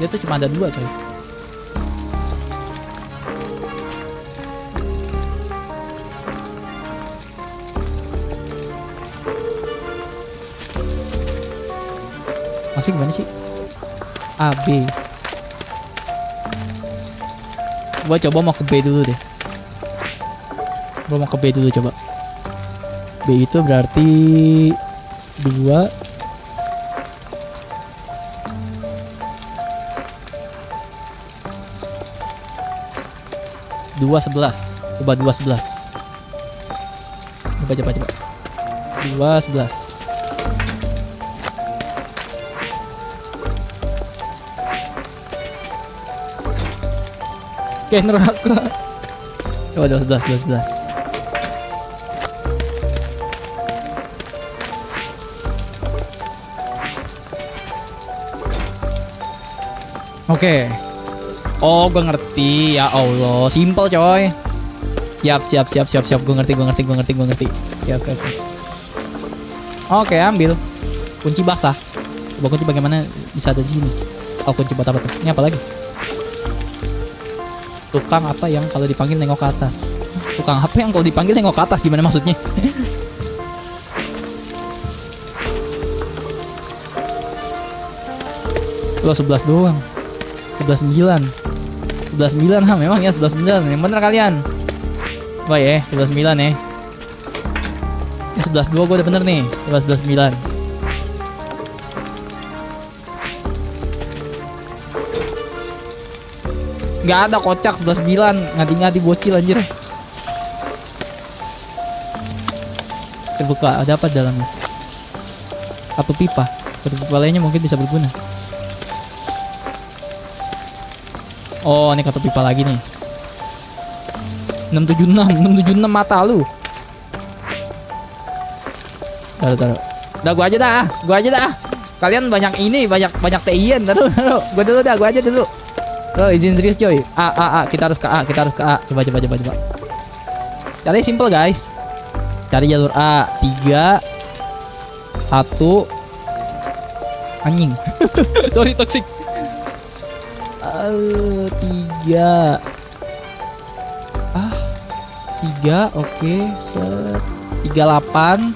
Dia tuh cuma ada 2 coy. Masih gimana sih? A, B. Gua coba mau ke B dulu deh. Coba. B itu berarti 2. 211. Coba 211. Coba. 211. Oke, neraka. Coba 211. Oke. Oh, gue ngerti. Ya Allah, simple coy. Siap. Gue ngerti. Ya, oke. Oke, ambil kunci basah. Coba kunci bagaimana bisa ada di sini? Oh, kunci buat apa tuh? Ini apa lagi? Tukang apa yang kalau dipanggil nengok ke atas? Tukang apa yang kalau dipanggil nengok ke atas? Gimana maksudnya? Lo 11 doang. 11-9 ha, memang ya 11-9. Yang bener kalian. Wah ya, 11-9 ya. Ini 11-2 gue udah bener nih. 11-9. Gak ada kocak 11-9. Ngadi-ngadi bocil anjir. Terbuka, ada apa di dalamnya? Kartu pipa. Kartu pipa lainnya mungkin bisa berguna. Oh, ini kartu pipa lagi nih. 676 mata lu. Taruh. Udah gua aja dah. Kalian banyak TI-an. Taruh. Gua dulu dah, gua aja dulu. Oh, izin serius coy. A. Kita harus ke A. Coba. Caranya simple guys. Cari jalur A. 3 1 Anjing. Sorry toxic. 3. 3, oke, set. 38.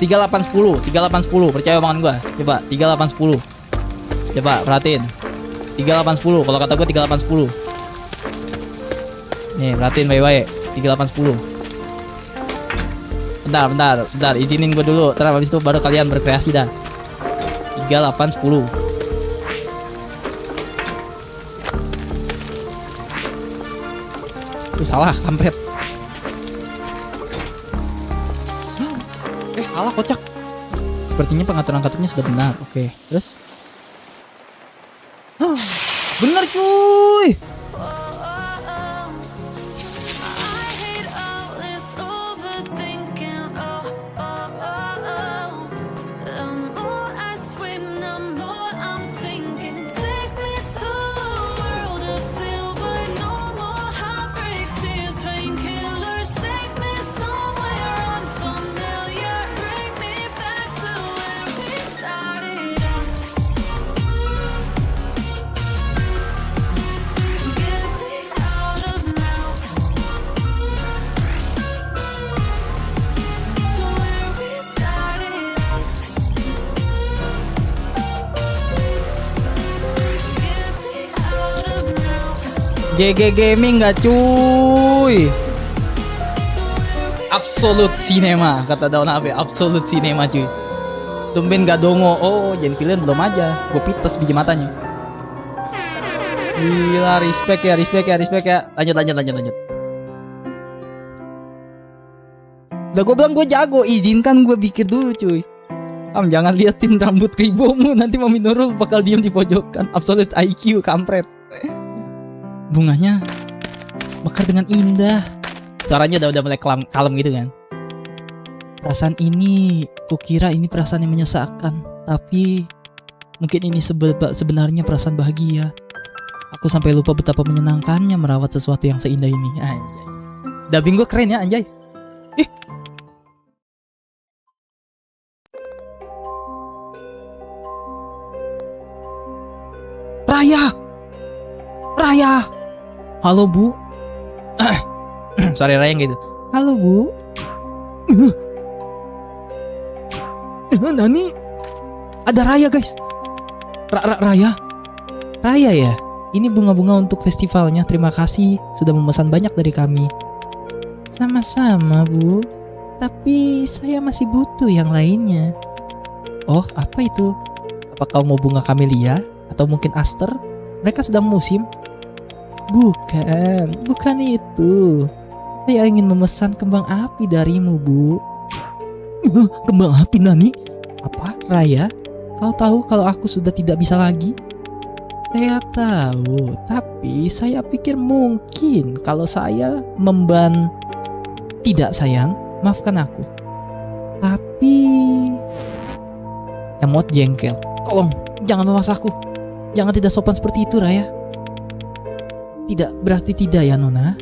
3810, percaya omongan gua. Coba 3810. Coba perhatiin. 3810, kalau kata gua 3810. Nih, perhatiin baik-baik. 3810. Bentar, izinin gua dulu. Terus habis itu baru kalian berkreasi dah. 3810. Salah, kampret. Salah, kocak. Sepertinya pengaturan-pengaturannya sudah benar. Oke, terus bener cuy. GG Gaming gak cuy? Absolute Cinema, kata daun HP. Absolute Cinema cuy. Tumben gak dongo. Oh, Jenvillain belum aja. Gue pites biji matanya. Gila, respect ya. Lanjut. Udah gue bilang gue jago, izinkan gue pikir dulu cuy. Jangan liatin rambut kribomu, nanti Mami Nurul bakal diem di pojokan. Absolute IQ, kampret. Bunganya mekar dengan indah. Suaranya udah mulai kalem gitu kan. Perasaan ini, kukira ini perasaan yang menyesakan, tapi mungkin ini sebenarnya perasaan bahagia. Aku sampai lupa betapa menyenangkannya merawat sesuatu yang seindah ini. Anjay. Dubbing gue keren ya, anjay. Ih. Raya. Halo Bu. Sorry Raya gitu. Halo Bu. Nani? Ada Raya guys. Raya ya. Ini bunga-bunga untuk festivalnya. Terima kasih sudah memesan banyak dari kami. Sama-sama Bu. Tapi saya masih butuh yang lainnya. Oh, apa itu? Apa kau mau bunga kamelia? Atau mungkin aster? Mereka sedang musim. Bukan itu. Saya ingin memesan kembang api darimu, Bu. Kembang api, Nani? Apa, Raya? Kau tahu kalau aku sudah tidak bisa lagi? Saya tahu, tapi saya pikir mungkin kalau saya Tidak, sayang, maafkan aku. Tapi emot jengkel. Tolong, jangan memaksaku. Jangan tidak sopan seperti itu, Raya. Tidak berarti tidak ya, Nona.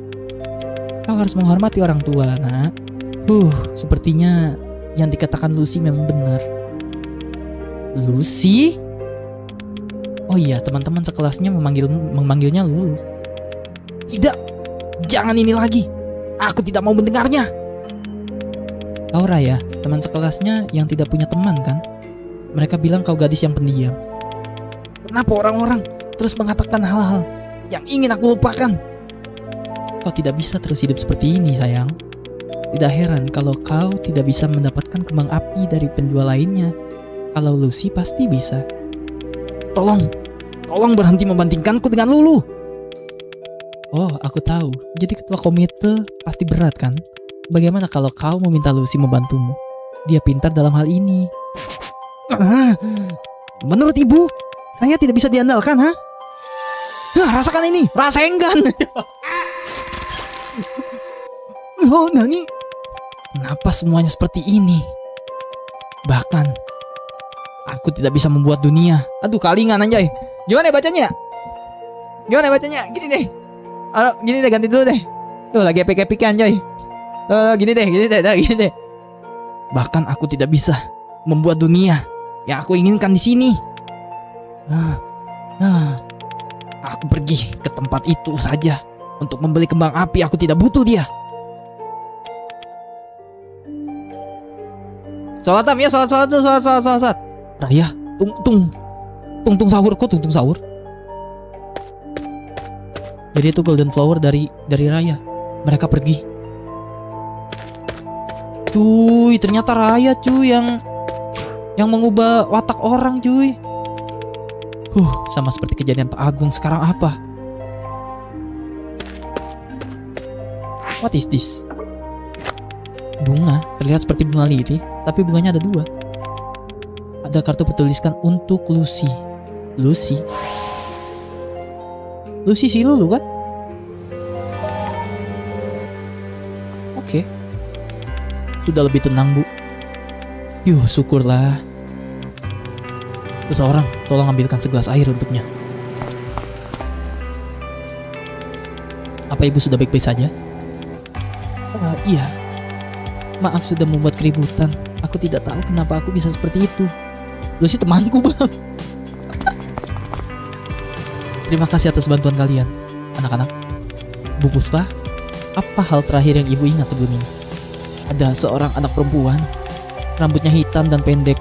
Kau harus menghormati orang tua, nak. Sepertinya yang dikatakan Lucy memang benar. Lucy? Oh iya, teman-teman sekelasnya memanggilnya Lulu. Tidak, jangan ini lagi. Aku tidak mau mendengarnya. Kau Raya, teman sekelasnya yang tidak punya teman kan? Mereka bilang kau gadis yang pendiam. Kenapa orang-orang terus mengatakan hal-hal yang ingin aku lupakan? Kau tidak bisa terus hidup seperti ini, sayang. Tidak heran kalau kau tidak bisa mendapatkan kembang api dari penjual lainnya. Kalau Lucy pasti bisa. Tolong berhenti membandingkanku dengan Lulu. Oh, aku tahu. Jadi ketua komite pasti berat kan? Bagaimana kalau kau meminta Lucy membantumu? Dia pintar dalam hal ini. Menurut ibu, saya tidak bisa diandalkan, ha? Rasakan ini, rasa enggan. Oh, Nani. Kenapa semuanya seperti ini? Bahkan aku tidak bisa membuat dunia. Aduh, kalingan anjay. Gimana bacanya? Gini deh, ganti dulu deh. Tuh lagi epic-epic anjay. Gini deh. Bahkan aku tidak bisa membuat dunia yang aku inginkan di sini. Aku pergi ke tempat itu saja untuk membeli kembang api. Aku tidak butuh dia. Sholat ya, sholat. Raya, tung sahur. Kok tung sahur? Jadi itu golden flower dari Raya. Mereka pergi. Cuy, ternyata Raya cuy yang mengubah watak orang cuy. Sama seperti kejadian Pak Agung. Sekarang apa? What is this? Bunga, terlihat seperti bunga lili, tapi bunganya ada 2. Ada kartu bertuliskan untuk Lucy. Lucy si Lulu kan? Oke. Sudah lebih tenang, Bu. Syukurlah. Seseorang, tolong ambilkan segelas air untuknya. Apa ibu sudah baik-baik saja? Iya. Maaf sudah membuat keributan. Aku tidak tahu kenapa aku bisa seperti itu. Lucy temanku, Bang. Terima kasih atas bantuan kalian, anak-anak. Bu Puspa, apa hal terakhir yang ibu ingat sebelum ini? Ada seorang anak perempuan, rambutnya hitam dan pendek.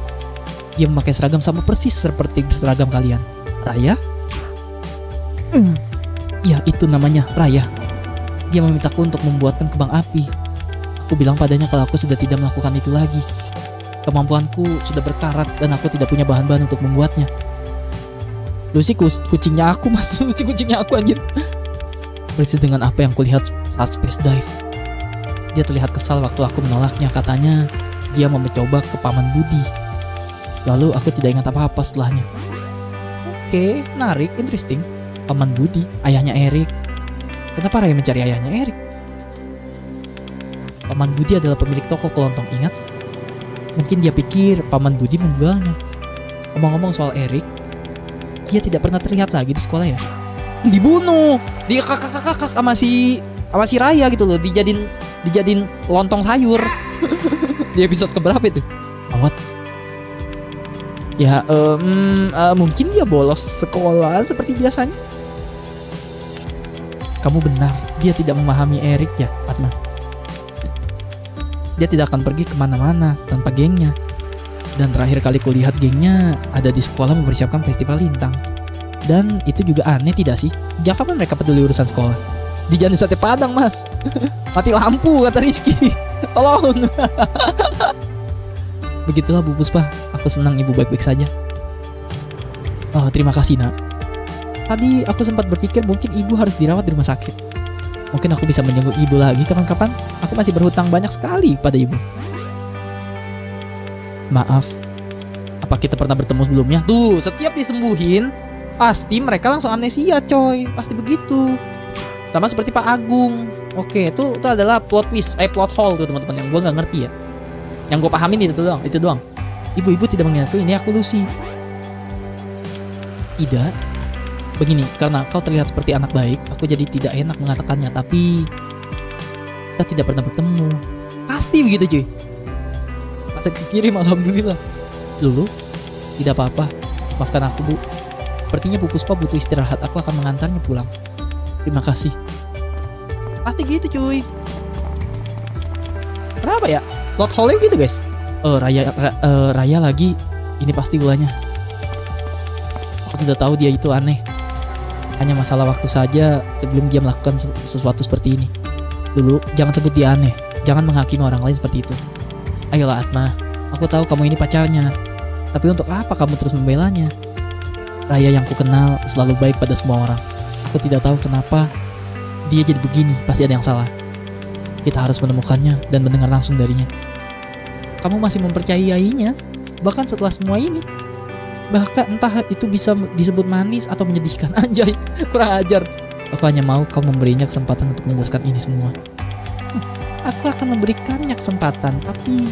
Dia memakai seragam sama persis seperti seragam kalian. Raya? Ya, itu namanya Raya. Dia memintaku untuk membuatkan kembang api. Aku bilang padanya kalau aku sudah tidak melakukan itu lagi. Kemampuanku sudah berkarat dan aku tidak punya bahan-bahan untuk membuatnya. Lucy kucingnya aku, Mas. Lucy kucingnya aku, anjir. Persis dengan apa yang kulihat saat space dive. Dia terlihat kesal waktu aku menolaknya. Katanya dia mau mencoba ke Paman Budi. Lalu aku tidak ingat apa-apa setelahnya. Oke, menarik, interesting. Paman Budi, ayahnya Erik. Kenapa Raya mencari ayahnya Erik? Paman Budi adalah pemilik toko kelontong, ingat? Mungkin dia pikir Paman Budi menjualnya. Ngomong-ngomong soal Erik, dia tidak pernah terlihat lagi di sekolah ya? Dibunuh, di kakak sama si Raya gitu loh, dijadiin lontong sayur. Di episode keberapa itu? Awat. Ya, mungkin dia bolos sekolah seperti biasanya. Kamu benar, dia tidak memahami Erik ya, Atma. Dia tidak akan pergi kemana-mana tanpa gengnya. Dan terakhir kali kulihat gengnya ada di sekolah mempersiapkan festival lintang. Dan itu juga aneh tidak sih? Sejak kapan mereka peduli urusan sekolah? Dijanin sate padang, Mas. Mati lampu, kata Rizky. Tolong. Begitulah Bu Puspa. Aku senang ibu baik-baik saja. Oh, terima kasih, Nak. Tadi aku sempat berpikir mungkin ibu harus dirawat di rumah sakit. Mungkin aku bisa menjenguk ibu lagi kapan-kapan. Aku masih berhutang banyak sekali pada ibu. Maaf. Apa kita pernah bertemu sebelumnya? Tuh, setiap disembuhin pasti mereka langsung amnesia, coy. Pasti begitu. Sama seperti Pak Agung. Oke, itu adalah plot twist, plot hole tuh teman-teman yang gue nggak ngerti ya. Yang gue pahamin itu doang. Ibu-ibu tidak mengingatku ini aku Lucy. Tidak. Begini, karena kau terlihat seperti anak baik, aku jadi tidak enak mengatakannya, tapi kita tidak pernah bertemu. Pasti begitu, cuy. Masa kekirim, alhamdulillah. Lulu, tidak apa-apa. Maafkan aku, Bu. Sepertinya Bu Puspa butuh istirahat. Aku akan mengantarnya pulang. Terima kasih. Pasti gitu, cuy. Kenapa ya? Plot hole gitu, guys. Raya lagi. Ini pasti ulahnya. Aku tidak tahu dia itu aneh. Hanya masalah waktu saja sebelum dia melakukan sesuatu seperti ini. Dulu, jangan sebut dia aneh. Jangan menghakimi orang lain seperti itu. Ayolah Atma, aku tahu kamu ini pacarnya. Tapi untuk apa kamu terus membelanya? Raya yang kukenal selalu baik pada semua orang. Aku tidak tahu kenapa dia jadi begini. Pasti ada yang salah. Kita harus menemukannya dan mendengar langsung darinya. Kamu masih mempercayainya, bahkan setelah semua ini. Bahkan entah itu bisa disebut manis atau menyedihkan. Anjay, kurang ajar. Aku hanya mau kau memberinya kesempatan untuk menjelaskan ini semua. Aku akan memberikannya kesempatan, tapi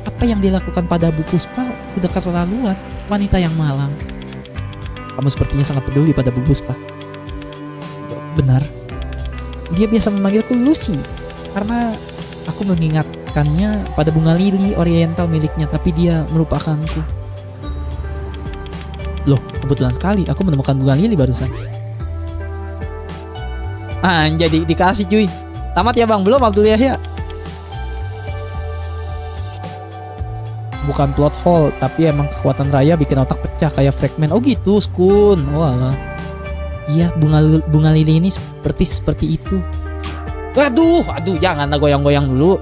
apa yang dilakukan pada Bu Puspa sudah keterlaluan. Wanita yang malang. Kamu sepertinya sangat peduli pada Bu Puspa. Benar. Dia biasa memanggilku Lucy karena Aku mengingatkannya pada bunga lili oriental miliknya, tapi dia melupakanku. Loh, kebetulan sekali aku menemukan bunga lili barusan. Jadi dikasih cuy. Tamat ya bang? Belum Abdul Yahya. Bukan plot hole, tapi emang kekuatan Raya bikin otak pecah kayak fragment. Oh gitu, Skun. Oh alah. Iya, bunga lili ini seperti itu. Waduh, janganlah goyang-goyang dulu.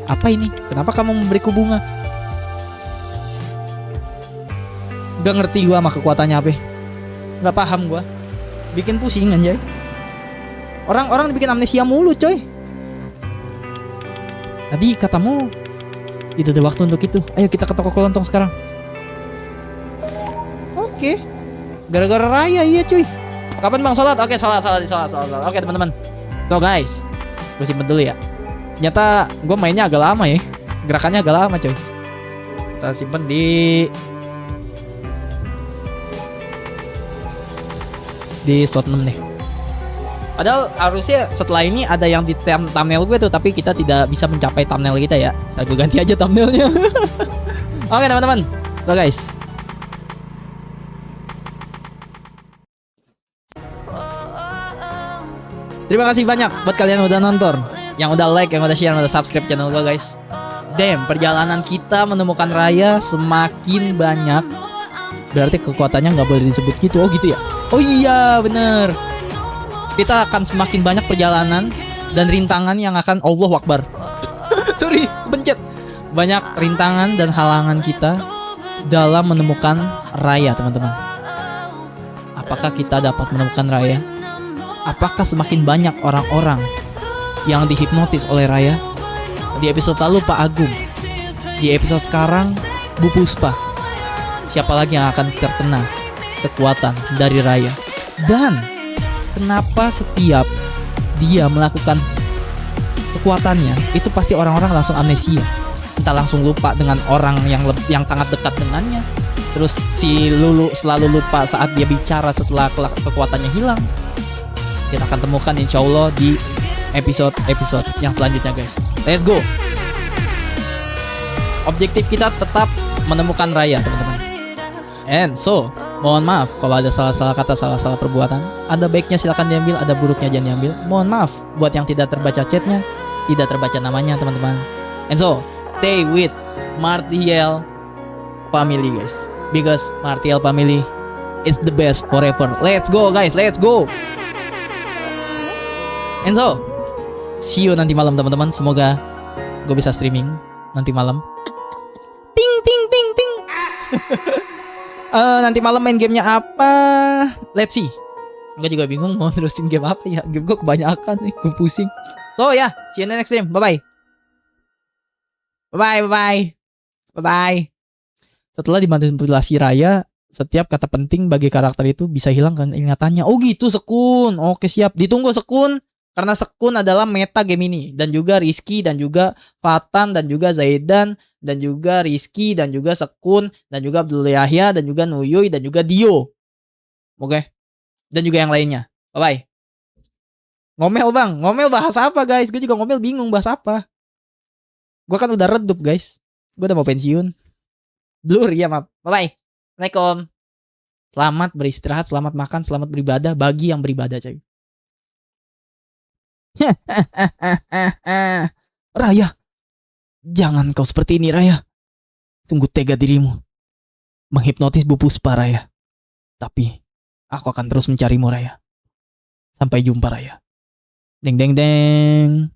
Apa ini? Kenapa kamu memberiku bunga? Gak ngerti gua sama kekuatannya apa. Gak paham gua. Bikin pusing anjay. Orang-orang dibikin amnesia mulu coy. Tadi katamu tidak ada waktu untuk itu. Ayo kita ke toko kelontong sekarang. Oke. Gara-gara Raya iya cuy. Kapan bang sholat? Oke sholat. Oke teman-teman. Tuh guys, gue simpen dulu ya. Ternyata gue mainnya agak lama ya. Gerakannya agak lama coy. Kita simpen di slot 6 nih. Padahal harusnya setelah ini ada yang di thumbnail gue tuh, tapi kita tidak bisa mencapai thumbnail kita ya. Kita gue ganti aja thumbnailnya. Oke teman-teman. So guys, terima kasih banyak buat kalian yang udah nonton, yang udah like, yang udah share, yang udah subscribe channel gue guys. Damn, perjalanan kita menemukan Raya semakin banyak. Berarti kekuatannya nggak boleh disebut gitu. Oh gitu ya. Oh iya bener. Kita akan semakin banyak perjalanan dan rintangan yang akan Allahu Akbar. Sorry, kepencet. Banyak rintangan dan halangan kita dalam menemukan Raya teman-teman. Apakah kita dapat menemukan Raya? Apakah semakin banyak orang-orang yang dihipnotis oleh Raya? Di episode lalu Pak Agung, di episode sekarang Bu Puspa. Siapa lagi yang akan terkena kekuatan dari Raya? Dan kenapa setiap dia melakukan kekuatannya itu pasti orang-orang langsung amnesia, entah langsung lupa dengan orang yang sangat dekat dengannya. Terus si Lulu selalu lupa saat dia bicara setelah kekuatannya hilang. Kita akan temukan insya Allah di episode yang selanjutnya guys. Let's go. Objektif kita tetap menemukan Raya teman-teman. And so, mohon maaf kalau ada salah-salah kata, salah-salah perbuatan. Ada baiknya silakan diambil, ada buruknya jangan diambil. Mohon maaf buat yang tidak terbaca chatnya, tidak terbaca namanya teman-teman. And so, stay with Martial family guys, because Martial family is the best forever. Let's go guys, let's go. And so, see you nanti malam teman-teman. Semoga gue bisa streaming nanti malam. Ting ting ting ting. Nanti malam main gamenya apa? Let's see. Gue juga bingung mau terusin game apa ya. Game gue kebanyakan nih, gue pusing. So ya, see you in the next stream. Bye bye. Setelah dimanipulasi Raya, setiap kata penting bagi karakter itu bisa hilang kan ingatannya. Oh gitu Sekun. Oke siap. Ditunggu Sekun. Karena Sekun adalah meta game ini. Dan juga Rizky, dan juga Fatan, dan juga Zaidan, dan juga Rizky, dan juga Sekun, dan juga Abdul Yahya, dan juga Nuyuy, dan juga Dio. Oke. Dan juga yang lainnya. Bye-bye. Ngomel bang. Ngomel bahas apa guys? Gue juga ngomel bingung bahas apa. Gue kan udah redup guys. Gue udah mau pensiun. Blur ya maaf. Bye-bye. Assalamualaikum. Selamat beristirahat, selamat makan, selamat beribadah. Bagi yang beribadah coy. Raya, jangan kau seperti ini Raya. Sungguh tega dirimu menghipnotis Bu Puspa Raya. Tapi aku akan terus mencarimu Raya. Sampai jumpa Raya. Deng deng deng.